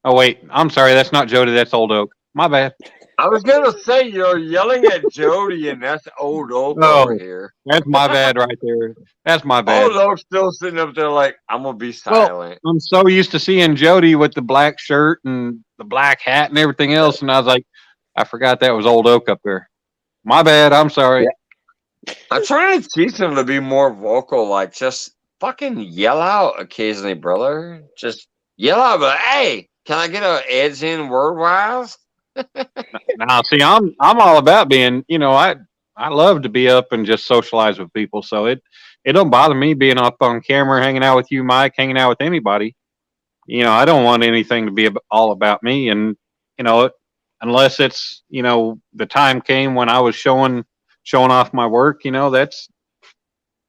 Oh wait, I'm sorry, that's not Jody. That's Old Oak. My bad. I was going to say, you're yelling at Jody, and that's Old Oak over here. That's my bad right there. That's my bad. Old Oak's still sitting up there like, I'm going to be silent. I'm so used to seeing Jody with the black shirt and the black hat and everything else, and I was like, I forgot that was Old Oak up there. My bad. I'm sorry. Yeah. I'm trying to teach him to be more vocal, like just fucking yell out occasionally, brother. Just yell out, but hey, can I get an edge in word wise? Now, see, I'm all about being, I love to be up and just socialize with people. So it don't bother me being up on camera, hanging out with you, Mike, hanging out with anybody. I don't want anything to be all about me. And, unless it's, the time came when I was showing off my work, that's,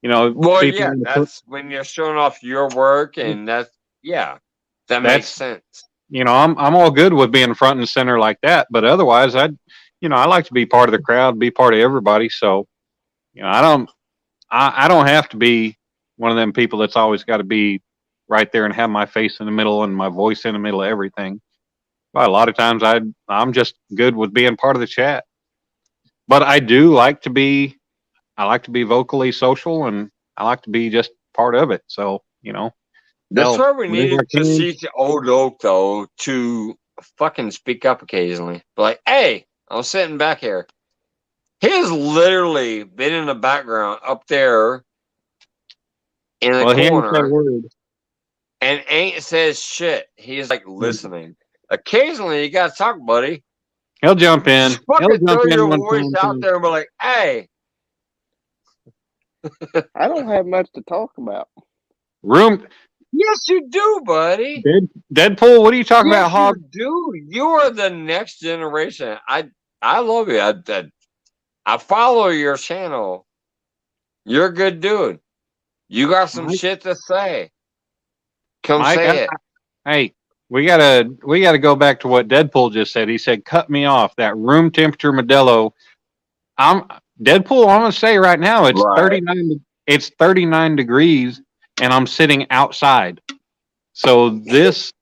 well, yeah, that's when you're showing off your work, and that makes sense. I'm all good with being front and center like that, but otherwise I like to be part of the crowd, be part of everybody. So, I don't have to be one of them people that's always got to be right there and have my face in the middle and my voice in the middle of everything. But a lot of times I'm just good with being part of the chat. But I do like to be vocally social, and I like to be just part of it. So, That's why we needed to teach Old Oak, though, to fucking speak up occasionally. Like, hey, I'm sitting back here. He has literally been in the background up there in the corner and ain't says shit. He's like listening. Occasionally, you got to talk, buddy. He'll jump in. Just fucking throw your voice out there and be like, hey. I don't have much to talk about. Yes, you do, buddy. Deadpool, what are you talking about, Hog? You do. You are the next generation. I love you. I follow your channel. You're a good dude. You got some shit to say. Come say it. Hey, we gotta go back to what Deadpool just said. He said, "Cut me off." That room temperature Modelo. Deadpool. I'm gonna say right now, it's it's 39 degrees and I'm sitting outside. So this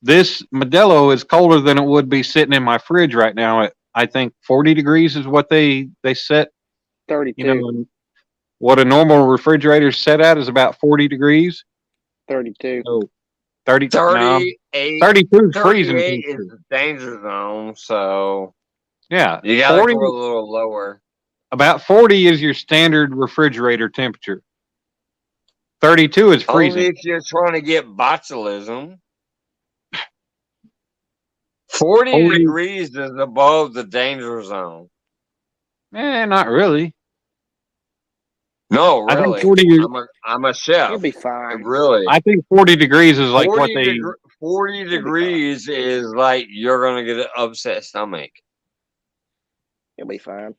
Modelo is colder than it would be sitting in my fridge right now. At, I think 40 degrees is what they set. 32. You know, and what a normal refrigerator set at is about 40 degrees. 32. So 30, no, 38. 32 is freezing. 38 is the danger zone, so Yeah, you gotta 40, go a little lower. about 40 is your standard refrigerator temperature. 32 is Only freezing. if you're trying to get botulism. 40 40 degrees is above the danger zone. not really. No, I think really. 40 is, I'm a chef. You'll be fine. Really. I think 40 degrees is like what they 40 degrees is like you're gonna get an upset stomach. You'll be fine.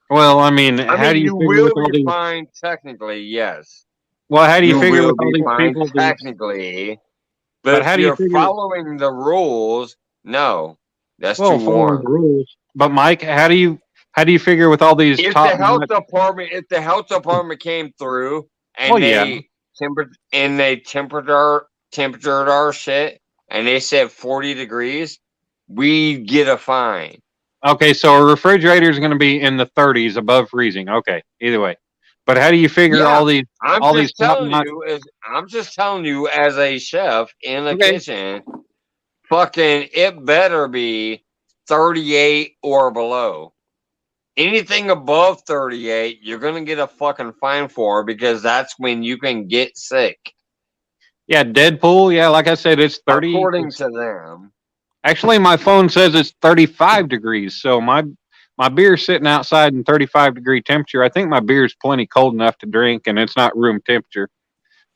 Well, I mean, I how mean, do you you figure with will all be these fine technically, yes. Well, how do you You figure will with all be these fine people technically, But but how if do you you're figure following the rules, no, that's well, too following the warm. rules? But Mike, how do you figure with all these If top if the health department came through and Well, yeah. they temperatured our shit and they said 40 degrees, we get a fine. Okay, so a refrigerator is going to be in the 30s above freezing. Okay, either way. But how do you figure Yeah, all these I'm all just these top telling notch? you as a chef in the Okay. kitchen, fucking it better be 38 or below. Anything above 38, you're gonna get a fucking fine for because that's when you can get sick. Yeah, Deadpool. Yeah, like I said, it's 30. According to them. Actually, my phone says it's 35 degrees. So my beer's sitting outside in 35-degree temperature. I think my beer's plenty cold enough to drink, and it's not room temperature.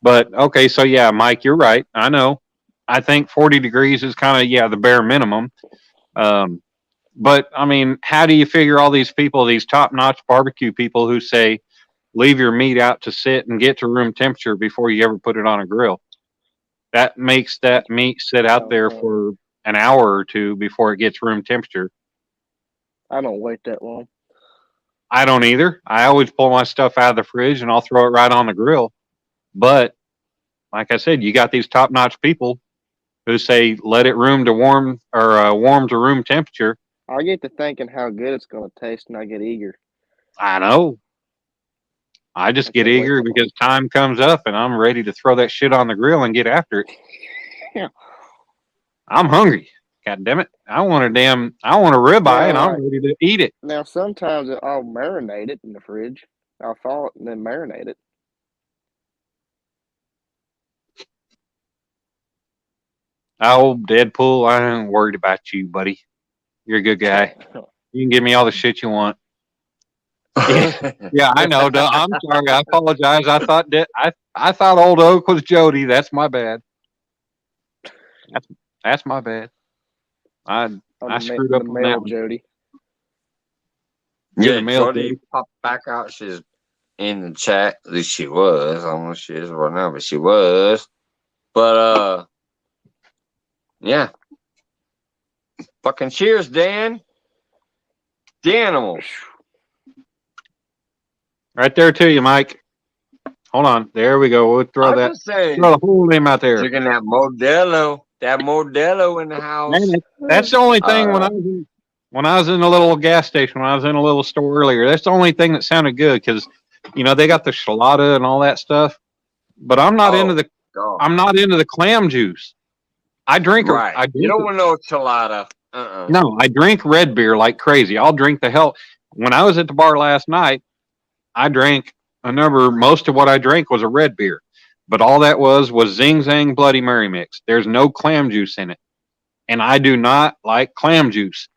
But okay, so yeah, Mike, you're right. I know. I think 40 degrees is kind of the bare minimum. But I mean, how do you figure all these people, these top-notch barbecue people who say leave your meat out to sit and get to room temperature before you ever put it on a grill? That makes that meat sit out there for an hour or two before it gets room temperature. I don't wait that long. I don't either. I always pull my stuff out of the fridge and I'll throw it right on the grill. But like I said, you got these top-notch people who say let it room to warm or warm to room temperature. I get to thinking how good it's going to taste, and I get eager. I know. I just get can't wait eager for because time comes up and I'm ready to throw that shit on the grill and get after it. Yeah. I'm hungry. God damn it. I want a ribeye and I'm ready to eat it. Now, sometimes I'll marinate it in the fridge. I'll thaw it and then marinate it. Oh, Deadpool, I ain't worried about you, buddy. You're a good guy. You can give me all the shit you want. Yeah, I know. I'm sorry. I apologize. I thought I thought Old Oak was Jody. That's my bad. That's my bad. I screwed up on that one. Jody. Yeah, male Jody Jody. popped back out. She's in the chat. At least she was. I don't know if she is right now, but she was. But yeah. Fucking cheers, Dan. The animal. Right there to you, Mike. Hold on. There we go. We'll throw I'm that. just saying, Throw the whole name out there. drinking that Modelo. That Modelo in the house. Man, that's the only thing when I was in a little gas station, when I was in a little store earlier, that's the only thing that sounded good because they got the shalata and all that stuff. But I'm not into the clam juice. I drink right. You don't want no chalada. No, I drink red beer like crazy. I'll drink the hell. When I was at the bar last night, I drank most of what I drank was a red beer. But all that was Zing Zang Bloody Mary mix. There's no clam juice in it. And I do not like clam juice.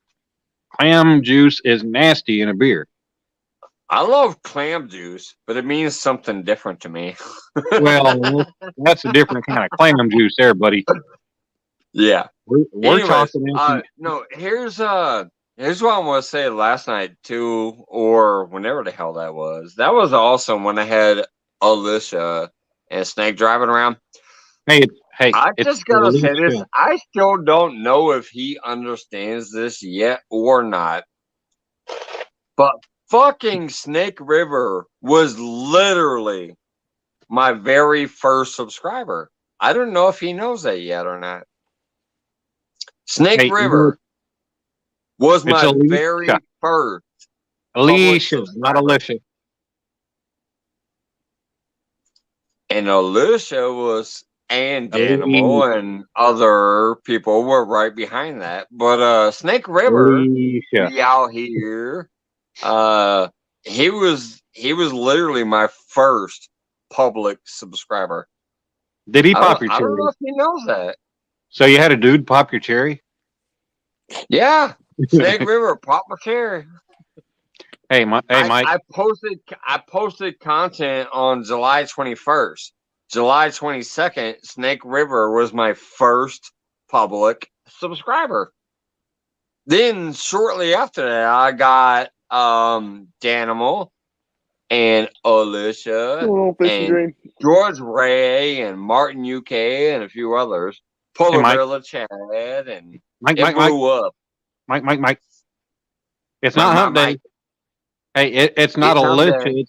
Clam juice is nasty in a beer. I love clam juice, but it means something different to me. Well, that's a different kind of clam juice there, buddy. Yeah. We're talking. No, here's what I want to say last night too, or whenever the hell that was. That was awesome when I had Alicia and Snake driving around. Hey, I just gotta say this. I still don't know if he understands this yet or not. But fucking Snake River was literally my very first subscriber. I don't know if he knows that yet or not. Snake Hey, River was it's my Alicia. very first. Alicia, public not subscriber. Alicia. And Alicia was, and Animal and other people were right behind that. But Snake River, Alicia. be out here. He was literally my first public subscriber. Did he pop your I don't cherry? know if he knows that. So you had a dude pop your cherry? Yeah, Snake River popped my cherry. Hey, Mike. I posted content on July 21st. July 22nd, Snake River was my first public subscriber. Then shortly after that, I got Danimal and Alicia Oh, fishing and dream. George Ray and Martin UK and a few others. Polar Mike. Gorilla Chad and Mike, it Mike, blew up. Mike. It's not hump day. Mike. Hey, it's not It's hump Alicia. day.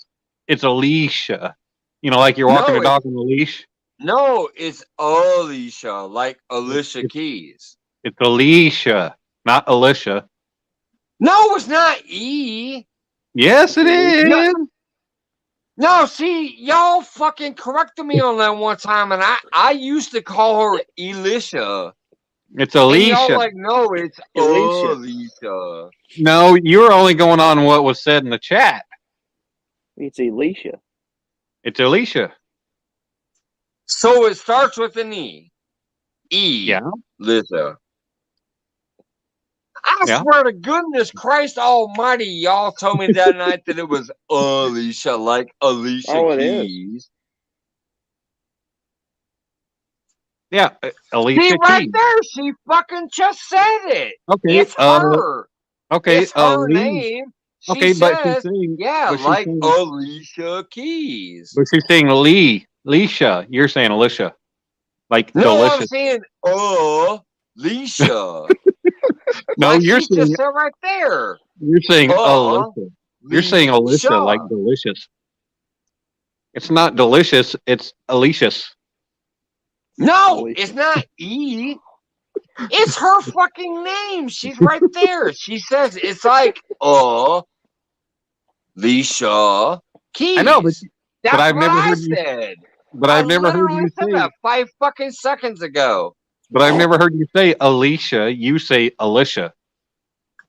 It's Alicia. You know, like you're walking No, a dog on a leash. No, it's Alicia, like Alicia Keys. It's Alicia, not Alicia. No, it's not E. Yes, it is. No, see, y'all fucking corrected me on that one time, and I used to call her Elisha. It's And Alicia. y'all like, no, it's Alicia. Alicia. No, you were only going on what was said in the chat. It's Alicia. It's Alicia. So it starts with an E. E. Yeah. Lisa. I swear to goodness Christ Almighty, y'all told me that night that it was Alicia, like Alicia Oh, it Keys. Yeah, Alicia See right Keys. there, she fucking just said it. Okay, It's her. okay, It's her Alicia. name. She Okay, but she's says, saying, yeah, but she's like saying- Alicia Keys. but she's saying Leisha. You're saying Alicia, like No, delicious. I'm saying Alicia. No, like you're she saying just said right there. you're saying Alicia. You're saying Alicia, Leisha. like delicious. It's not delicious. It's Alicious. No, Alicia. it's not E. It's her fucking name. She's right there. She says it's like Alicia Keys. I know, but that's I've what never I heard you- said. but I've never heard literally you said say. that 5 fucking seconds ago. But I've never heard you say Alicia. You say Alicia.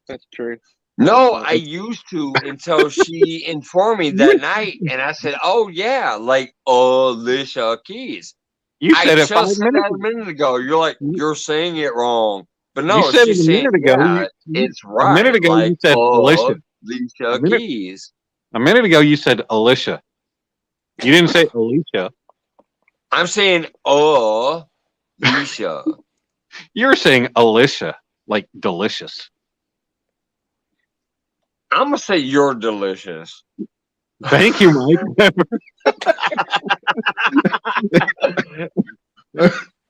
That's true. No, I used to until she informed me that night, and I said, "Oh yeah, like Alicia Keys." You I said it just 5 said minutes that a ago. minute ago. You're like, you're saying it wrong, but no, You said she's it a saying, minute ago. yeah, it's right. A minute ago, like, you said Alicia. Alicia A minute- Keys. A minute ago, you said Alicia. You didn't say Alicia. I'm saying, Alicia. You're saying Alicia, like delicious. I'm gonna say you're delicious. Thank you, Mike.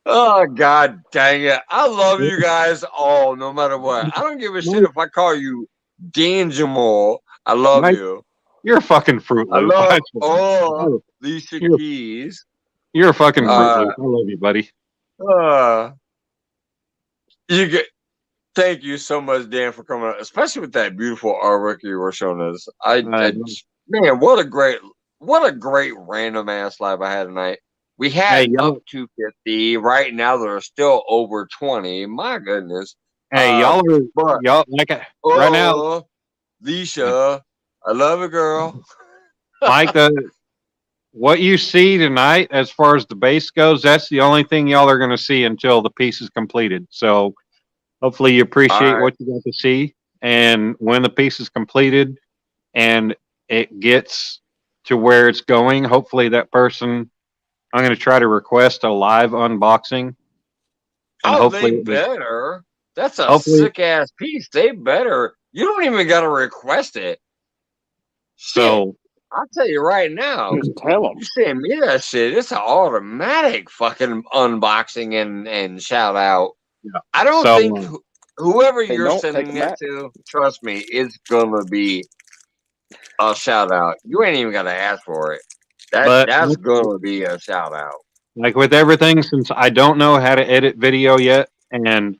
Oh God dang it! I love you guys all, no matter what. I don't give a shit if I call you Dan Jamal. I love Mike, you. You're a fucking Fruit I Loop. love Oh, Alicia you're- Keys. You're a fucking Fruit Loop. I love you, buddy. You get. Thank you so much, Dan, for coming out, especially with that beautiful artwork you were showing us. Man, what a great random ass live I had tonight. We had up to 50. Right now, there are still over 20. My goodness. Hey, y'all like right now. Leisha, I love it, girl. Mike, what you see tonight, as far as the base goes, that's the only thing y'all are going to see until the piece is completed. So hopefully you appreciate what you got to see. And when the piece is completed and it gets to where it's going, hopefully that person, I'm going to try to request a live unboxing. And Hopefully they better. That's a sick ass piece. They better. You don't even got to request it. So I'll tell you right now. Just tell them. You send me that shit. It's an automatic fucking unboxing and shout out. Yeah. I don't think whoever Hey, you're don't sending take it them to, trust me, it's gonna be a shout out. You ain't even gotta ask for it. But That's gonna be a shout out. like with everything, since I don't know how to edit video yet, and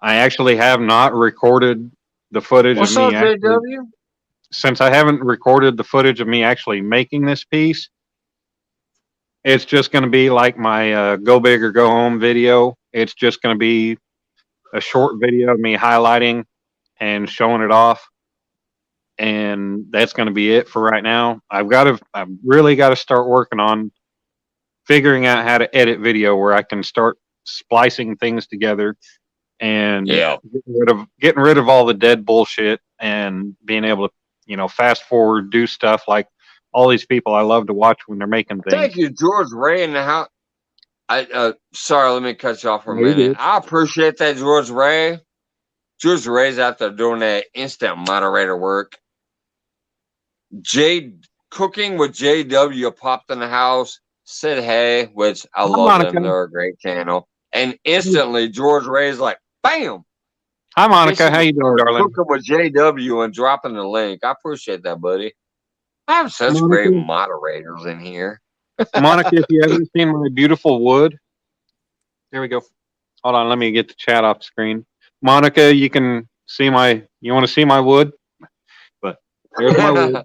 I actually have not recorded the footage of What's up, me actually, JW? since I haven't recorded the footage of me actually making this piece, it's just going to be like my go big or go home video. It's just going to be a short video of me highlighting and showing it off. And that's going to be it for right now. I've really got to start working on figuring out how to edit video where I can start splicing things together and Yeah. getting rid of all the dead bullshit and being able to, fast forward, do stuff like all these people I love to watch when they're making things. Thank you, George Ray, in the house. Sorry, let me cut you off for a No, you're minute. good. I appreciate that, George Ray. George Ray's out there doing that instant moderator work. Cooking with JW popped in the house, said hey, which I Hi, love them. Monica. They're a great channel. And instantly, George Ray's like, bam! Hi, Monica. Fishing How you doing, darling? Cooking with JW and dropping the link. I appreciate that, buddy. I have such Monica? great moderators in here. Monica, if you haven't seen my beautiful wood, there we go. Hold on, let me get the chat off the screen. Monica, you can see you want to see my wood? But there's my wood.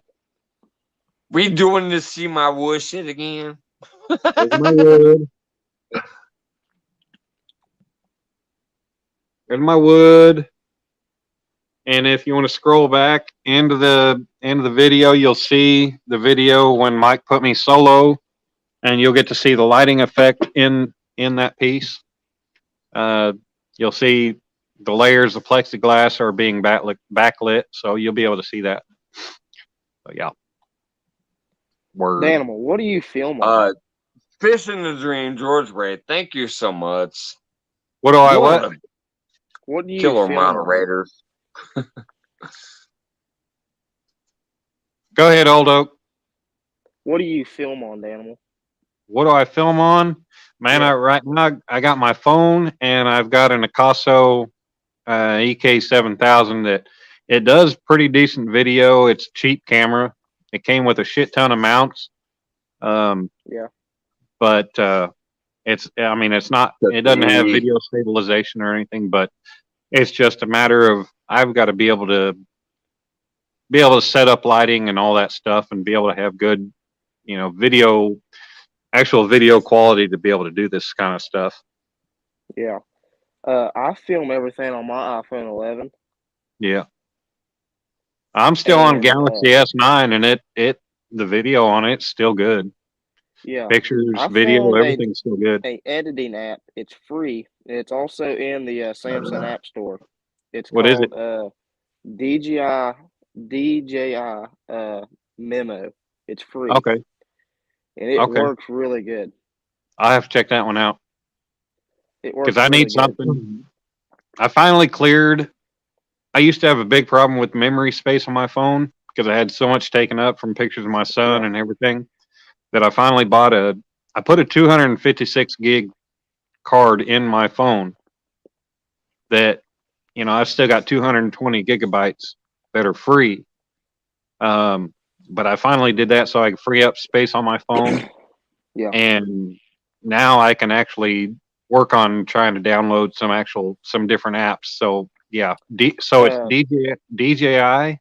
We doing this see my wood shit again. There's my wood. There's my wood. And if you want to scroll back into the video, you'll see the video when Mike put me solo, and you'll get to see the lighting effect in that piece. You'll see the layers of plexiglass are being backlit, so you'll be able to see that. So yeah. Word. Danimal, what do you film on? Fish in the Dream, George Ray. Thank you so much. What do I what? What do you Killer film moderators. Go ahead, Old Oak. What do you film on, Danimal? What do I film on? Man, Yeah. right now I got my phone and I've got an Akaso EK7000 that it does pretty decent video. It's a cheap camera. It came with a shit ton of mounts. Yeah. But it's not, it doesn't have video stabilization or anything, but it's just a matter of I've got to be able to set up lighting and all that stuff and be able to have good, actual video quality to be able to do this kind of stuff. Yeah. I film everything on my iPhone 11. Yeah. I'm still on And, Galaxy S9 and the video on it's still good. Yeah. Pictures, I video, found everything's still good. a editing app. It's free. It's also in the Samsung App Store. It's What is it? called DJI Memo. It's free. Okay. And it Okay. works really good. I'll have to check that one out. It works Because I really need good. something. I finally cleared. I used to have a big problem with memory space on my phone because I had so much taken up from pictures of my son and everything that I finally I put a 256 gig card in my phone that, I've still got 220 gigabytes that are free. But I finally did that so I could free up space on my phone. Yeah. And now I can actually work on trying to download some different apps. So yeah. It's DJI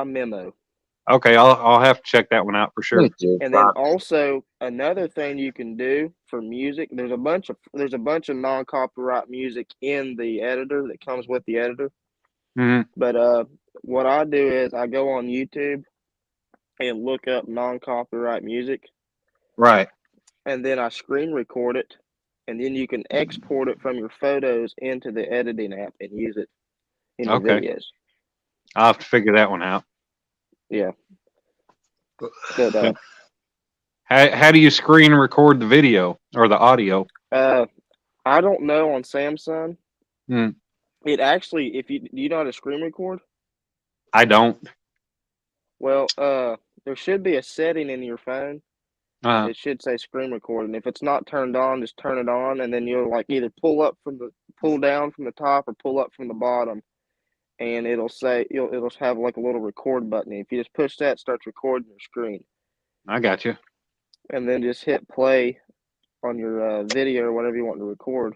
Memo. Okay, I'll have to check that one out for sure. And then also another thing you can do for music, there's a bunch of non-copyright music in the editor that comes with the editor. Mm-hmm. But what I do is I go on YouTube and look up non-copyright music. Right. And then I screen record it, and then you can export it from your photos into the editing app and use it in your videos. I'll have to figure that one out. Yeah. But, how do you screen record the video or the audio? I don't know on Samsung. Hmm. It actually, do you know how to screen record? I don't. Well, there should be a setting in your phone. It should say screen record, and if it's not turned on, just turn it on, and then you'll either pull down from the top or pull up from the bottom, and it'll have a little record button. If you just push that, it starts recording your screen. I got you. and then just hit play on your video or whatever you want to record,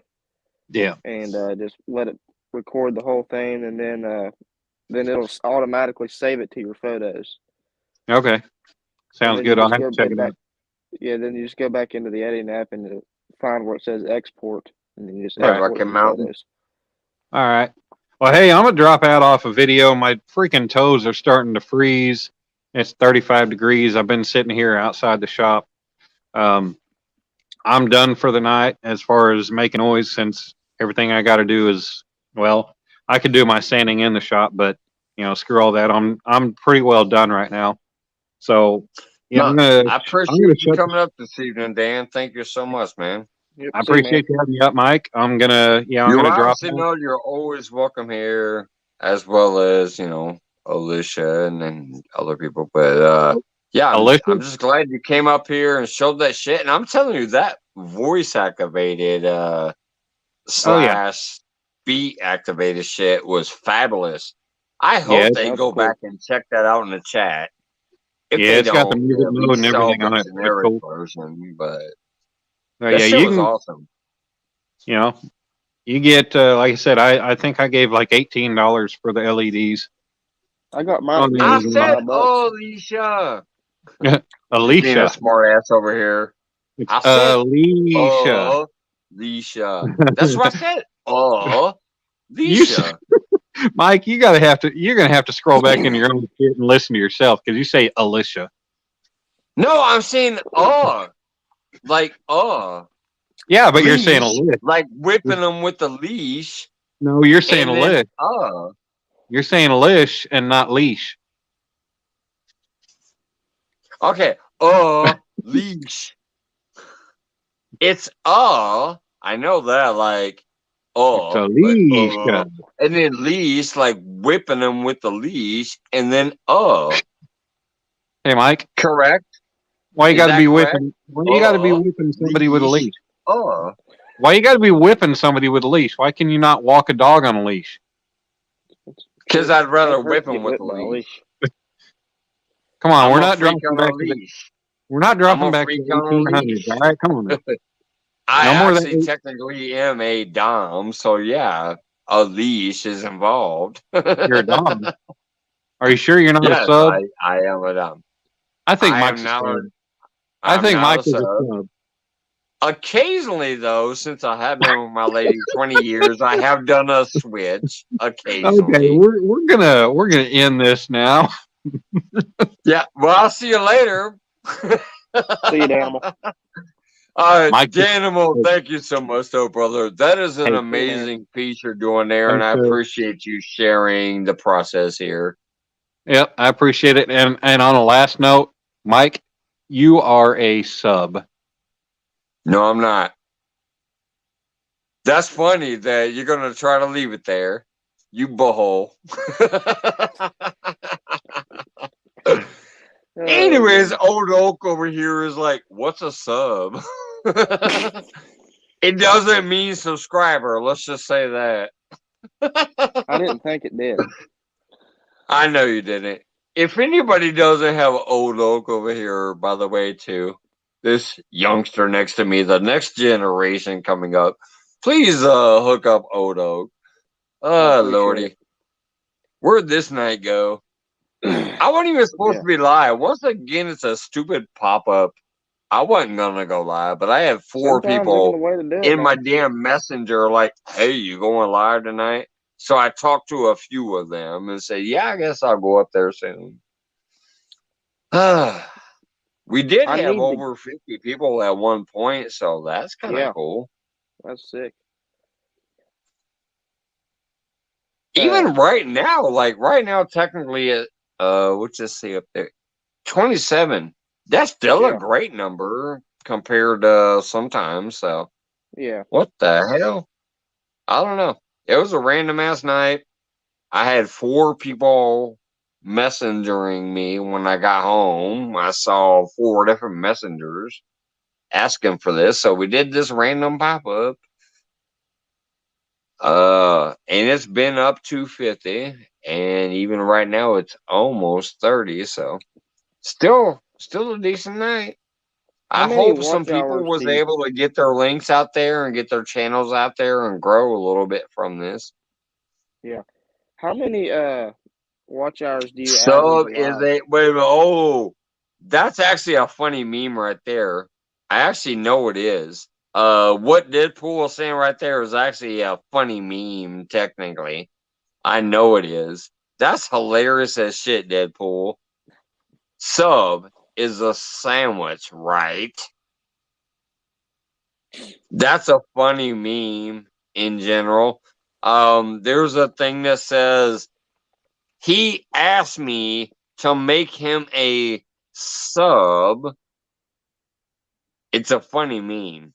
Yeah. and just let it record the whole thing, and then it'll automatically save it to your photos. Okay. Sounds then good. you I'll just have to go check it back. out. Yeah, then you just go back into the editing app and find where it says export, and then you just Right. export Rocky your Mountain. photos. All right. Well, hey, I'm gonna drop out off a video. My freaking toes are starting to freeze. It's 35 degrees. I've been sitting here outside the shop. I'm done for the night as far as making noise, since everything I got to do is, well, I could do my sanding in the shop, but screw all that. I'm pretty well done right now. So yeah, No, I'm gonna I I'm appreciate gonna you shut. coming up this evening, Dan. Thank you so much, man. Yep, I see you, man. appreciate you having me up, Mike. I'm gonna You drop obviously out. know you're always welcome here, as well as Alicia and other people. But yeah, Alicia. I'm just glad you came up here and showed that shit. And I'm telling you, that voice activated Oh yeah, / beat activated shit was fabulous. I yeah, hope they That's go cool. back and check that out in the chat. If yeah. they It's got the don't, music at mode and least sell everything the on it. So it's generic cool. version. But Yeah, that shit you was can. awesome. You get like I said. I think I gave like $18 for the LEDs. I got mine On for the I Amazon. said, $5. oh, Alicia. Just being a Alicia. smart ass over here. It's I said, Alicia. oh, Alicia. That's what I said. Oh, You, s- Alicia. Mike, you're gonna have to scroll back into your own shit and listen to yourself, because you say Alicia. No, I'm saying, like, Yeah, but you're saying leash, Alicia. like whipping them with the leash, No, you're saying and then, Alicia. You're saying Lish and not leash. okay, leash. It's I know that, like, It's but Alicia. and then leash, like whipping them with the leash, and then Hey, Mike, correct? why you Is got to that be correct? whipping? Why you got to be whipping somebody with a Leash. leash? Oh, Why you got to be whipping somebody with a leash? Why can you not walk a dog on a leash? because I'd rather Can't hurt whip to him get with whipped a by a leash. Come on, I'm we're a not freak dropping on back a to the leash. we're not I'm dropping a back to freak the on a 1800s. leash. All right, come on. I No more actually than technically am a dom, so yeah, a leash is involved. you're a dog. Are you sure you're not a Yes, sub? I am a dom. I think I am Mike's a not. sub. I I'm think not Mike a is a sub. sub. Occasionally, though, since I have been with my lady 20 years, I have done a switch. Okay, Occasionally. we're gonna end this now. Yeah. Well, I'll see you later. See you, Danimal. All right, Mike, Danimal, thank you so much, though, brother. That is an hey, amazing piece you're doing there, and thanks, I appreciate you sharing the process here. Yep, I appreciate it. And on a last note, Mike, you are a sub. No, I'm not. That's funny that you're gonna try to leave it there. You butthole. Anyways, old Oak over here is like, what's a sub? It doesn't mean subscriber. Let's just say that. I didn't think it did. I know you didn't. If anybody doesn't have old Oak over here, by the way, too, this youngster next to me, the next generation coming up, please hook up old Oak. I appreciate Lordy. it. Where'd this night go? I wasn't even supposed to be live. Once again, it's a stupid pop-up. I wasn't gonna go live, but I had four Sometimes people even the way to do it, in my man. damn messenger like, hey, you going live tonight? So I talked to a few of them and said, yeah, I guess I'll go up there soon. We did I have need to- over 50 people at one point, so that's kind of Yeah. cool. That's sick. Even right now, technically, let's just see up there, 27. That's still a Yeah. great number compared to sometimes. So Yeah. what the hell? I don't know. It was a random ass night. I had 4 people messengering me when I got home. I saw 4 different messengers asking for this. So we did this random pop-up. And it's been up to 50, and even right now it's almost 30. So still Still a decent night. How I many hope some watch people hours was do you? able to get their links out there and get their channels out there and grow a little bit from this. Yeah. How many watch hours do you average Sub is live? a wait a minute. Oh, that's actually a funny meme right there. I actually know it is. What Deadpool was saying right there is actually a funny meme, technically. I know it is. That's hilarious as shit, Deadpool. Sub is a sandwich, right? That's a funny meme in general. There's a thing that says he asked me to make him a sub. It's a funny meme.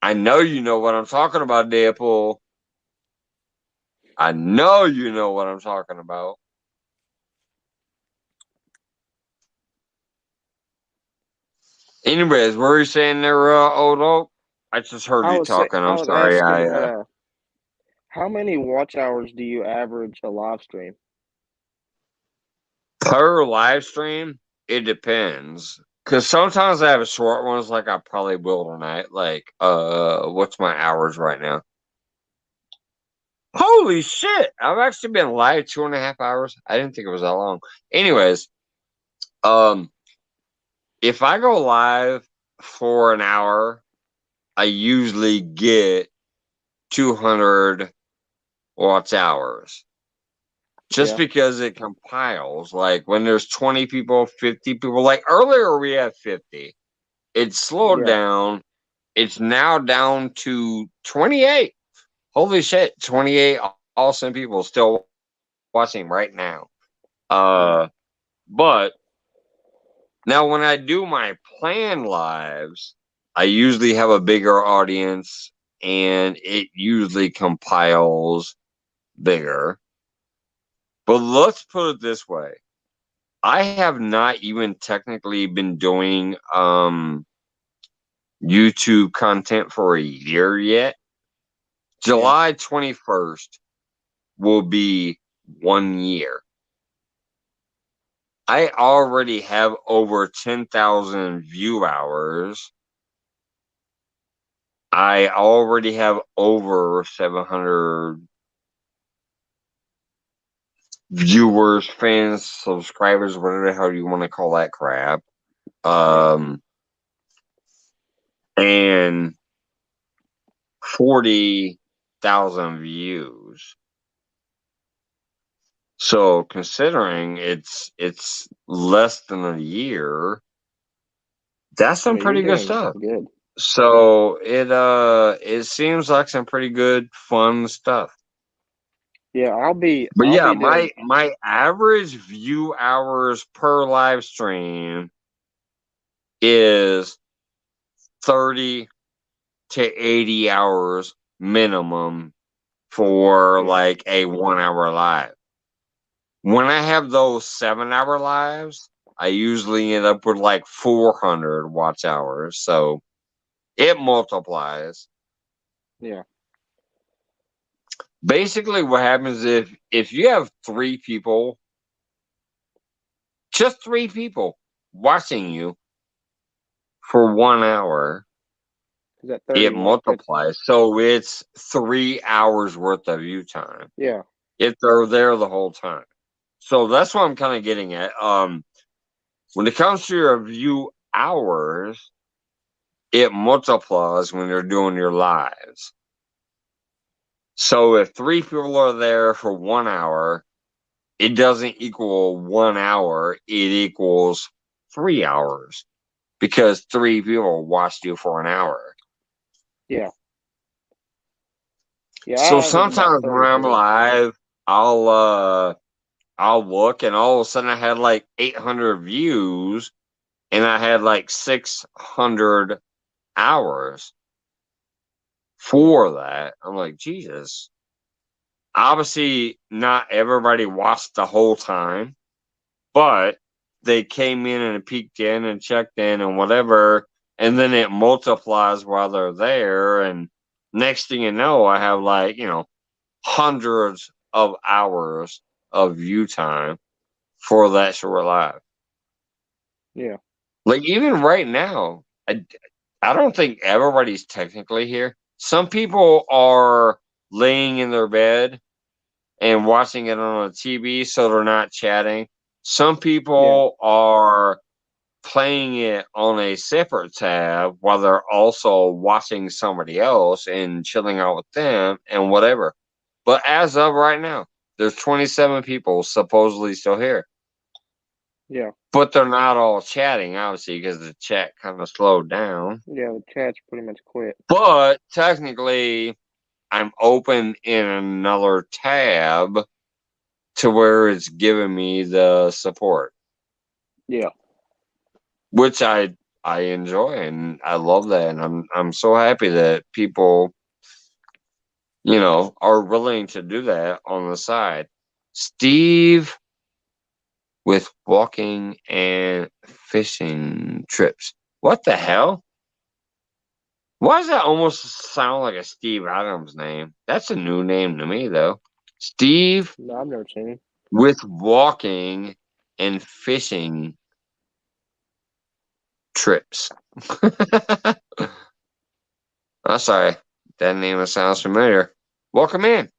I know you know what I'm talking about, Deadpool. I know you know what I'm talking about. Anyways, what were you saying there, old oak? I just heard I you would say talking. I I'm was sorry. asking how many watch hours do you average a live stream? Per live stream, it depends. Cause sometimes I have short ones, like I probably will tonight. Like, what's my hours right now? Holy shit! I've actually been live 2.5 hours. I didn't think it was that long. Anyways, if I go live for an hour, I usually get 200 watch hours. Just Yeah. because it compiles. Like when there's 20 people, 50 people. Like earlier we had 50. It slowed Yeah. down. It's now down to 28. Holy shit, 28 awesome people still watching right now. Yeah. But now when I do my planned lives, I usually have a bigger audience and it usually compiles bigger. But let's put it this way. I have not even technically been doing YouTube content for a year yet. July 21st will be 1 year. I already have over 10,000 view hours. I already have over 700 viewers, fans, subscribers, whatever the hell you want to call that crap. And 40,000 views. So considering it's less than a year, that's some Yeah, you're pretty good doing stuff. good. So it seems like some pretty good fun stuff. Yeah, But I'll yeah, be doing my average view hours per live stream is 30 to 80 hours minimum for like a 1 hour live. When I have those 7 hour lives, I usually end up with like 400 watch hours. So it multiplies. Yeah. Basically, what happens if you have 3 people, just 3 people watching you for 1 hour, Is that it 30 what? multiplies. So it's 3 hours worth of view time Yeah. if they're there the whole time. So that's what I'm kind of getting at. When it comes to your view hours, it multiplies when you're doing your lives. So if 3 people are there for 1 hour, it doesn't equal 1 hour, it equals 3 hours because 3 people watched you for an hour. Yeah. Yeah, So I average about sometimes 30 when I'm per day. live, I'll look and all of a sudden I had like 800 views and I had like 600 hours for that. I'm like, Jesus. Obviously, not everybody watched the whole time, but they came in and peeked in and checked in and whatever, and then it multiplies while they're there. And next thing you know, I have like, hundreds of hours of view time for that short live. Yeah. Like even right now, I don't think everybody's technically here. Some people are laying in their bed and watching it on a TV, so they're not chatting. Some people are playing it on a separate tab while they're also watching somebody else and chilling out with them and whatever. But as of right now, there's 27 people supposedly still here. Yeah. But they're not all chatting, obviously, because the chat kind of slowed down. Yeah, the chat's pretty much quit. But technically, I'm open in another tab to where it's giving me the support, Yeah. which I enjoy and I love that, and I'm so happy that people, are willing to do that on the side. Steve with walking and fishing trips. What the hell? Why does that almost sound like a Steve Adams name? That's a new name to me, though. Steve No, I've never seen him. with walking and fishing trips. I'm sorry. That name sounds familiar. Welcome in.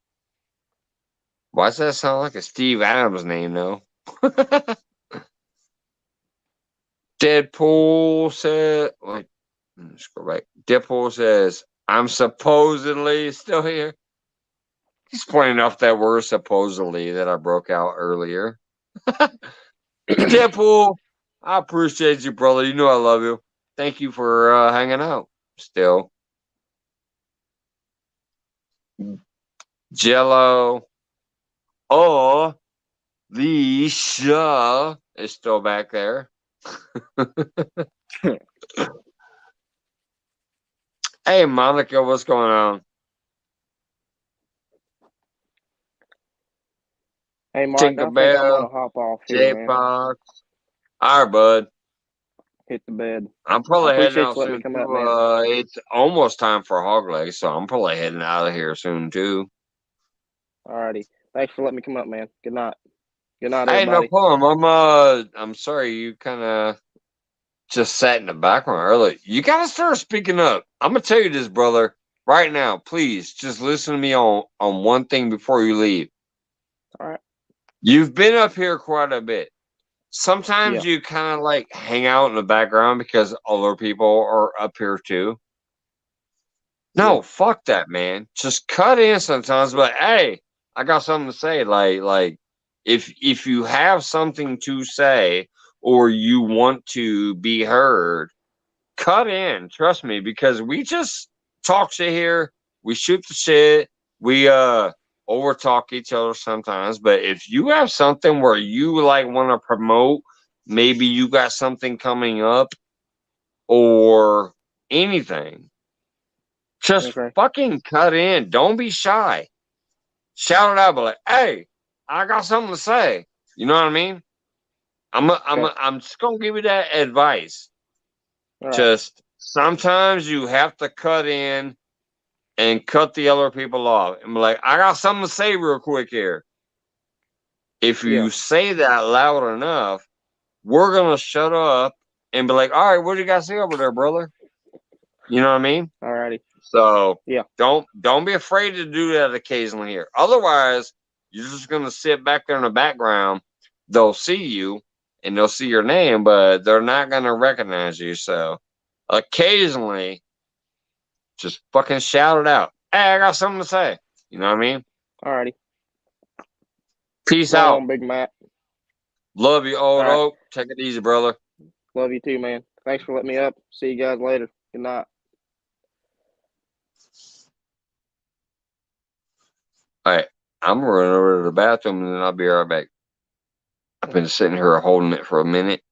Why does that sound like a Steve Adams name, though? Deadpool said, like, let's go back. Deadpool says, I'm supposedly still here. He's pointing off that word supposedly that I broke out earlier. Deadpool, I appreciate you, brother. You know I love you. Thank you for hanging out still. Jello. Oh, the show is still back there. Hey, Monica, what's going on? Hey, Mike, I think I'm gonna hop off here, man. J-Fox. All right, bud. Hit the bed. I'm probably I heading appreciate out you letting me soon come too. up, man. It's almost time for hog leg, so I'm probably heading out of here soon too. Alrighty. Thanks for letting me come up, man. Good night. Good night, Hey, no everybody. problem. I'm sorry you kind of just sat in the background earlier. You gotta start speaking up. I'm gonna tell you this, brother, right now. Please, just listen to me on one thing before you leave. All right. You've been up here quite a bit. Sometimes Yeah. you kind of like hang out in the background because other people are up here too. No, Yeah. fuck that, man. Just cut in sometimes, but hey, I got something to say. Like if you have something to say or you want to be heard, cut in. Trust me, because we just talk shit here. We shoot the shit. We over talk each other sometimes. But if you have something where you like want to promote, maybe you got something coming up or anything, just Okay. fucking cut in. Don't be shy. Shout it out, but like, hey, I got something to say. You know what I mean? I'm just gonna give you that advice. All right. Just sometimes you have to cut in and cut the other people off and be like, I got something to say real quick here. If you Yeah. say that loud enough, we're gonna shut up and be like, all right, what do you got to say over there, brother? You know what I mean? Alrighty. So Yeah. don't be afraid to do that occasionally here. Otherwise, you're just gonna sit back there in the background. They'll see you and they'll see your name, but they're not gonna recognize you. So occasionally, just fucking shout it out. Hey, I got something to say. You know what I mean? Alrighty. Peace Right out. on, Big Matt. Love you, old All right. oak. Take it easy, brother. Love you too, man. Thanks for letting me up. See you guys later. Good night. All right. I'm gonna run over to the bathroom and then I'll be right back. I've been sitting here holding it for a minute.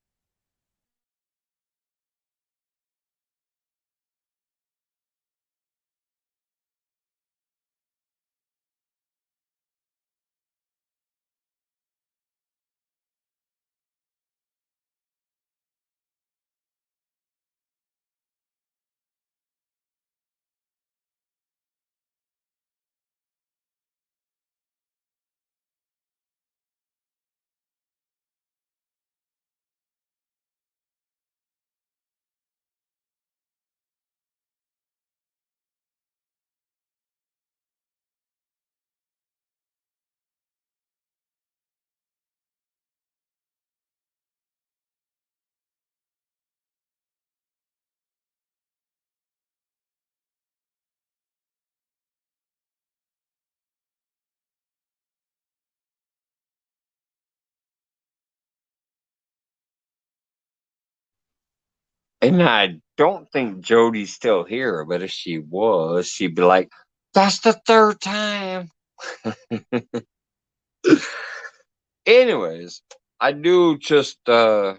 And I don't think Jody's still here, but if she was, she'd be like, "That's the third time." Anyways, I do just let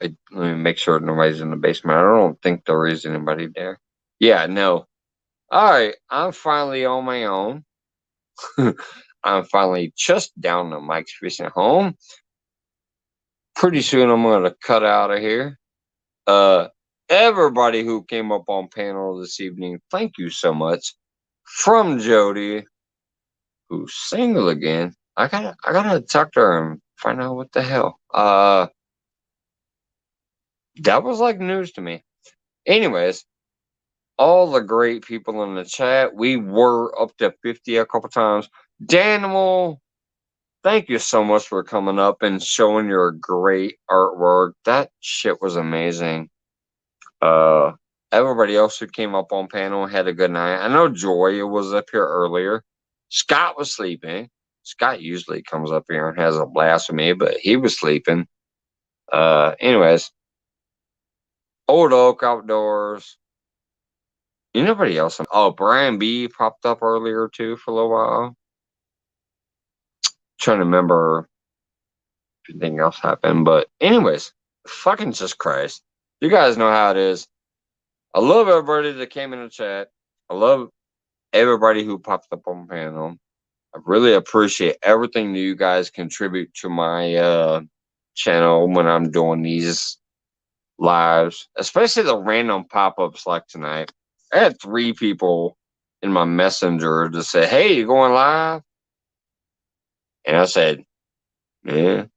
me make sure nobody's in the basement. I don't think there is anybody there. Yeah, no. All right, I'm finally on my own. I'm finally just down to Mike's Fishing Home. Pretty soon I'm gonna cut out of here. Uh, Everybody who came up on panel this evening, thank you so much. From Jody, who's single again. I gotta talk to her and find out what the hell. That was like news to me. Anyways, all the great people in the chat. We were up to 50 a couple times. Danimal, thank you so much for coming up and showing your great artwork. That shit was amazing. Uh, Everybody else who came up on panel had a good night. I know Joy was up here earlier. Scott was sleeping. Scott usually comes up here and has a blast with me, but he was sleeping. Anyways, Old Oak Outdoors. Anybody else? Oh, Brian B popped up earlier too for a little while. Trying to remember if anything else happened, but anyways, fucking just Christ. You guys know how it is. I love everybody that came in the chat. I love everybody who popped up on the panel. I really appreciate everything that you guys contribute to my channel when I'm doing these lives, especially the random pop-ups like tonight. I had 3 people in my messenger to say, "Hey, you going live?" And I said, "Yeah,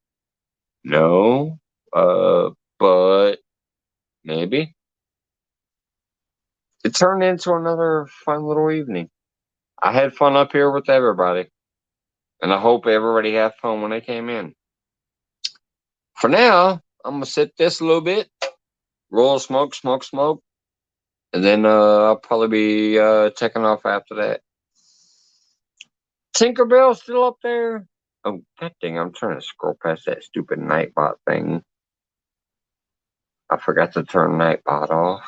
no, but maybe." It turned into another fun little evening. I had fun up here with everybody, and I hope everybody had fun when they came in. For now, I'm gonna sit this a little bit, roll a smoke, and then I'll probably be taking off after that. Tinkerbell's still up there. Oh, that thing! I'm trying to scroll past that stupid Nightbot thing. I forgot to turn Nightbot off.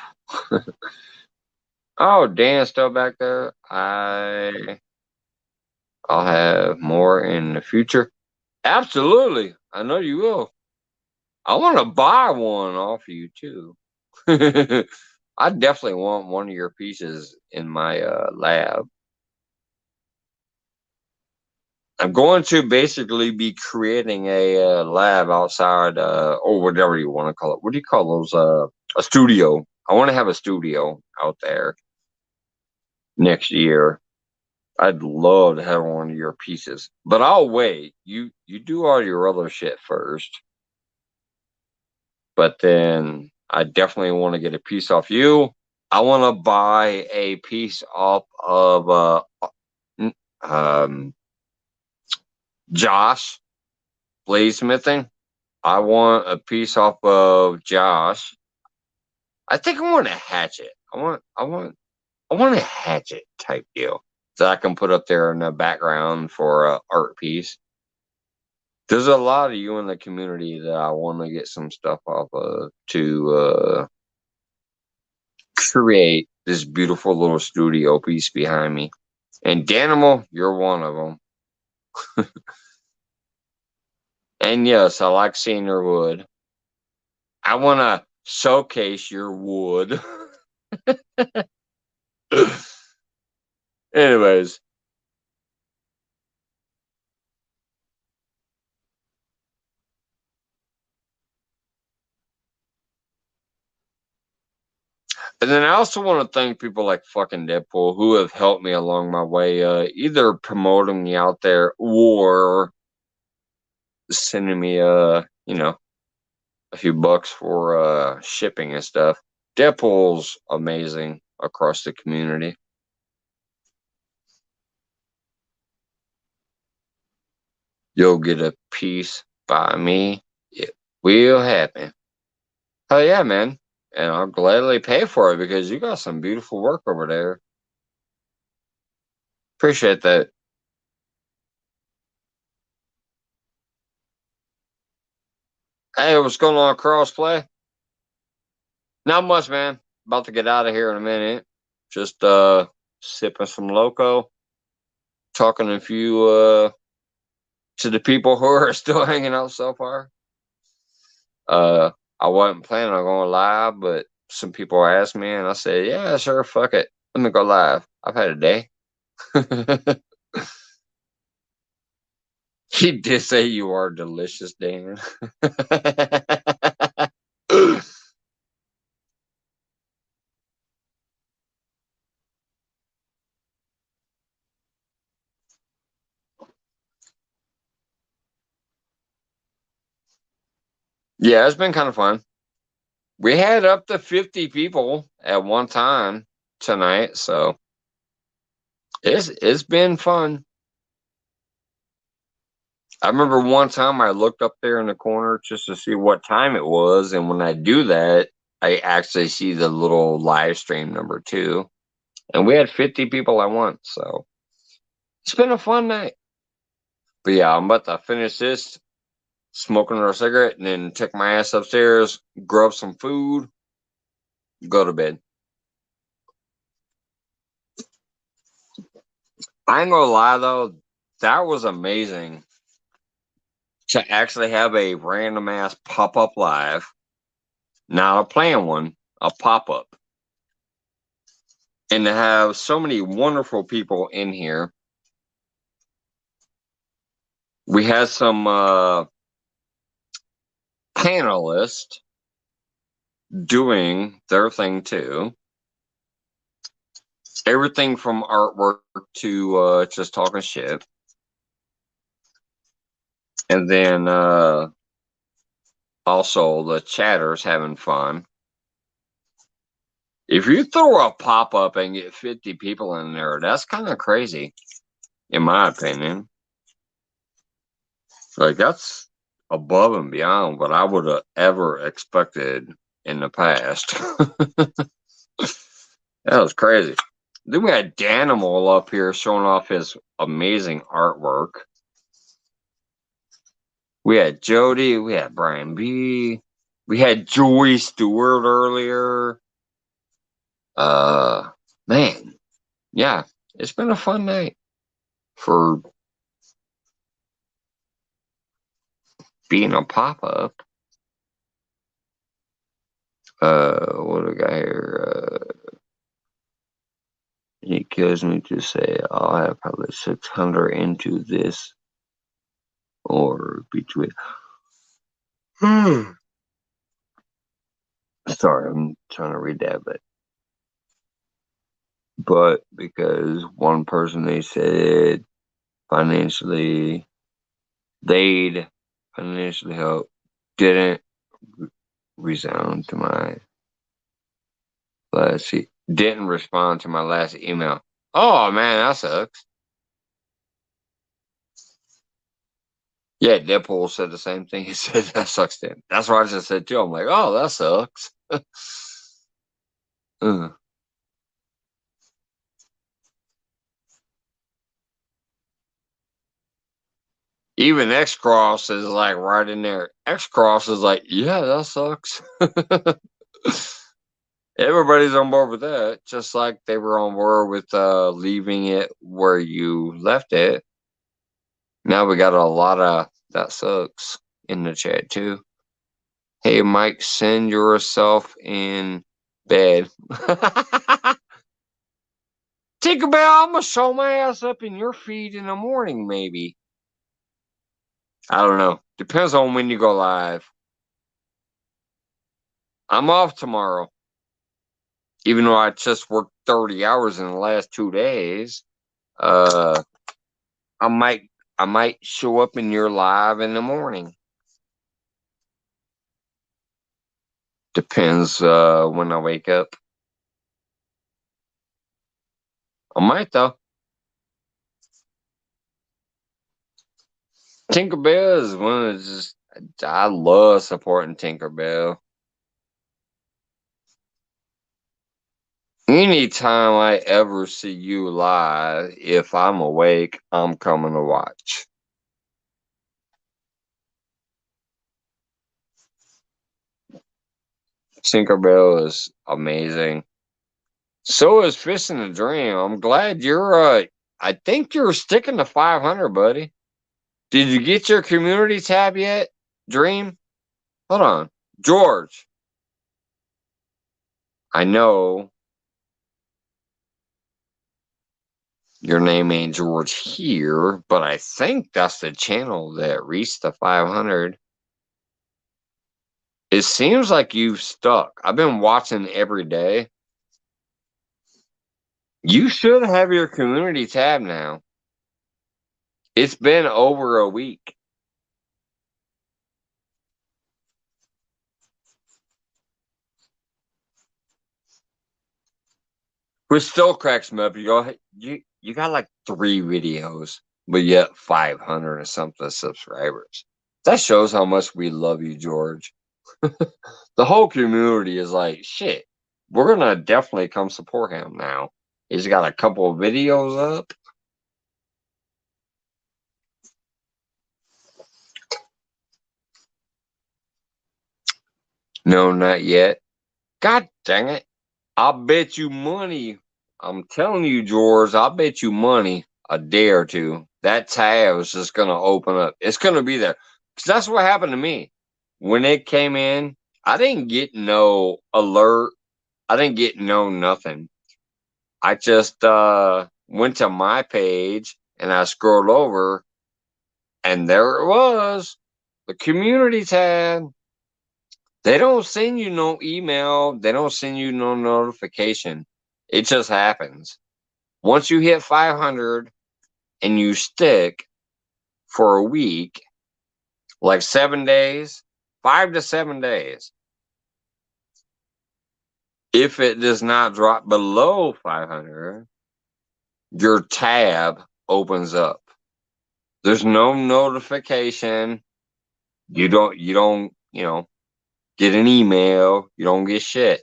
Oh, Dan's still back there. I'll have more in the future. Absolutely. I know you will. I want to buy one off of you too. I definitely want one of your pieces in my lab. I'm going to basically be creating a lab outside, or whatever you want to call it. What do you call those? A studio. I want to have a studio out there next year. I'd love to have one of your pieces, but I'll wait. You do all your other shit first, but then I definitely want to get a piece off you. I want to buy a piece off of um, Josh Bladesmithing. I want a piece off of Josh. I think I want a hatchet. I want a hatchet type deal that I can put up there in the background for a art piece. There's a lot of you in the community that I want to get some stuff off of to create this beautiful little studio piece behind me. And Danimal, you're one of them. And yes, I like seeing your wood. I want to showcase your wood. Anyways. And then I also want to thank people like fucking Deadpool who have helped me along my way, either promoting me out there or sending me, a few bucks for shipping and stuff. Deadpool's amazing across the community. You'll get a piece by me. It will happen. Hell yeah, man. And I'll gladly pay for it because you got some beautiful work over there. Appreciate that. Hey, what's going on, Crossplay? Not much, man. About to get out of here in a minute. Just sipping some loco, talking a few to the people who are still hanging out so far. I wasn't planning on going live, but some people asked me, and I said, "Yeah, sure, fuck it, let me go live. I've had a day." He did say you are delicious, Dan. Yeah, it's been kind of fun. We had up to 50 people at one time tonight, so it's been fun. I remember one time I looked up there in the corner just to see what time it was, and when I do that, I actually see the little live stream number too. And we had 50 people at once, so it's been a fun night. But yeah, I'm about to finish this, smoking a cigarette, and then take my ass upstairs, grab some food, go to bed. I ain't gonna lie though, that was amazing to actually have a random ass pop up live, not a planned one, a pop up, and to have so many wonderful people in here. We had some panelists doing their thing too. Everything from artwork to just talking shit. And then also the chatters having fun. If you throw a pop up and get 50 people in there, that's kind of crazy, in my opinion. Like, that's above and beyond what I would have ever expected in the past. That was crazy. Then we had Danimal up here showing off his amazing artwork. We had Jody, we had Brian B, we had Joy Stewart earlier. Man, yeah, it's been a fun night for being a pop-up. What do we got here? He kills me to say I'll have probably 600 into this or between. Sorry, I'm trying to read that, but because one person they said financially they'd financially help didn't resound to my last didn't respond to my last email. Oh man, that sucks. Yeah, Deadpool said the same thing. He said that sucks to him. That's what I just said too. I'm like, oh, that sucks. Even X Cross is like right in there. X Cross is like, yeah, that sucks. Everybody's on board with that, just like they were on board with leaving it where you left it. Now we got a lot of that sucks in the chat too. Hey Mike, send yourself in bed. Tinkerbell, I'm gonna show my ass up in your feed in the morning, maybe. I don't know. Depends on when you go live. I'm off tomorrow. Even though I just worked 30 hours in the last 2 days, I might show up in your live in the morning. Depends when I wake up. I might though. Tinkerbell is one of just I love supporting Tinkerbell. Anytime I ever see you live, if I'm awake, I'm coming to watch. Tinkerbell is amazing. So is Fishing the Dream. I'm glad you're I think you're sticking to 500, buddy. Did you get your community tab yet, Dream? Hold on. George. I know your name ain't George here, but I think that's the channel that reached the 500. It seems like you've stuck. I've been watching every day. You should have your community tab now. It's been over a week. Which still cracks me up. You got like 3 videos, but yet 500 or something subscribers. That shows how much we love you, George. The whole community is like, shit, we're gonna definitely come support him now. He's got a couple of videos up. No, not yet. God dang it. I'll bet you money. I'm telling you, George, I'll bet you money a day or two. That tab is just going to open up. It's going to be there. Because that's what happened to me. When it came in, I didn't get no alert. I didn't get no nothing. I just went to my page and I scrolled over and there it was. The community tab. They don't send you no email. They don't send you no notification. It just happens. Once you hit 500 and you stick for a week, like 7 days, 5 to 7 days, if it does not drop below 500, your tab opens up. There's no notification. You don't, get an email. You don't get shit.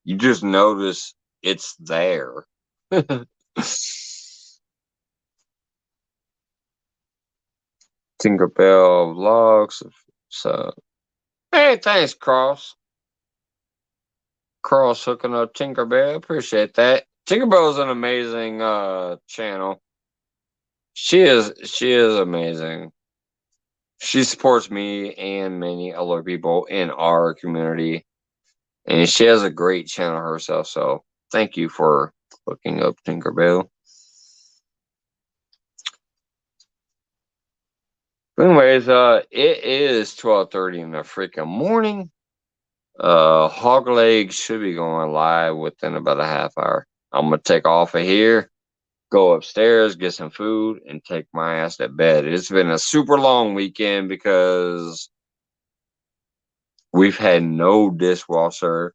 You just notice it's there. Tinkerbell vlogs. So, hey, thanks, Cross. Cross hooking up Tinkerbell. Appreciate that. Tinkerbell is an amazing channel. She is amazing. She supports me and many other people in our community. And she has a great channel herself. So thank you for hooking up Tinkerbell. Anyways, it is 12:30 in the freaking morning. Hog Leg should be going live within about a half hour. I'm gonna take off of here, go upstairs, get some food, and take my ass to bed. It's been a super long weekend because we've had no dishwasher.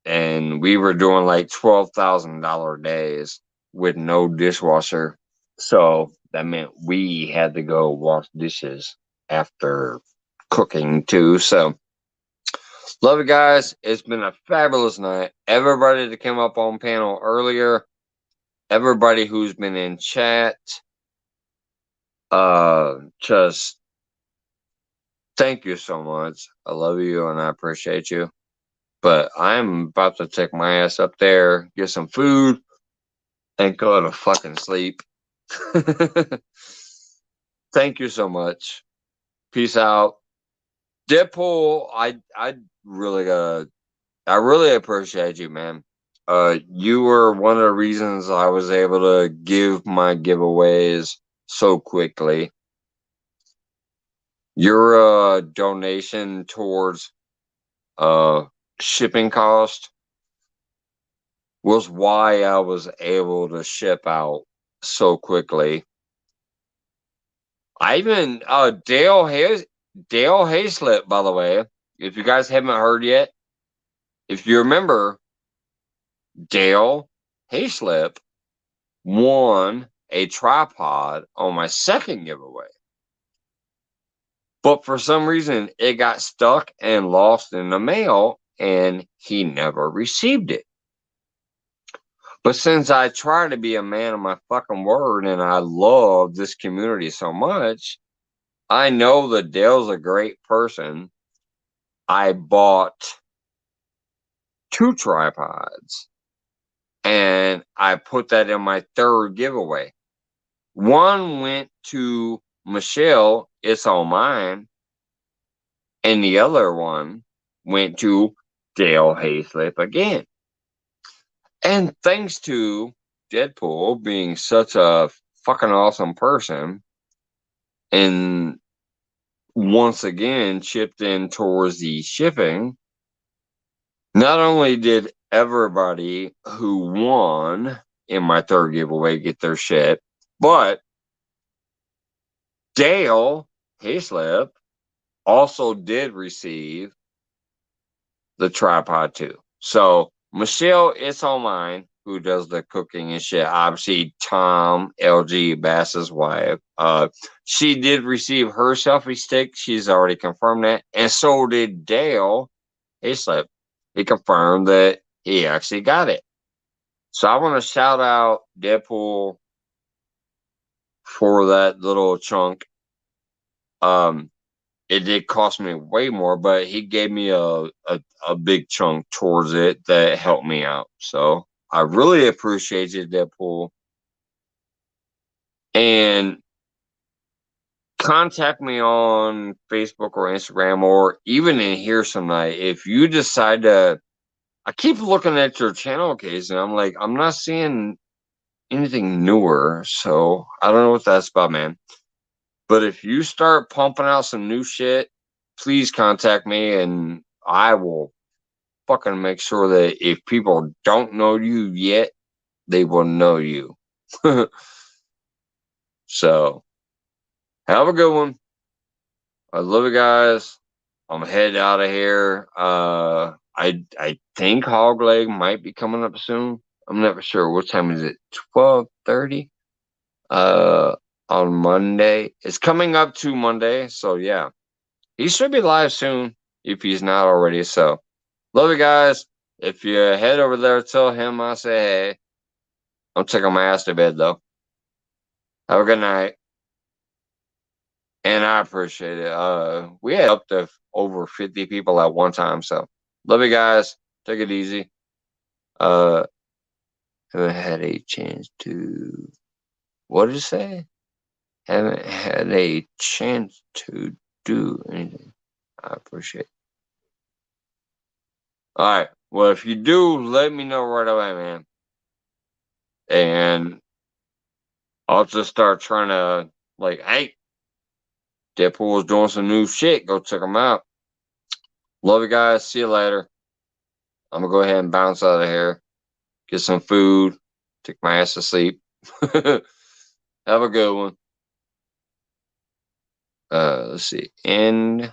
And we were doing like $12,000 days with no dishwasher. So that meant we had to go wash dishes after cooking too. So love you guys. It's been a fabulous night. Everybody that came up on panel earlier, everybody who's been in chat, just thank you so much. I love you and I appreciate you. But I'm about to take my ass up there, get some food, and go to fucking sleep. Thank you so much. Peace out. Deadpool, I really appreciate you, man. You were one of the reasons I was able to give my giveaways so quickly. Your donation towards shipping cost was why I was able to ship out so quickly. I even Dale Hayslip, by the way, if you guys haven't heard yet, if you remember, Dale Hayslip won a tripod on my second giveaway. But for some reason, it got stuck and lost in the mail, and he never received it. But since I try to be a man of my fucking word and I love this community so much, I know that Dale's a great person. I bought 2 tripods, and I put that in my 3rd giveaway. One went to Michelle, it's all mine, and the other one went to Dale Hayslip again. And thanks to Deadpool being such a fucking awesome person, and once again chipped in towards the shipping, not only did everybody who won in my 3rd giveaway get their shit, but Dale Hayslip also did receive the tripod too. So Michelle, it's all mine, who does the cooking and shit. Obviously, Tom, LG, Bass's wife, she did receive her selfie stick. She's already confirmed that. And so did Dale Hayslip. He confirmed that he actually got it. So I want to shout out Deadpool for that little chunk. It did cost me way more, but he gave me a big chunk towards it that helped me out. So I really appreciate you, Deadpool. And contact me on Facebook or Instagram, or even in here some night if you decide to. I keep looking at your channel case, and I'm like, I'm not seeing anything newer. So I don't know what that's about, man. But if you start pumping out some new shit, please contact me, and I will fucking make sure that if people don't know you yet, they will know you. So, have a good one. I love you guys. I'm headed out of here. I think Hog Leg might be coming up soon. I'm never sure. What time is it? 12:30? On Monday. It's coming up to Monday, so yeah. He should be live soon if he's not already. So, love you guys. If you head over there, tell him I say hey. I'm taking my ass to bed though. Have a good night. And I appreciate it. We had up to over 50 people at one time. So, love you guys. Take it easy. Haven't had a chance to. What did it say? Haven't had a chance to do anything. I appreciate it. All right. Well, if you do, let me know right away, man. And I'll just start trying to, like, hey, Deadpool's doing some new shit. Go check him out. Love you guys. See you later. I'm going to go ahead and bounce out of here. Get some food. Take my ass to sleep. Have a good one. Let's see. End.